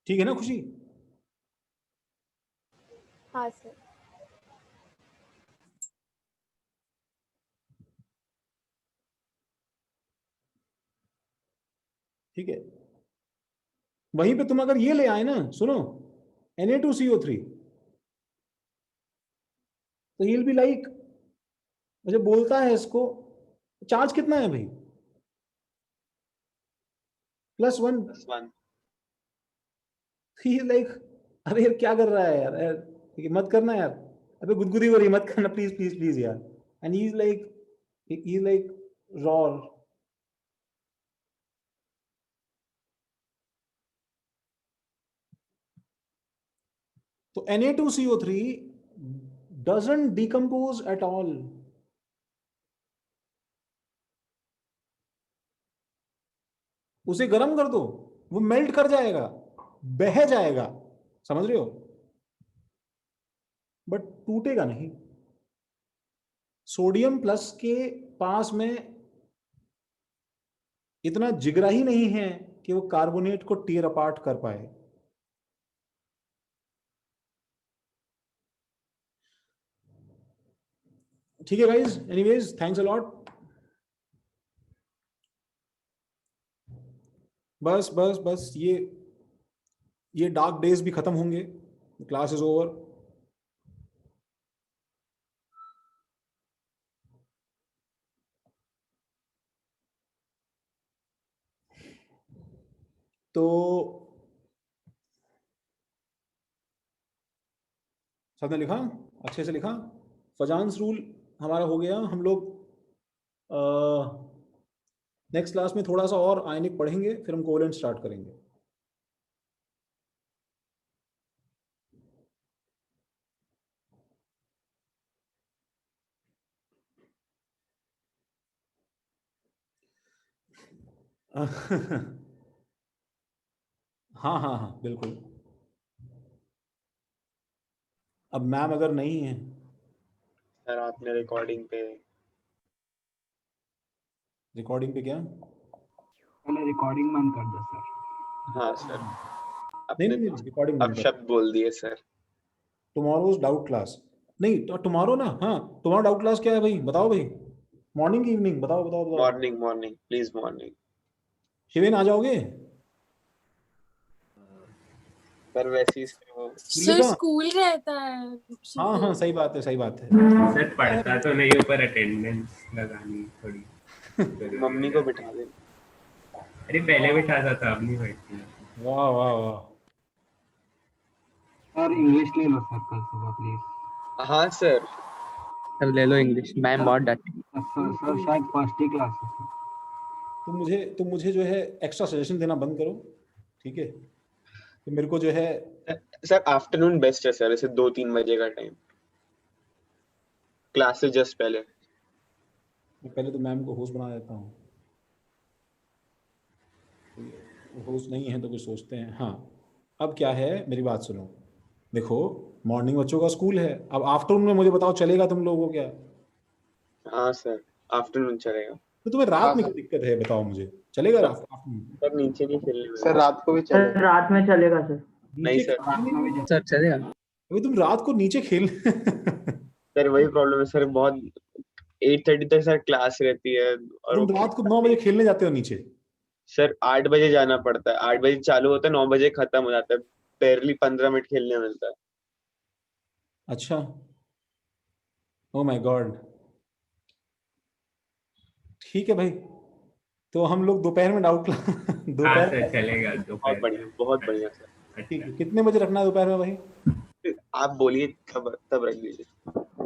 ठीक है ना खुशी? हाँ सर। ठीक है, वहीं पे तुम अगर ये ले आए ना, सुनो, Na2CO3, तो he'll be like मुझे बोलता है इसको चार्ज कितना है भाई, +1। ही लाइक अरे यार क्या कर रहा है यार, ये मत करना यार, अबे गुदगुदी हो रही है, मत करना प्लीज प्लीज प्लीज यार। And he is like roar. तो Na2CO3 doesn't decompose at all. उसे गर्म कर दो, वो मेल्ट कर जाएगा, बह जाएगा, समझ रहे हो, बट टूटेगा नहीं। सोडियम प्लस के पास में इतना जिगरा ही नहीं है कि वो कार्बोनेट को टीयर अपार्ट कर पाए। ठीक है guys, anyways thanks a lot. बस बस बस ये डार्क डेज भी खत्म होंगे, क्लास इज ओवर। तो सबने लिखा, अच्छे से लिखा। फजान्स रूल हमारा हो गया। हम लोग नेक्स्ट क्लास में थोड़ा सा और आयनिक पढ़ेंगे, फिर हम कोवेलेंट स्टार्ट करेंगे। हाँ हाँ हाँ बिल्कुल। अब मैम अगर नहीं है सर आपने रिकॉर्डिंग पे क्या, पहले रिकॉर्डिंग बंद कर दो सर। हाँ सर, नहीं आपने नहीं कुछ रिकॉर्डिंग बंद कर। अपशब्द बोल दिए सर। टुमारोज डाउट क्लास नहीं, तो टुमारो ना, हाँ टुमारो डाउट क्लास क्या है भाई, बताओ भाई, मॉर्निंग की इवनिंग, बताओ बताओ बताओ। Morning please morning. शिवेन आ जाओगे? सर वैसे ही सर वो सर स्कूल रहता है। हाँ हाँ सही बात है, सही बात है। सर पढ़ता तो नहीं, ऊपर अटेंडेंस लगानी थोड़ी। मम्मी को बिठा दे। अरे पहले बिठाता था, अब नहीं बैठती। वाह वाह वाह। सर इंग्लिश ले लो सर कल सुबह प्लीज। हाँ सर, सर ले लो इंग्लिश, मैम बहुत डांटेगी। सर शायद फर्स्ट ही क्लास है सर। तुम मुझे जो है एक्स्ट्रा सजेशन देना बंद करो, ठीक है? तो मेरे को जो है सर आफ्टरनून बेस्ट है सर, ऐसे 2-3 बजे का टाइम, क्लास से जस्ट पहले। मैं पहले तो मैम को होस्ट बना देता हूँ, होस्ट नहीं है तो कुछ सोचते हैं। हाँ अब क्या है, मेरी बात सुनो, देखो मॉर्निंग बच्चों का स्कूल है, अब आफ्टरनून में मुझे बताओ चलेगा तुम लोगों को क्या? हाँ सर आफ्टरनून चलेगा। तो तुम्हें रात हाँ, में सर। क्या दिक्कत है बताओ मुझे, चलेगा सर- आफ्टरनून? सर नीचे नहीं खेलने में। सर रात को भी सर चलेगा। रात में चलेगा सर। नहीं सर, सर चलेगा। अभी तुम रात को नीचे खेल सर वही प्रॉब्लम है सर, बहुत 8:30 तक सर क्लास रहती है और तुम रात को 9 बजे खेलने जाते हो नीचे? सर 8 बजे जाना पड़ता है, 8 बजे चालू होता है, 9 बजे खत्म हो जाता है, barely 15 मिनट खेलने मिलता है। अच्छा, ओ माय गॉड। ठीक है भाई, तो हम लोग दोपहर में डाउट हाँ दोपहर सर चलेगा बहुत दोपहर बढ़िया, में। बहुत बढ़िया सर। ठीक है, कितने बजे रखना है दोपहर में भाई? आप बोलिए तब रख दीजिए।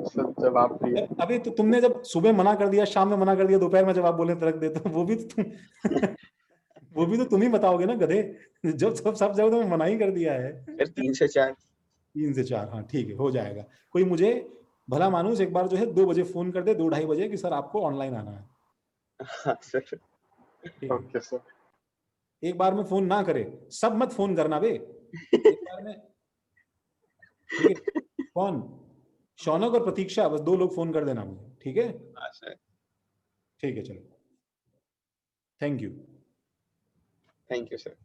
सर जब आप फ्री हो। अभी तो तुमने जब सुबह मना कर दिया, शाम में मना कर दिया, दोपहर में जब आप बोले तो रख दे, तो वो भी तो तुम वो भी तो तुम ही बताओगे ना गधे, जब सब जगह तो मना ही कर दिया है। सर 3 से 4। 3 से 4, हाँ ठीक है, हो जाएगा। कोई मुझे भला मानुस एक बार जो है 2 बजे फोन कर दे, 2-2:30 बजे कि सर आपको ऑनलाइन आना है। हाँ सर। ठीक है? Okay sir. एक बार में फोन ना करे, सब मत फोन करना बे, एक बार में, ठीक है? कौन? शौनक और प्रतीक्षा, बस 2 लोग फोन कर देना मुझे, ठीक है? हाँ सर। ठीक है चलो, thank you. Thank you sir.